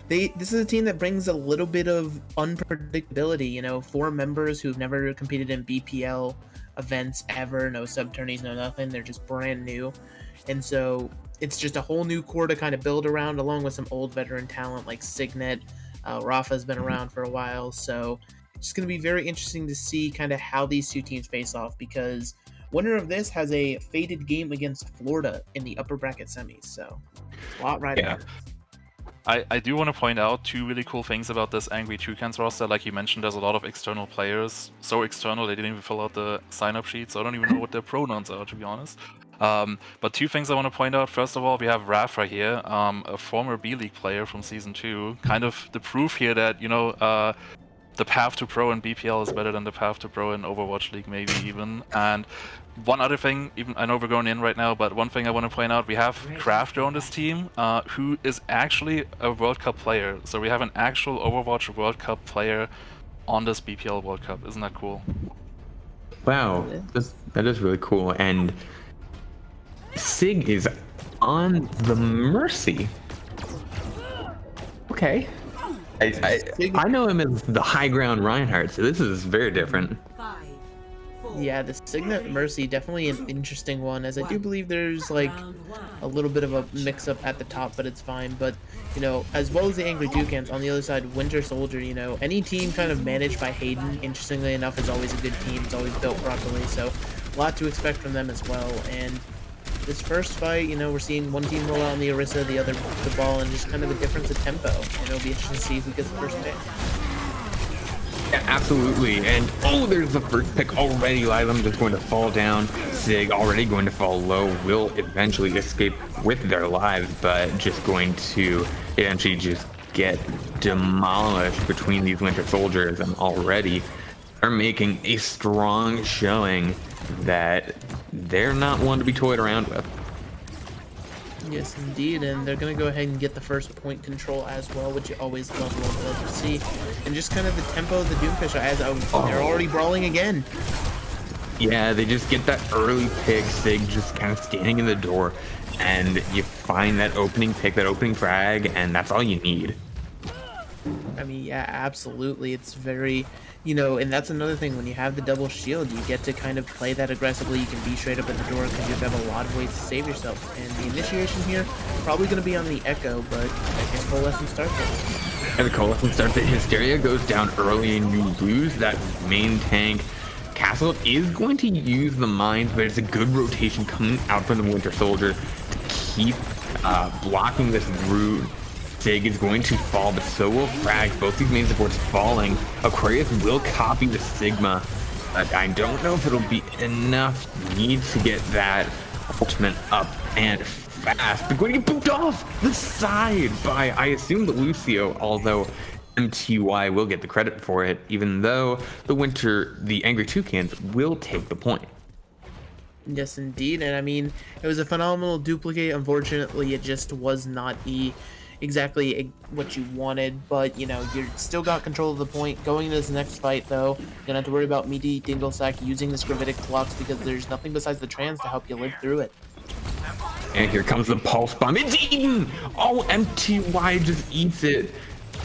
this is a team that brings a little bit of unpredictability. You know, 4 members who've never competed in BPL events ever, no sub-tourneys, no nothing. They're just brand new, and so it's just a whole new core to kind of build around, along with some old veteran talent like Signet. Rafa's been around for a while, so it's going to be very interesting to see kind of how these two teams face off, because winner of this has a fated game against Florida in the upper bracket semis, so a lot right now. I do want to point out 2 really cool things about this Angry Toucans roster. Like you mentioned, there's a lot of external players. So external, they didn't even fill out the sign-up sheet, so I don't even know what their pronouns are, to be honest. But 2 things I want to point out. First of all, we have Rafa here, a former B-League player from Season 2. Kind of the proof here that, you know, the path to pro in BPL is better than the path to pro in Overwatch League, maybe even. And one other thing, even I know we're going in right now, but one thing I want to point out, we have Crafter on this team, who is actually a World Cup player. So we have an actual Overwatch World Cup player on this BPL World Cup. Isn't that cool? Wow, that is really cool. And Sig is on the Mercy. Okay. I know him as the high ground Reinhardt, so this is very different. Yeah, the Signet Mercy, definitely an interesting one, as I do believe there's like a little bit of a mix-up at the top, but it's fine. But, you know, as well as the Angry Toucans, on the other side, Winter Soldier, you know, any team kind of managed by Hayden, interestingly enough, is always a good team. It's always built properly, so a lot to expect from them as well. And this first fight, you know, we're seeing one team roll out on the Orisa, the other the ball, and just kind of a difference of tempo. And it'll be interesting to see who gets the first pick. Yeah, absolutely. And oh, there's the first pick already. Lylum just going to fall down. Sig already going to fall low. Will eventually escape with their lives, but just going to eventually just get demolished between these Winter Soldiers, and already are making a strong showing that they're not one to be toyed around with. Yes, indeed, and they're going to go ahead and get the first point control as well, which you always love to see. And just kind of the tempo of the Doomfish, as they're already brawling again. Yeah, they just get that early pick, Sig just kind of standing in the door, and you find that opening pick, that opening frag, and that's all you need. I mean, yeah, absolutely. It's very, you know, and that's another thing. When you have the double shield, you get to kind of play that aggressively. You can be straight up at the door because you have a lot of ways to save yourself. And the initiation here, probably going to be on the Echo, but I guess Coalescence starts it. And the Coalescence starts it. Hysteria goes down early, and you lose that main tank. Castle is going to use the mines, but it's a good rotation coming out from the Winter Soldier to keep blocking this route. Sig is going to fall, but so will Frags. Both these main supports falling. Aquarius will copy the Sigma, but I don't know if it'll be enough. Needs to get that ultimate up and fast. They're going to get booped off the side by, I assume, the Lucio, although MTY will get the credit for it, even though the Angry Toucans will take the point. Yes, indeed, and I mean, it was a phenomenal duplicate. Unfortunately, it just was not exactly what you wanted, but you know, you still got control of the point. Going into this next fight, though, you don't have to worry about Meaty Dinglesack using the Gravitic clocks, because there's nothing besides the trans to help you live through it. And here comes the pulse bomb. It's eaten! Oh, MTY just eats it.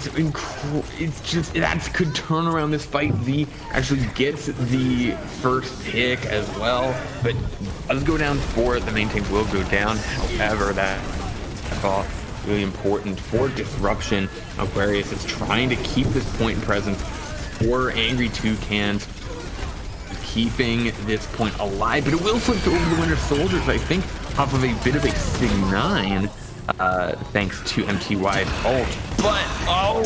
that could turn around this fight. Z actually gets the first pick as well, but does go down for it. The main tank will go down. However, that's all really important for disruption. Aquarius is trying to keep this point presence for Angry Toucans, keeping this point alive, but it will flip over the Winter Soldiers, I think, off of a bit of a Sig 9, thanks to MTY's ult. But,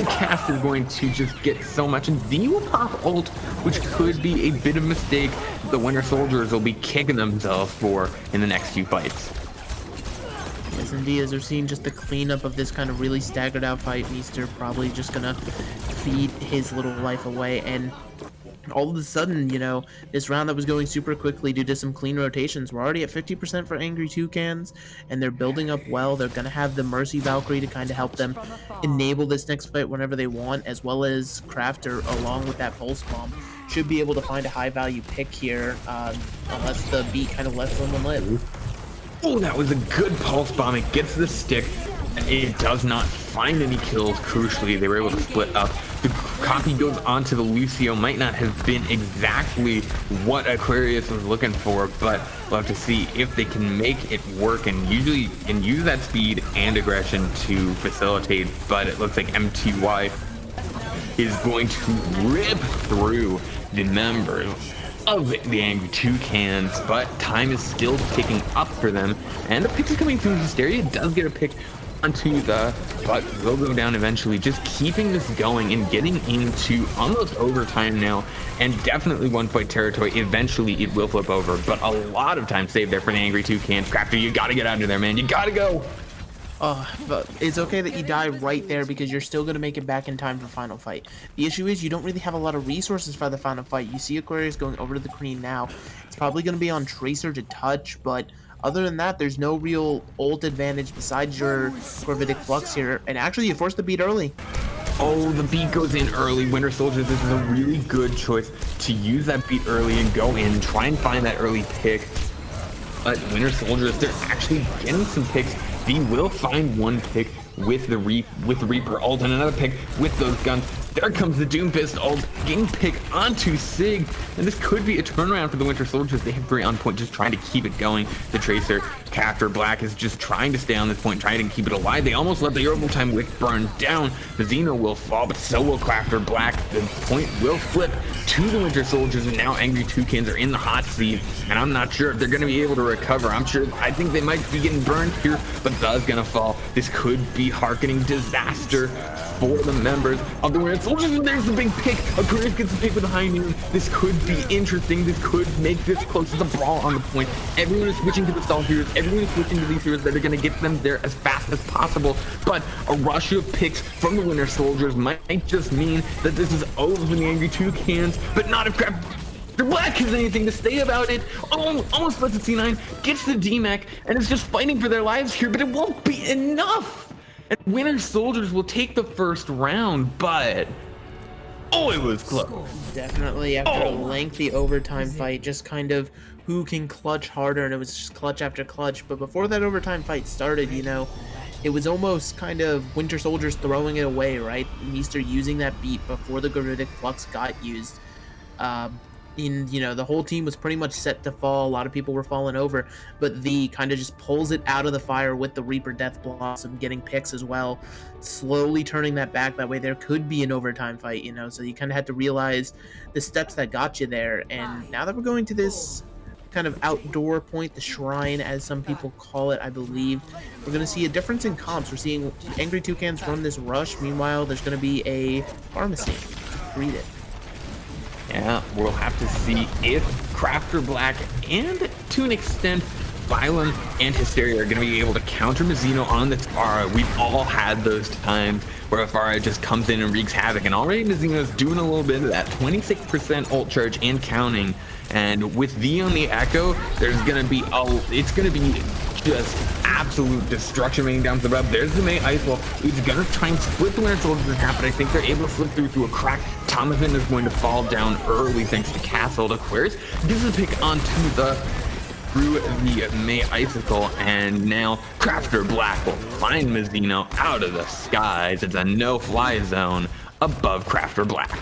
Cast is going to just get so much, and Z will pop ult, which could be a bit of a mistake that the Winter Soldiers will be kicking themselves for in the next few fights. Yes, indeed, as we're seeing just the cleanup of this kind of really staggered out fight, Meester probably just gonna feed his little life away, and all of a sudden, you know, this round that was going super quickly due to some clean rotations, we're already at 50% for Angry Toucans, and they're building up well. They're going to have the Mercy Valkyrie to kind of help them enable this next fight whenever they want, as well as Crafter, along with that Pulse Bomb, should be able to find a high-value pick here, unless the beat kind of lets someone live. Oh, that was a good Pulse Bomb. It gets the stick. It does not find any kills. Crucially, they were able to split up. The copy goes onto the Lucio. Might not have been exactly what Aquarius was looking for, but we'll have to see if they can make it work and use that speed and aggression to facilitate. But it looks like MTY is going to rip through the members of the Angry Toucans, but time is still ticking up for them, and the pick is coming through. Hysteria does get a pick onto the, but will go down eventually. Just keeping this going and getting into almost overtime now, and definitely one fight territory. Eventually it will flip over, but a lot of time saved there for the Angry Toucans. Crafter, you gotta get out of there, man. You gotta go. But it's okay that you die right there because you're still going to make it back in time for final fight. The issue is you don't really have a lot of resources for the final fight. You see Aquarius going over to the Queen now. It's probably going to be on Tracer to touch, but other than that, there's no real ult advantage besides your Corvidic Flux here. And actually, you forced the beat early. Oh, the beat goes in early. Winter Soldiers, this is a really good choice to use that beat early and go in, try and find that early pick. But Winter Soldiers, they're actually getting some picks. V will find one pick with the Reaper ult and another pick with those guns. There comes the Doom Fist ult, getting pick onto Sig, and this could be a turnaround for the Winter Soldiers. They have 3 on point, just trying to keep it going. The Tracer, Captor Black is just trying to stay on this point, trying to keep it alive. They almost let the overtime wick burn down. The Xeno will fall, but so will Crafter Black. The point will flip to the Winter Soldiers, and now Angry Toucans are in the hot seat, and I'm not sure if they're going to be able to recover. I think they might be getting burned here, but Za's going to fall. This could be hearkening disaster for the members of the Winter Soldiers, and there's the big pick. Aquarius gets the pick with a high noon. This could be interesting. This could make this close to the brawl on the point. Everyone is switching to the stall heroes. Everyone is switching to these heroes that are going to get them there as fast as possible. But a rush of picks from the Winter Soldiers might just mean that this is over for the Angry Toucans, but not if Crablantic Black has anything to say about it. Almost lets the C9, gets the DMAC, and is just fighting for their lives here, but it won't be enough. And Winter Soldiers will take the first round, but it was close. Definitely after a lengthy overtime fight, just kind of who can clutch harder, and it was just clutch after clutch. But before that overtime fight started, you know, it was almost kind of Winter Soldiers throwing it away, right? Meester using that beat before the Gordic Flux got used. You know, the whole team was pretty much set to fall. A lot of people were falling over, but the kind of just pulls it out of the fire with the Reaper Death Blossom, getting picks as well, slowly turning that back. That way there could be an overtime fight, you know, so you kind of had to realize the steps that got you there. And now that we're going to this kind of outdoor point, the shrine, as some people call it, I believe, we're going to see a difference in comps. We're seeing Angry Toucans run this rush. Meanwhile, there's going to be a pharmacy. Read it. Yeah, we'll have to see if Crafter Black and, to an extent, Violent and Hysteria are going to be able to counter Mizzino on the Tara. We've all had those times where Afara just comes in and wreaks havoc, and already Mizzino's doing a little bit of that 26% ult charge and counting. And with V on the Echo, there's going to be it's going to be just absolute destruction raining down to the web. There's the May Ice Wall. He's going to try and split the Winter Soldiers in half, but I think they're able to slip through a crack. Thomason is going to fall down early thanks to Castle. Aquarius gives a pick onto the through the May Icicle, and now Crafter Black will find Mizzino out of the skies. It's a no-fly zone above Crafter Black.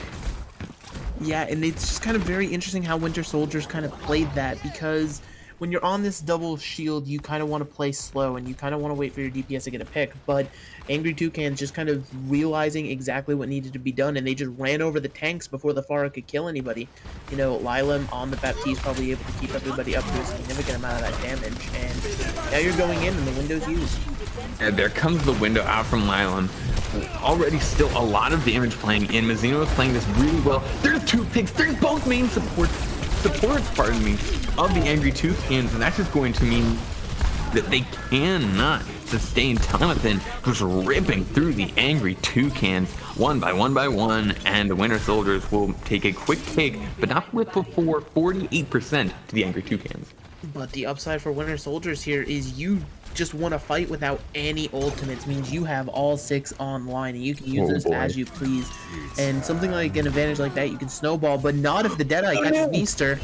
Yeah, and it's just kind of very interesting how Winter Soldiers kind of played that, because when you're on this double shield, you kind of want to play slow and you kind of want to wait for your DPS to get a pick, but Angry Toucans just kind of realizing exactly what needed to be done, and they just ran over the tanks before the Pharah could kill anybody. You know, Lilam on the Baptiste probably able to keep everybody up to a significant amount of that damage, and now you're going in and the window's used. And there comes the window out from Lilam. Already still a lot of damage playing in. Mizzino is playing this really well. There's 2 picks. There's both main supports, pardon me, of the Angry Toucans, and that's just going to mean that they cannot sustain Jonathan, who's ripping through the Angry Toucans one by one, and the Winter Soldiers will take a quick take, but not with before 48% to the Angry Toucans. But the upside for Winter Soldiers here is you just want to fight without any ultimates, means you have all 6 online and you can use this as you please. And something like an advantage like that, you can snowball, but not if the Deadeye catches Meester.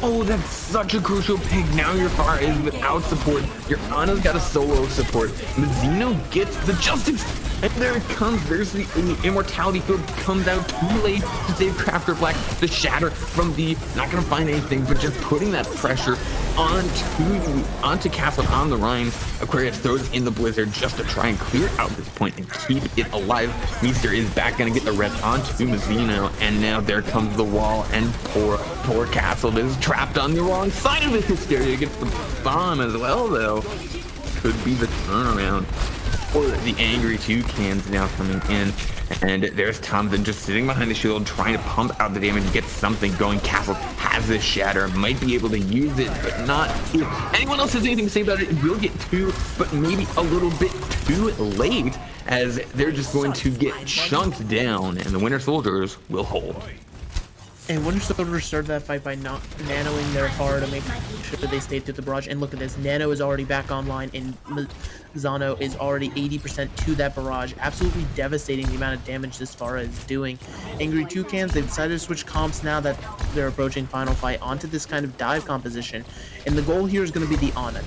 Oh, that's such a crucial pick. Now your Pharah is without support. Your Ana's got a solo support. Mizzino gets the Justice. And there it comes. There's the Immortality Field. Comes out too late to save Crafter Black. The Shatter from the not going to find anything, but just putting that pressure onto Castle on the Rhine. Aquarius throws in the Blizzard just to try and clear out this point and keep it alive. Meester is back going to get the rest onto Mizzino, and now there comes the wall, and poor Castle is trapped on the wrong side of it. Hysteria gets the bomb as well, though. Could be the turnaround for the Angry Toucans now coming in. And there's Thompson just sitting behind the shield, trying to pump out the damage, get something going. Castle has this Shatter, might be able to use it, but not if anyone else has anything to say about it. It will get 2, but maybe a little bit too late, as they're just going to get chunked down, and the Winter Soldiers will hold. And Winter Soldiers started that fight by not nanoing their Pharah to make sure they stayed through the barrage. And look at this, Nano is already back online, and Zano is already 80% to that barrage. Absolutely devastating the amount of damage this Pharah is doing. Angry Toucans, they've decided to switch comps now that they're approaching final fight onto this kind of dive composition. And the goal here is going to be the Ana.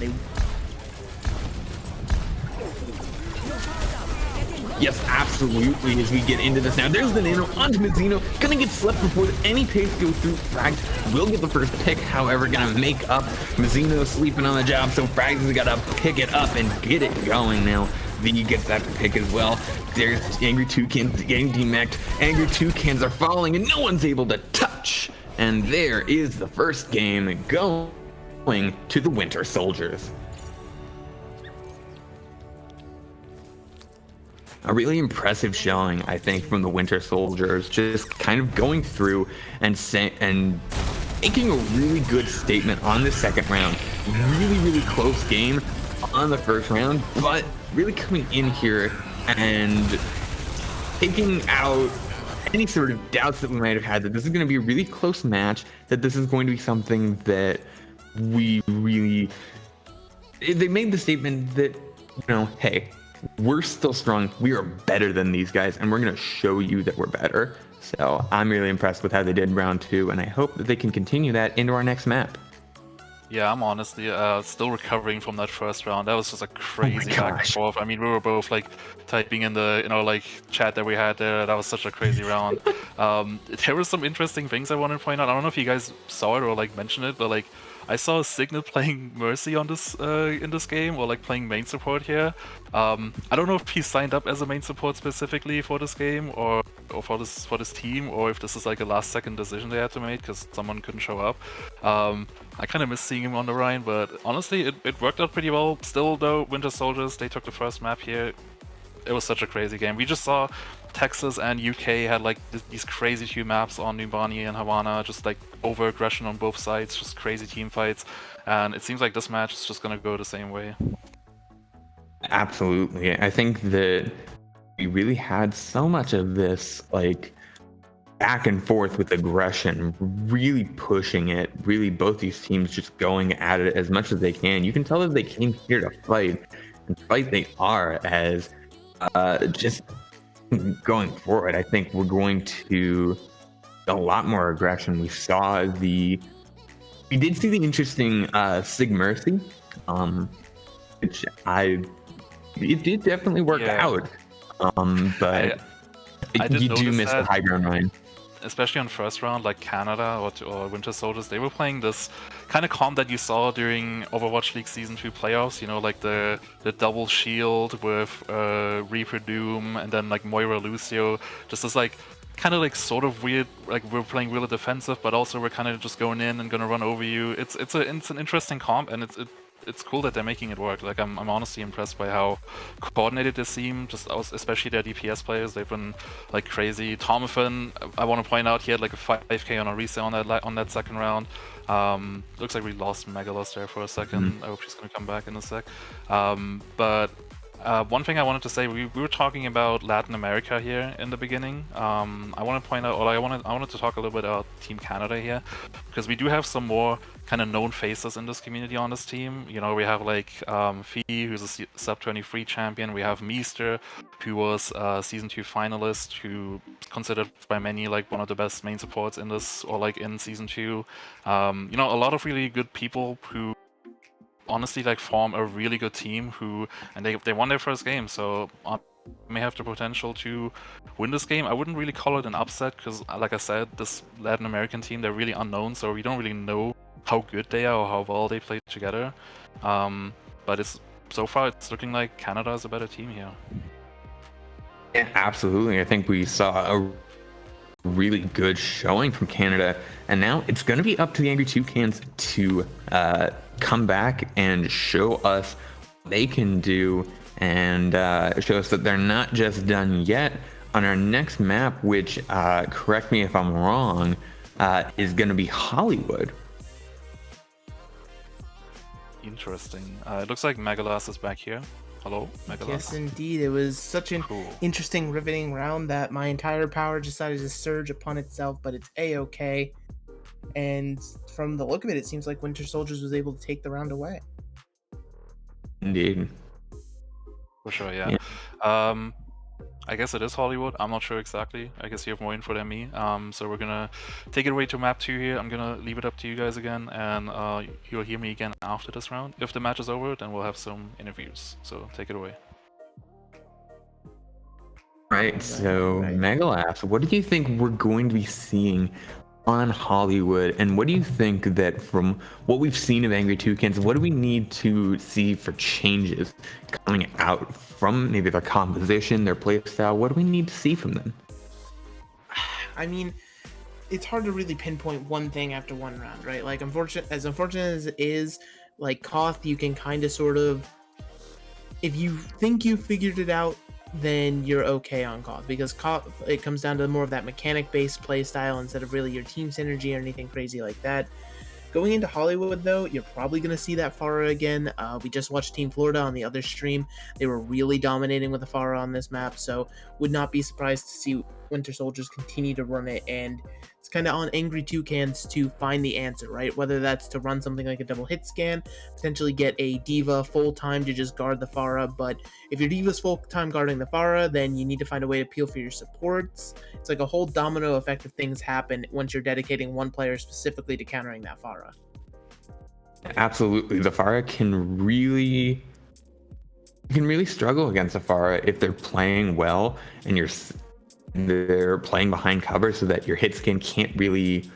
Yes, absolutely, as we get into this now. There's the Nano onto Mizzino. Gonna get slept before any pace goes through. Frags will get the first pick, however, gonna make up. Mizzino sleeping on the job, so Frags has gotta pick it up and get it going now. V gets that pick as well. There's Angry Toucans getting demeched. Angry Toucans are falling, and no one's able to touch. And there is the first game going to the Winter Soldiers. A really impressive showing, I think, from the Winter Soldiers, just kind of going through and making a really good statement on the second round. Really close game on the first round, but really coming in here and taking out any sort of doubts that we might have had that this is going to be a really close match, that this is going to be something that they made the statement that, you know, hey, we're still strong. We are better than these guys, and we're going to show you that we're better. So I'm really impressed with how they did round 2, and I hope that they can continue that into our next map. Yeah, I'm honestly still recovering from that first round. That was just a crazy back and forth. I mean, we were both like typing in the like chat that we had there. That was such a crazy round. There were some interesting things I wanted to point out. I don't know if you guys saw it or like mentioned it, but like I saw Signet playing Mercy on this in this game, or like playing main support here. I don't know if he signed up as a main support specifically for this game, or for this team, or if this is like a last-second decision they had to make because someone couldn't show up. I kind of miss seeing him on the Rhine, but honestly, it worked out pretty well. Still, though, Winter Soldiers, they took the first map here. It was such a crazy game. We just saw Texas and UK had like these crazy 2 maps on Numbani and Havana, just like over aggression on both sides, just crazy team fights, and it seems like this match is just gonna go the same way. Absolutely. I think that we really had so much of this like back and forth with aggression, really pushing it, really both these teams just going at it as much as they can. You can tell that they came here to fight, and fight they are, as just going forward, I think we're going to a lot more aggression. We saw the We did see the interesting Sig Mercy, which it did definitely work out. But I did you do notice miss the that, high ground line. especially on first round, like Canada or Winter Soldiers, they were playing this kind of comp that you saw during Overwatch League Season 2 playoffs, you know, like the double shield with Reaper Doom and then like Moira Lucio, just this like kind of like sort of weird, like we're playing really defensive, but also we're kind of just going in and gonna run over you. It's an interesting comp, and it's cool that they're making it work. Like I'm honestly impressed by how coordinated they seem. Just especially their DPS players, they've been like crazy. Tomathan, I want to point out, he had like a 5k on a reset on that second round. Looks like we lost Megalos there for a second. I hope she's gonna come back in a sec. But one thing I wanted to say, we were talking about Latin America here in the beginning. I want to point out, or I wanted to talk a little bit about Team Canada here, because we do have some more kind of known faces in this community on this team. You know, we have like Fee, who's a sub 23 champion. We have Meester, who was a season 2 finalist, who is considered by many like one of the best main supports in this, or like in season 2. You know, a lot of really good people who honestly like form a really good team and they won their first game, so may have the potential to win this game. I wouldn't really call it an upset because, like I said, this Latin American team, they're really unknown, so we don't really know how good they are or how well they play together. But so far it's looking like Canada is a better team here. Yeah, absolutely. I think we saw a really good showing from Canada, and now it's going to be up to the Angry Toucans to come back and show us what they can do, and show us that they're not just done yet. On our next map, which, correct me if I'm wrong, is going to be Hollywood. Interesting. It looks like Megalas is back here. Hello, Megalas. Yes, indeed. It was such an interesting, riveting round that my entire power decided to surge upon itself, but it's A-okay. And from the look of it, it seems like Winter Soldiers was able to take the round away. Indeed. For sure, yeah. I guess it is Hollywood. I'm not sure exactly. I guess you have more info than me. So we're gonna take it away to map 2 here. I'm gonna leave it up to you guys again, and you'll hear me again after this round. If the match is over, then we'll have some interviews. So take it away. Right, so Megalas, what do you think we're going to be seeing on Hollywood, and what do you think that from what we've seen of Angry Toucans, what do we need to see for changes coming out from maybe their composition, their playstyle? What do we need to see from them? I mean, it's hard to really pinpoint one thing after one round, right? Like, unfortunate as it is, like Koth, you can kind of sort of, if you think you figured it out, then you're okay on Koth, because Koth, it comes down to more of that mechanic-based play style instead of really your team synergy or anything crazy like that. Going into Hollywood, though, you're probably going to see that Pharah again. We just watched Team Florida on the other stream. They were really dominating with the Pharah on this map, so would not be surprised to see Winter Soldiers continue to run it, and it's kind of on Angry Toucans to find the answer, right? Whether that's to run something like a double hit scan, potentially get a D.Va full-time to just guard the Pharah, but if your D.Va's full-time guarding the Pharah, then you need to find a way to peel for your supports. It's like a whole domino effect of things happen once you're dedicating one player specifically to countering that Pharah. Absolutely, the Pharah can really struggle against the Pharah if they're playing well and they're playing behind cover, so that your hit scan can't really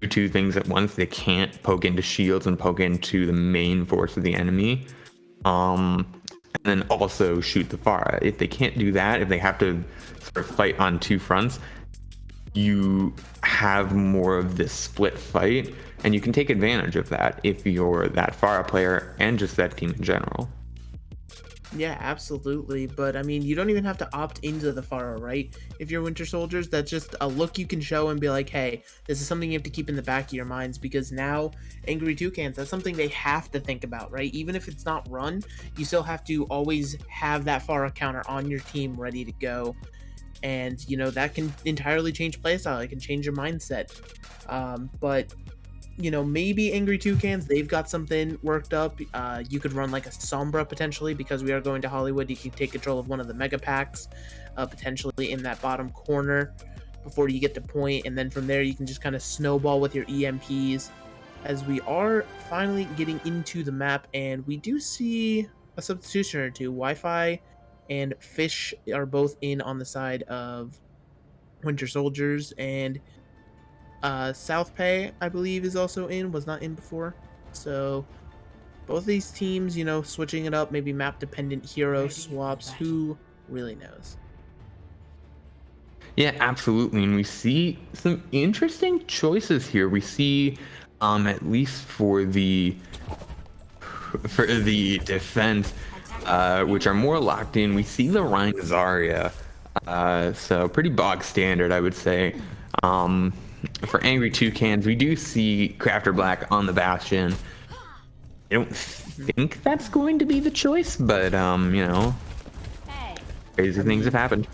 do two things at once. They can't poke into shields and poke into the main force of the enemy, and then also shoot the Pharah. If they can't do that, if they have to sort of fight on two fronts, you have more of this split fight, and you can take advantage of that if you're that Pharah player and just that team in general. Yeah, absolutely. But I mean, you don't even have to opt into the Pharah, right? If you're Winter Soldiers, that's just a look you can show and be like, hey, this is something you have to keep in the back of your minds, because now Angry Toucans, that's something they have to think about, right? Even if it's not run, you still have to always have that Pharah counter on your team ready to go. And, you know, that can entirely change playstyle. It can change your mindset. But you know, maybe Angry Toucans, they've got something worked up. You could run like a Sombra potentially, because we are going to Hollywood. You can take control of one of the mega packs, potentially in that bottom corner before you get to point, and then from there you can just kind of snowball with your EMPs as we are finally getting into the map, and we do see a substitution or two. Wi-Fi and Fish are both in on the side of Winter Soldiers, and South Pay, I believe, is also in, was not in before. So both these teams, you know, switching it up, maybe map dependent hero swaps, who really knows? Yeah, absolutely. And we see some interesting choices here. We see, at least for the defense, which are more locked in, we see the Ryan Zarya. So pretty bog standard, I would say. For Angry Toucans, we do see Crafter Black on the Bastion. I don't think that's going to be the choice, but you know, crazy things have happened.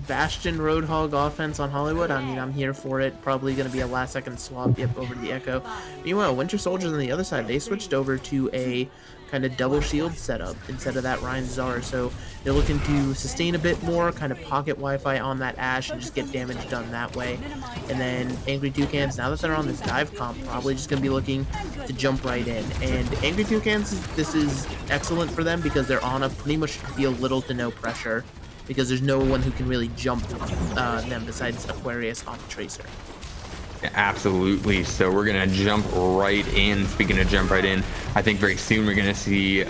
Bastion Roadhog offense on Hollywood. I mean, I'm here for it. Probably going to be a last-second swap. Yep, over to the Echo. Meanwhile, Winter Soldiers on the other side, they switched over to a kind of double shield setup instead of that Ryan Zar. So they're looking to sustain a bit more, kind of pocket Wi-Fi on that Ashe and just get damage done that way. And then Angry Toucans, now that they're on this dive comp, probably just going to be looking to jump right in. And Angry Toucans, this is excellent for them because they're on a pretty much feel little to no pressure, because there's no one who can really jump them besides Aquarius on the Tracer. Yeah, absolutely. So we're gonna jump right in. Speaking of jump right in, I think very soon we're gonna see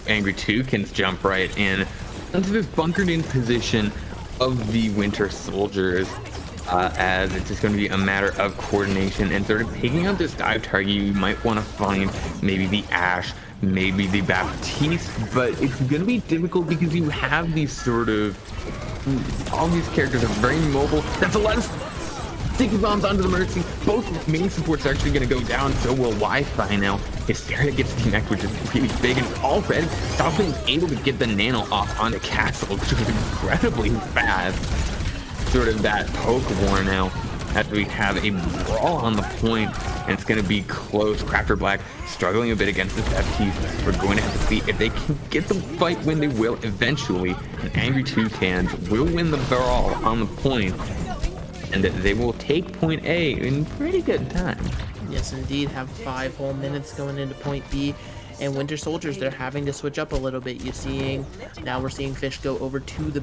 Angry Toucans jump right in into this bunkered in position of the Winter Soldiers, as it's just going to be a matter of coordination and sort of taking out this dive target. You might want to find maybe the Ashe, maybe the Baptiste, but it's going to be difficult because you have these sort of, all these characters are very mobile. That's a lot of sticky bombs onto the Mercy. Both main supports are actually going to go down, so will Wi-Fi now. Hysteria gets D-Mech, which is really big, and already Southland's able to get the nano off onto Castle, which is incredibly fast. Sort of that poke war now, as we have a brawl on the point, and it's going to be close. Crafter Black struggling a bit against this FT. We're going to have to see if they can get the fight when they will eventually. And Angry Toucans will win the brawl on the point, and they will take point A in pretty good time. Yes, indeed. Have 5 whole minutes going into point B. And Winter Soldiers, they're having to switch up a little bit. Now we're seeing Fish go over to the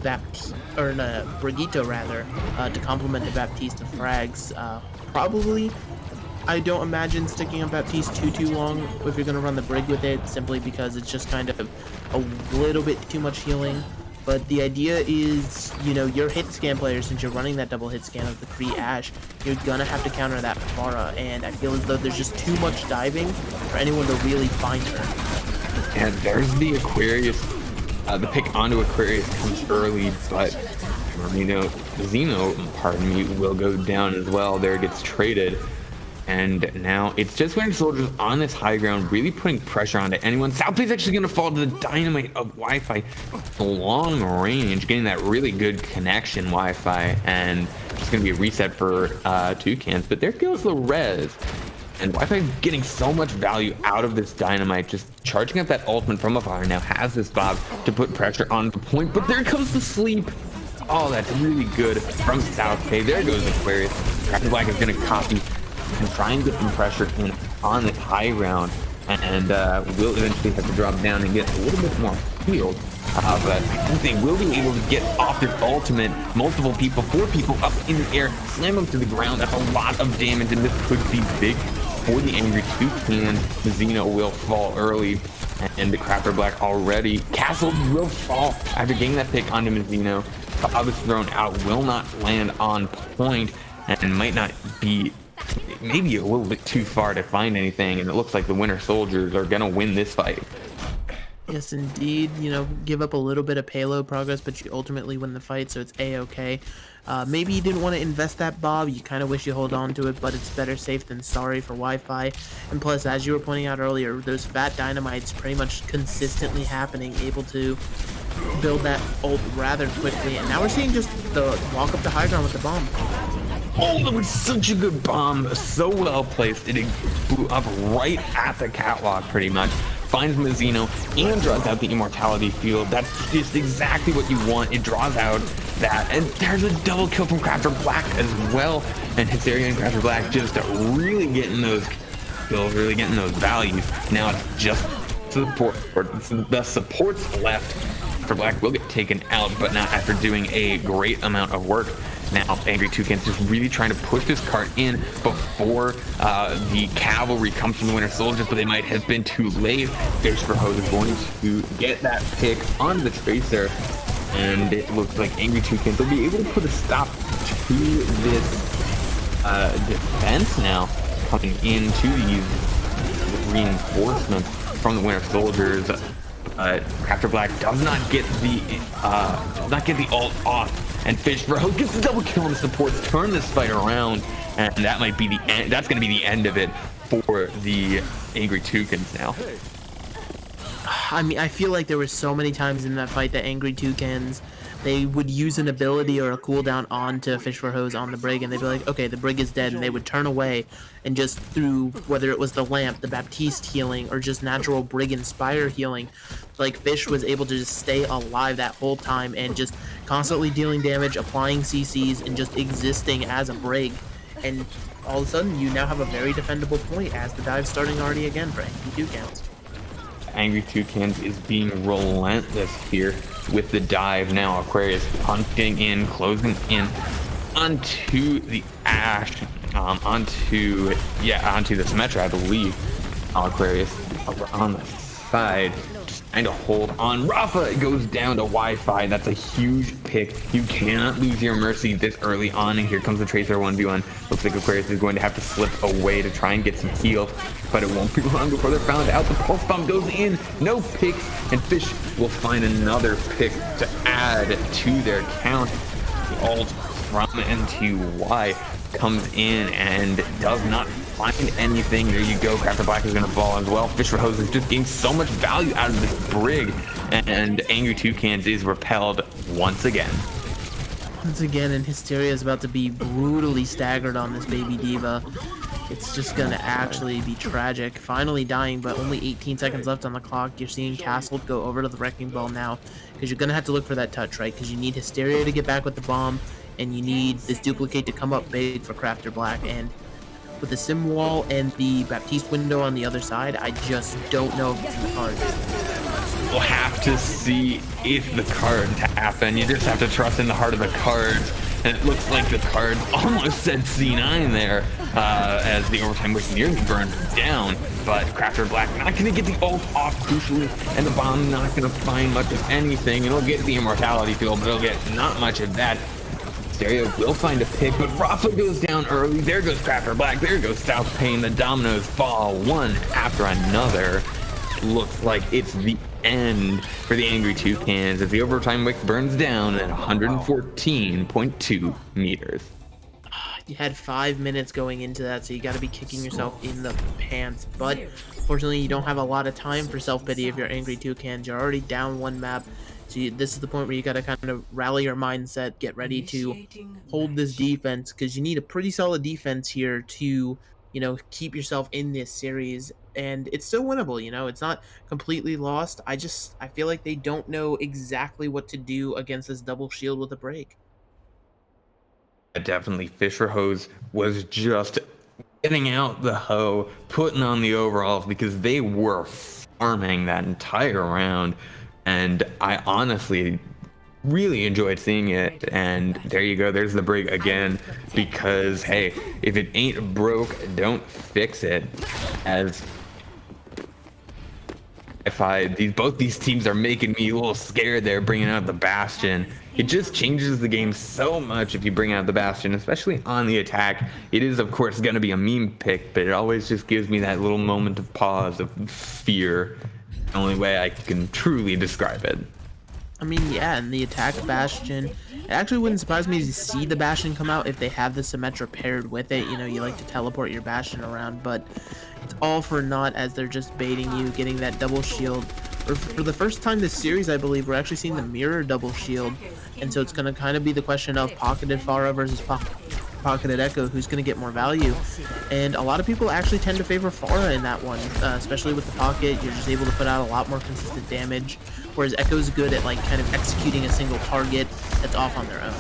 Brigitte rather, to complement the Baptiste frags. Probably, I don't imagine sticking on Baptiste too long if you're going to run the Brig with it, simply because it's just kind of a little bit too much healing. But the idea is, you know, your hit scan player, since you're running that double hit scan of the Kree Ashe, you're gonna have to counter that Pharah, and I feel as though there's just too much diving for anyone to really find her. And there's the Aquarius. The pick onto Aquarius comes early, but Zeno, pardon me, will go down as well. There gets traded. And now it's just Winter Soldiers on this high ground, really putting pressure onto anyone. Southpay's actually going to fall to the dynamite of Wi-Fi. Long range, getting that really good connection Wi-Fi, and it's going to be a reset for Toucans. But there goes the res. And Wi-Fi is getting so much value out of this dynamite, just charging up that ultimate from afar. Now has this Bob to put pressure on the point, but there comes the sleep. Oh, that's really good from Southpay. There goes Aquarius. Crafter Black is going to copy and try and get some pressure in on this high ground, and will eventually have to drop down and get a little bit more field. But I think they will be able to get off their ultimate. Multiple people, 4 people up in the air, slam them to the ground. That's a lot of damage, and this could be big for the Angry Toucan. Zeno will fall early, and the Crafter Black already. Castle will fall after getting that pick onto Mizzino. Bob is thrown out, will not land on point, and might not be, maybe a little bit too far to find anything, and it looks like the Winter Soldiers are gonna win this fight. Yes, indeed. You know, give up a little bit of payload progress, but you ultimately win the fight, so it's a-okay. Maybe you didn't want to invest that Bob. You kind of wish you hold on to it, but it's better safe than sorry for Wi-Fi. And plus, as you were pointing out earlier, those fat dynamites pretty much consistently happening, able to build that ult rather quickly. And now we're seeing just the walk up to high ground with the bomb. Oh, that was such a good bomb. So well placed. It blew up right at the catwalk, pretty much. Finds Mizzino and draws out the immortality field. That's just exactly what you want. It draws out that. And there's a double kill from Crafter Black as well. And Hysteria and Crafter Black just really getting those still really getting those values. Now it's just support, or the supports left for Black will get taken out, but not after doing a great amount of work. Now, Angry Toucan's just really trying to push this cart in before the cavalry comes from the Winter Soldiers, but they might have been too late. Fish for Hose is going to get that pick on the Tracer, and it looks like Angry Toucans will be able to put a stop to this defense now, coming into these reinforcements from the Winter Soldiers. Crafter Black does not get the ult off. And Fish for Hope gets the double kill on the supports, turn this fight around, and that might be the end. That's going to be the end of it for the Angry Toucans now. I mean, I feel like there were so many times in that fight that Angry Toucans, they would use an ability or a cooldown onto Fish for Hose on the Brig, and they'd be like, okay, the Brig is dead, and they would turn away, and just through, whether it was the Lamp, the Baptiste healing, or just natural Brig Inspire healing, like, Fish was able to just stay alive that whole time, and just constantly dealing damage, applying CCs, and just existing as a Brig, and all of a sudden, you now have a very defendable point as the dive's starting already again for Angry Toucans. Angry Toucans is being relentless here with the dive now. Aquarius punching in, closing in onto the Ash, onto the Symmetra, I believe. Aquarius over on the side, just trying to hold on. Rafa goes down to Wi-Fi. That's a huge pick. You cannot lose your Mercy this early on, and here comes the Tracer 1v1. Looks like Aquarius is going to have to slip away to try and get some heal, but it won't be long before they're found out. The Pulse Bomb goes in, no picks, and Fish will find another pick to add to their count. The ult from NTY comes in and does not find anything. There you go. Crafter Black is going to fall as well. Fish for Hose is just getting so much value out of this Brig, and Angry Toucans is repelled once again. Once again, and Hysteria is about to be brutally staggered on this baby diva. It's just gonna actually be tragic. Finally dying, but only 18 seconds left on the clock. You're seeing Castle go over to the Wrecking Ball now, because you're gonna have to look for that touch, right? Because you need Hysteria to get back with the bomb, and you need this duplicate to come up big for Crafter Black. And with the Sim Wall and the Baptiste window on the other side, I just don't know if it's in the cards. We'll have to see if the cards happen. You just have to trust in the heart of the cards. And it looks like the card almost said C9 there as the overtime was nearly burned down. But Crafter Black not going to get the ult off crucially, and the bomb not going to find much of anything. It'll get the immortality field, but it'll get not much of that. Stereo will find a pick, but Rafa goes down early. There goes Crafter Black. There goes South Pain. The dominoes fall one after another. Looks like it's the end for the Angry Toucans as the overtime wick burns down at 114.2 meters. You had 5 minutes going into that, so you got to be kicking yourself in the pants. But fortunately, you don't have a lot of time for self-pity if you're Angry Toucans. You're already down one map. So this is the point where you got to kind of rally your mindset, get ready to hold this defense, because you need a pretty solid defense here to, you know, keep yourself in this series. And it's still winnable, you know, it's not completely lost. I feel like they don't know exactly what to do against this double shield with a break. Definitely, Fish for Hose was just getting out the hoe, putting on the overalls, because they were farming that entire round. And I honestly really enjoyed seeing it. And there you go, there's the Brig again, because hey, if it ain't broke, don't fix it. As both these teams are making me a little scared there, bringing out the Bastion. It just changes the game so much if you bring out the Bastion, especially on the attack. It is, of course, going to be a meme pick, but it always just gives me that little moment of pause, of fear. The only way I can truly describe it. I mean, yeah, and the attack Bastion, it actually wouldn't surprise me to see the Bastion come out if they have the Symmetra paired with it. You know, you like to teleport your Bastion around, but it's all for naught as they're just baiting you, getting that double shield. For the first time this series, I believe, we're actually seeing the mirror double shield, and so it's going to kind of be the question of pocketed Pharah versus pocketed Echo, who's going to get more value. And a lot of people actually tend to favor Pharah in that one, especially with the pocket. You're just able to put out a lot more consistent damage, whereas Echo's good at like kind of executing a single target that's off on their own.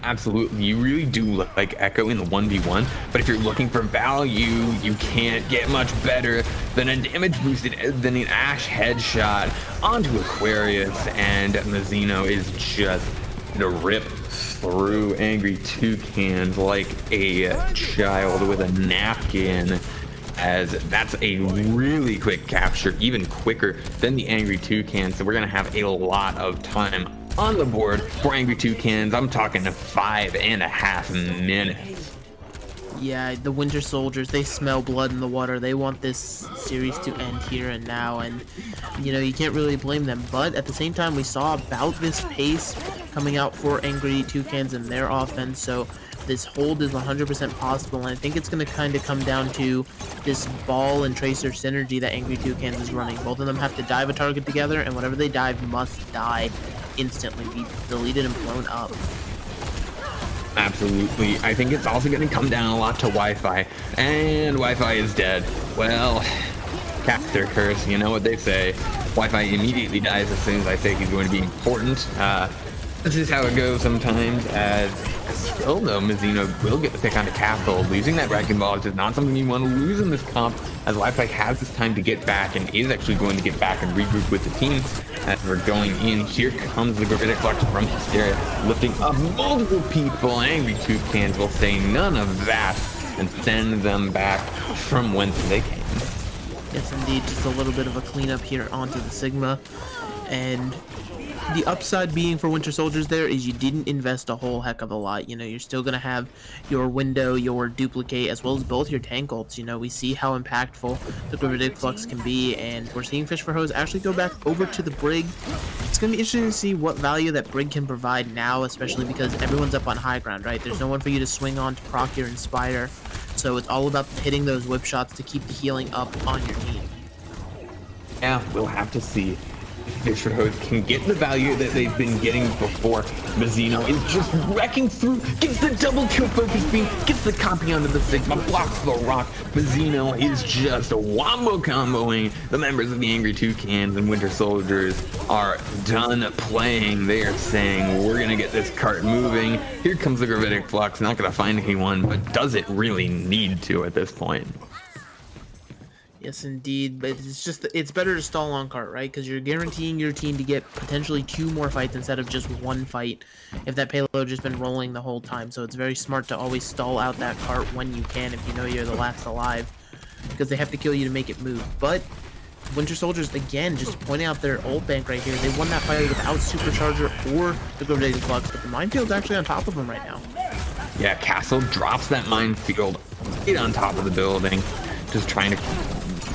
absolutely. You really do like Echo in the 1v1, but if you're looking for value, you can't get much better than a damage boosted, than an Ashe headshot onto Aquarius, and Mizzino is just gonna rip through Angry Toucans like a child with a napkin, as that's a really quick capture, even quicker than the Angry Toucans. So we're gonna have a lot of time on the board for Angry Toucans. I'm talking 5.5 minutes. Yeah, the Winter Soldiers, they smell blood in the water. They want this series to end here and now, and you can't really blame them. But at the same time, we saw about this pace coming out for Angry Toucans and their offense, so this hold is 100% possible, and I think it's going to kind of come down to this ball and tracer synergy that Angry Toucans is running. Both of them have to dive a target together, and whatever they dive must die instantly, be deleted and blown up. Absolutely. I think it's also going to come down a lot to Wi-Fi, and Wi-Fi is dead. Well, Captor Curse, you know what they say. Wi-Fi immediately dies as soon as I say he's going to be important. This is how it goes sometimes, as still though, Mizzino will get the pick onto Castle. Losing that Wrecking Ball is just not something you want to lose in this comp, as Wi-Fi has this time to get back and is actually going to get back and regroup with the team. As we're going in, here comes the Gravitic Flux from Hysteria, lifting up multiple people. Angry Toucans will say none of that and send them back from whence they came. Yes, indeed, just a little bit of a cleanup here onto the Sigma, and the upside being for Winter Soldiers there is you didn't invest a whole heck of a lot. You're still going to have your window, your duplicate, as well as both your tank ults. We see how impactful the Gravitic Flux can be, and we're seeing Fish for Hose actually go back over to the Brig. It's going to be interesting to see what value that Brig can provide now, especially because everyone's up on high ground, right? There's no one for you to swing on to proc your Inspire, so it's all about hitting those whip shots to keep the healing up on your team. Yeah, we'll have to see. Fisher Hose can get the value that they've been getting before. Mizzino is just wrecking through, gets the double kill focus beam, gets the copy onto the Sigma, blocks the rock. Mizzino is just wombo comboing the members of the Angry Toucans, and Winter Soldiers are done playing. They are saying, we're gonna get this cart moving. Here comes the Gravitic Flux, not gonna find anyone, but does it really need to at this point? Yes, indeed, but it's better to stall on cart, right? Because you're guaranteeing your team to get potentially 2 more fights instead of just 1 fight if that payload just been rolling the whole time. So it's very smart to always stall out that cart when you can, if you know you're the last alive, because they have to kill you to make it move. But Winter Soldiers, again, just pointing out their ult bank right here. They won that fight without Supercharger or the Gravitic Flux, but the Minefield's actually on top of them right now. Yeah, Castle drops that minefield right on top of the building, just trying to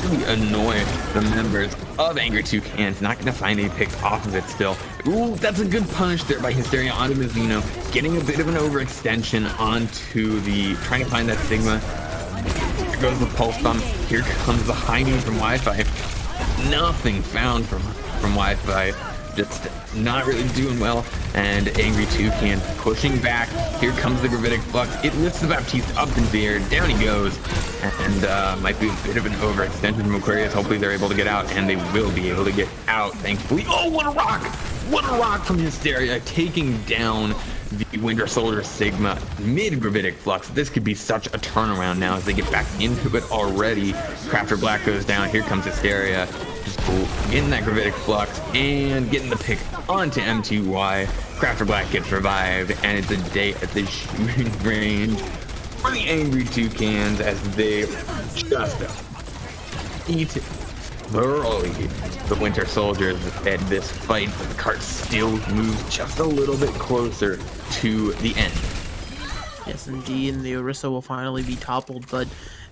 really annoy the members of Angry Toucans. Not gonna find any picks off of it still. Ooh, that's a good punish there by Hysteria onto Mizzino, getting a bit of an overextension onto the, trying to find that Sigma. Here goes the pulse bomb. Here comes the high noon from Wi-Fi. Nothing found from Wi-Fi. Just not really doing well, and Angry Toucan pushing back. Here comes the Gravitic Flux. It lifts the Baptiste up in the air. Down he goes, and might be a bit of an overextension from Aquarius. Hopefully they're able to get out, and they will be able to get out, thankfully. Oh, what a rock! What a rock from Hysteria, taking down the Winter Soldier Sigma mid Gravitic Flux. This could be such a turnaround now as they get back into it already. Crafter Black goes down. Here comes Hysteria. Just getting that Gravitic Flux and getting the pick onto MTY. Crafter Black gets revived, and it's a day at the shooting range for the Angry Toucans as they just eat thoroughly the Winter Soldiers at this fight. The cart still moves just a little bit closer to the end. Yes, indeed, and the Orisa will finally be toppled, but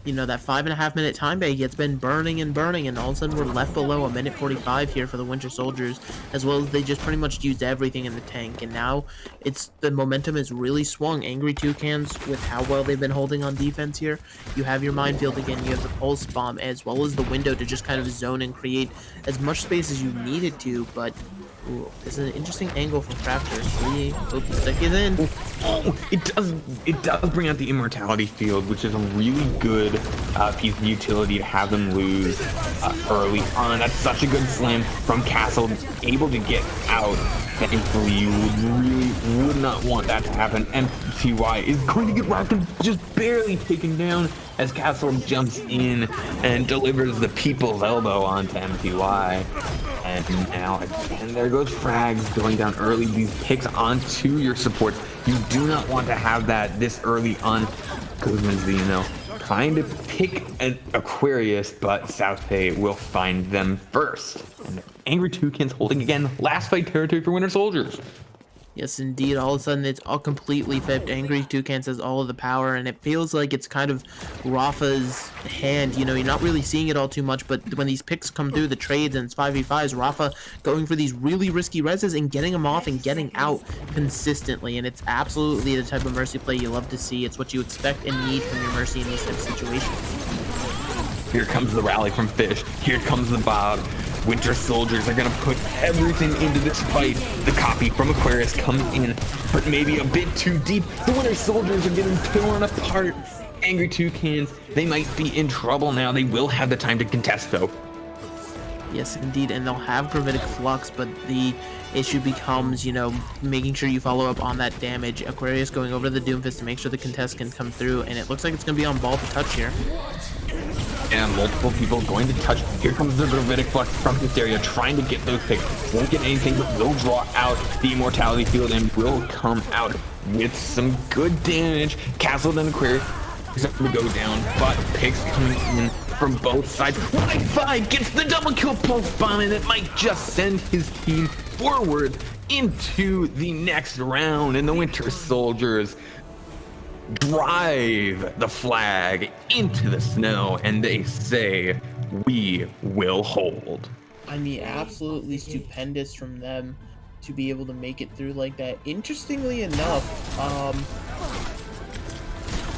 that 5.5 minute time bank, it's been burning and burning, and all of a sudden we're left below 1:45 here for the Winter Soldiers, as well as they just pretty much used everything in the tank, and now the momentum is really swung. Angry Toucans, with how well they've been holding on defense here, you have your minefield again, you have the pulse bomb, as well as the window to just kind of zone and create as much space as you needed to, but ooh, this is an interesting angle from Crafter. See, the stick is in. Oh, it does bring out the Immortality Field, which is a really good piece of utility to have them lose early on. That's such a good slam from Castle, able to get out. Thankfully, you would not want that to happen. MTY is going to get rocked and just barely taken down as Castle jumps in and delivers the people's elbow onto MTY. And now, again, there goes Frags going down early. These picks onto your supports. You do not want to have that this early on. Kuzminzino trying to pick an Aquarius, but South Bay will find them first. And Angry Toucans holding again last fight territory for Winter Soldiers. Yes, indeed. All of a sudden, it's all completely flipped. Angry Toucans has all of the power, and it feels like it's kind of Rafa's hand. You know, you're not really seeing it all too much, but when these picks come through, the trades and it's 5v5s, Rafa going for these really risky reses and getting them off and getting out consistently. And it's absolutely the type of Mercy play you love to see. It's what you expect and need from your Mercy in these type of situations. Here comes the rally from Fish. Here comes the Bob. Winter Soldiers are going to put everything into this fight. The copy from Aquarius comes in, but maybe a bit too deep. The Winter Soldiers are getting torn apart. Angry Toucans, they might be in trouble now. They will have the time to contest, though. Yes, indeed, and they'll have Gravitic Flux, but the issue becomes, you know, making sure you follow up on that damage. Aquarius going over to the Doomfist to make sure the contest can come through, and it looks like it's going to be on ball to touch here. And multiple people going to touch. Here comes the Gravitic Flux from Hysteria, trying to get those picks. Won't get anything, but will draw out the Immortality Field and will come out with some good damage. Castle and Aquarius is going to go down, but picks coming in from both sides. Wi-Fi gets the double kill pulse bomb, and it might just send his team forward into the next round. And the Winter Soldiers drive the flag into the snow, and they say, "We will hold." I mean, absolutely stupendous from them to be able to make it through like that. Interestingly enough,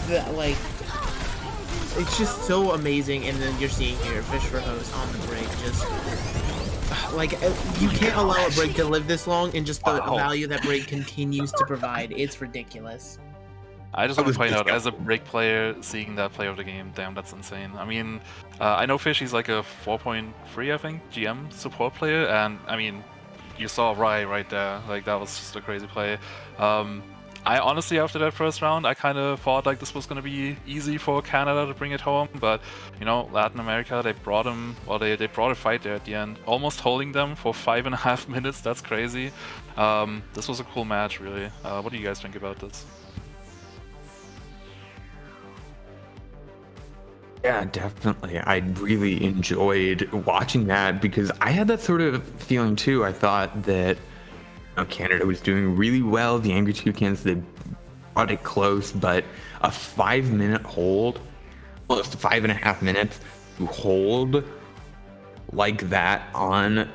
that like, it's just so amazing. And then you're seeing here Fish for Hose on the break, just like you can't allow a break to live this long, and just the value that break continues to provide. It's ridiculous. I just want to point out, as a break player, seeing that play of the game, damn, that's insane. I mean, I know Fish, he's like a 4.3, I think, GM support player, and I mean, you saw Rai right there, like that was just a crazy play. I honestly, after that first round, I kind of thought like this was going to be easy for Canada to bring it home, but you know, Latin America, they brought them, well, they brought a fight there at the end, almost holding them for 5.5 minutes. That's crazy. This was a cool match, really. What do you guys think about this? Yeah, definitely. I really enjoyed watching that because I had that sort of feeling too. I thought that Canada was doing really well. The Angry Toucans, they brought it close, but a 5-minute hold, almost 5.5 minutes to hold like that on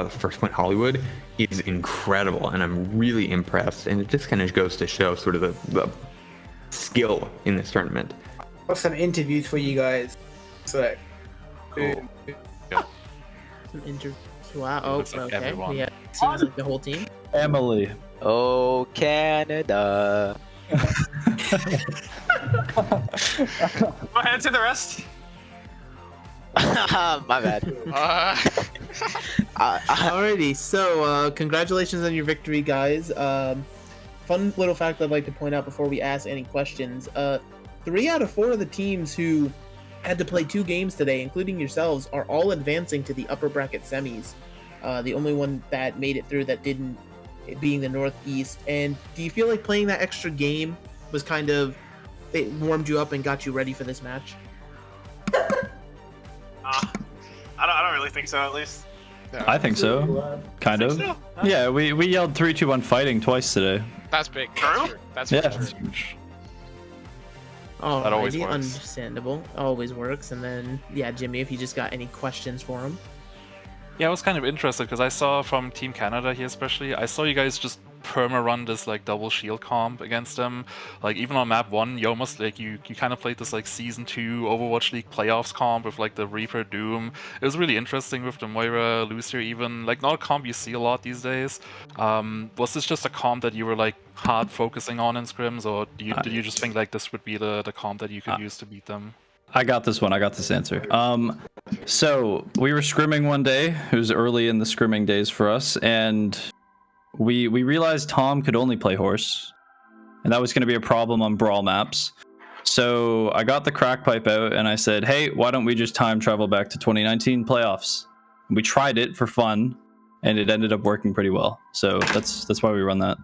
First Point Hollywood is incredible, and I'm really impressed. And it just kind of goes to show sort of the skill in this tournament. Got some interviews for you guys. So, Some interviews. Wow. Oh, okay. everyone. Yeah. Seems like the whole team. Emily. Oh, Canada. Go ahead to the rest. My bad. Alrighty, so congratulations on your victory, guys. Fun little fact I'd like to point out before we ask any questions. 3 out of 4 of the teams who had to play 2 games today, including yourselves, are all advancing to the upper bracket semis. The only one that made it through that didn't, being the Northeast. And do you feel like playing that extra game was kind of, it warmed you up and got you ready for this match? I don't really think so, at least. I think so. Kind of. so? Yeah, we yelled 3, 2, 1 fighting twice today. That's big. True? That's Yeah. huge. Oh, That always works. Understandable. Always works. And then, yeah, Jimmy, if you just got any questions for him. Yeah, I was kind of interested because I saw from Team Canada here especially, I saw you guys just perma-run this like double shield comp against them. Like even on map 1, you almost like you kind of played this like season 2 Overwatch League playoffs comp with like the Reaper Doom. It was really interesting with the Moira Lucier even, like not a comp you see a lot these days. Was this just a comp that you were like hard focusing on in scrims, or did you just think like this would be the comp that you could use to beat them? I got this one. I got this answer. So we were scrimming one day. It was early in the scrimming days for us, and we realized Tom could only play horse, and that was going to be a problem on brawl maps. So I got the crack pipe out and I said, hey, why don't we just time travel back to 2019 playoffs? We tried it for fun, and it ended up working pretty well. So that's why we run that.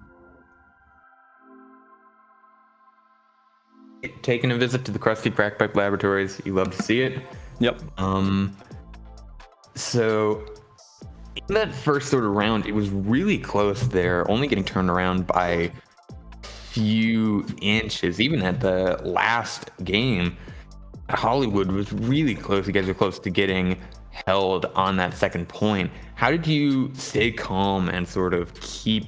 Taking a visit to the Krusty Crack Pipe Laboratories. You love to see it. Yep. So in that first sort of round, it was really close there, only getting turned around by few inches. Even at the last game, Hollywood was really close. You guys were close to getting held on that second point. How did you stay calm and sort of keep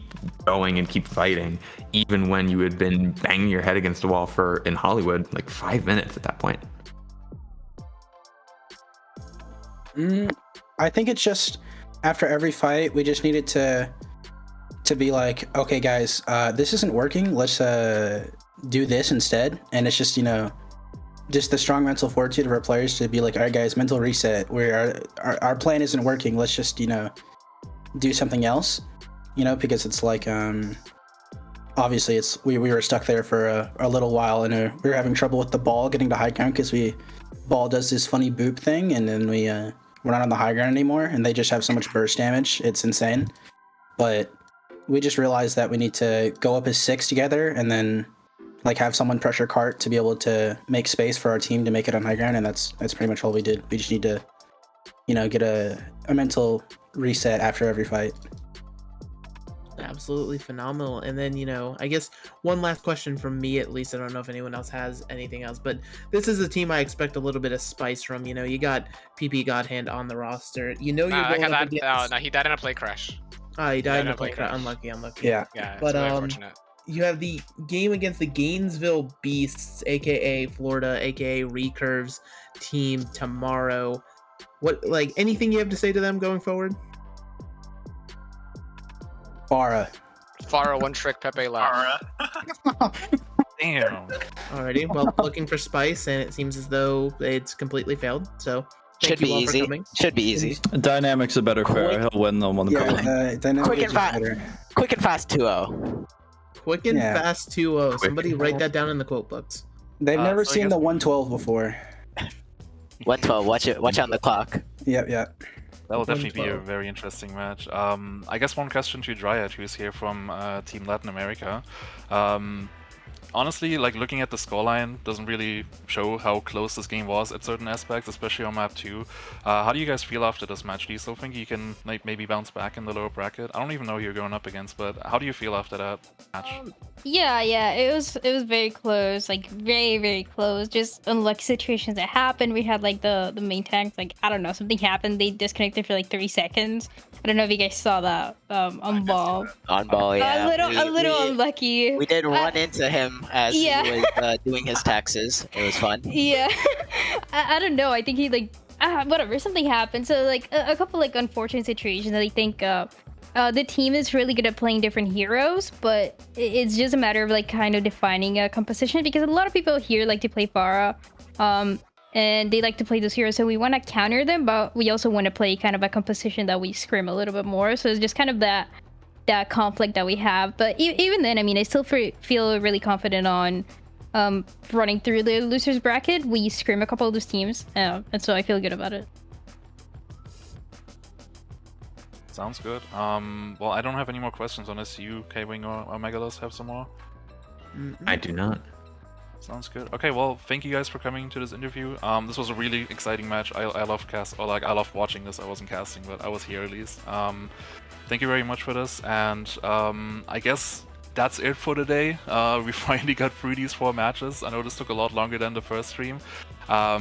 going and keep fighting, even when you had been banging your head against a wall for, in Hollywood, like 5 minutes at that point? I think it's just after every fight, we just needed to be like, okay, guys, this isn't working. Let's do this instead. And it's just, just the strong mental fortitude of our players to be like, all right, guys, mental reset. Our plan isn't working. Let's just, do something else. Because it's like, obviously, we were stuck there for a little while, and we were having trouble with the ball getting to high ground because ball does this funny boop thing, and then we're not on the high ground anymore, and they just have so much burst damage. It's insane. But we just realized that we need to go up as 6 together, and then have someone pressure cart to be able to make space for our team to make it on high ground, and that's pretty much all we did. We just need to, get a mental reset after every fight. Absolutely phenomenal. And then, I guess one last question from me, at least. I don't know if anyone else has anything else, but this is a team I expect a little bit of spice from. You got PP Godhand on the roster. You're going up against... No, he died in a play crash. He died in a play crash. Unlucky. Yeah. Yeah, but really unfortunate. You have the game against the Gainesville Beasts, aka Florida, aka Recurve's team tomorrow. What, anything you have to say to them going forward? Farah, one trick Pepe left. Damn. Alrighty, well, looking for spice, and it seems as though it's completely failed. So thank you all for coming. Should be easy. Dynamics a better fair. He'll win them on the Quick and fast 2-0. Quick and fast 2-0. Somebody write that down in the quote books. They've never seen the 112 before. 112. Watch on the clock. Yep. That will definitely be a very interesting match. I guess one question to Dryad, who's here from Team Latin America. Honestly, looking at the scoreline doesn't really show how close this game was at certain aspects, especially on map 2. How do you guys feel after this match? Do you still think you can maybe bounce back in the lower bracket? I don't even know who you're going up against, but how do you feel after that match? Yeah, it was very close, very, very close. Just unlucky situations that happened. We had the main tanks, I don't know, something happened. They disconnected for 3 seconds. I don't know if you guys saw that on ball. On ball, yeah. A little unlucky. We did run into him as he was doing his taxes. It was fun. Yeah. I don't know. I think he whatever, something happened. So a couple unfortunate situations. I think the team is really good at playing different heroes, but it's just a matter of kind of defining a composition, because a lot of people here like to play Farah. And they like to play those heroes, so we want to counter them, but we also want to play kind of a composition that we scrim a little bit more. So it's just kind of that conflict that we have. But even then, I still feel really confident on running through the losers bracket. We scrim a couple of those teams, and so I feel good about it. Sounds good. Well, I don't have any more questions unless you, K-Wing or Megalos, have some more. I do not. Sounds good. Okay, well, thank you guys for coming to this interview. This was a really exciting match. I love I love watching this. I wasn't casting, but I was here at least. Thank you very much for this, and I guess that's it for today. We finally got through these 4 matches. I know this took a lot longer than the first stream. I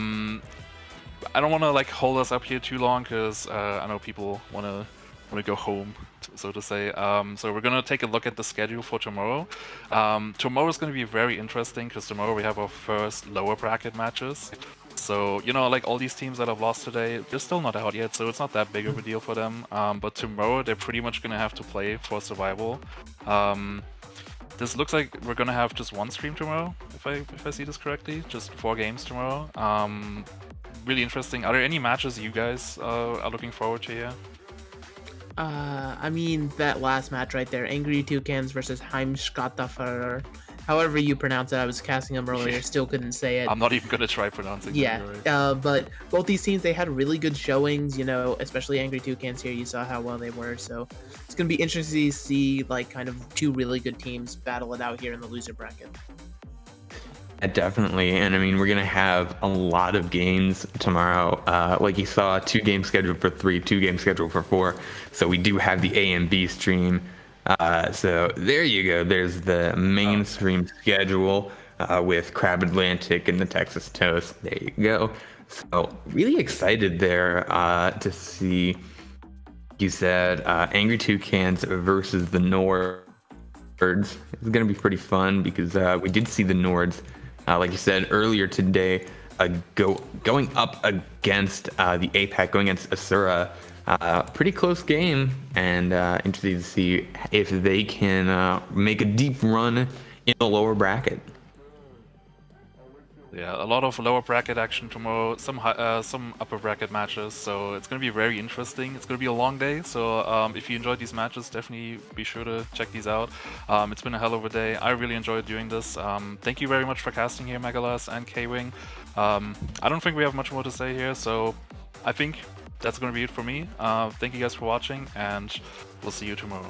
don't want to hold us up here too long, because I know people want to go home, so to say. So we're gonna take a look at the schedule for tomorrow. Tomorrow is gonna be very interesting, because tomorrow we have our first lower bracket matches. So, all these teams that have lost today, they're still not out yet, so it's not that big of a deal for them. But tomorrow, they're pretty much gonna have to play for survival. this looks like we're gonna have just one stream tomorrow, if I see this correctly. Just 4 games tomorrow. Really interesting. Are there any matches you guys are looking forward to here? I mean, that last match right there, Angry Toucans versus Heimskautarefur. However you pronounce it, I was casting them earlier, still couldn't say it. I'm not even gonna try pronouncing it. Yeah, but both these teams, they had really good showings, you know, especially Angry Toucans here. You saw how well they were, so it's gonna be interesting to see, like, kind of 2 really good teams battle it out here in the loser bracket. Yeah, definitely, and I mean, we're gonna have a lot of games tomorrow. Like you saw, 2 games scheduled for 3, 2 games scheduled for 4. So we do have the A and B stream. So there you go. There's the mainstream schedule with Crablantic and the Texas Toast. There you go. So really excited there to see. You said Angry Toucans versus the Nords. It's gonna be pretty fun because we did see the Nords, like you said earlier today, going up against the APAC, going against Asura. Pretty close game, and interesting to see if they can make a deep run in the lower bracket. Yeah, a lot of lower bracket action tomorrow, some upper bracket matches, so it's going to be very interesting. It's going to be a long day, so if you enjoyed these matches, definitely be sure to check these out. It's been a hell of a day. I really enjoyed doing this. Thank you very much for casting here, Megalas and K-Wing. I don't think we have much more to say here, so I think that's going to be it for me. Thank you guys for watching, and we'll see you tomorrow.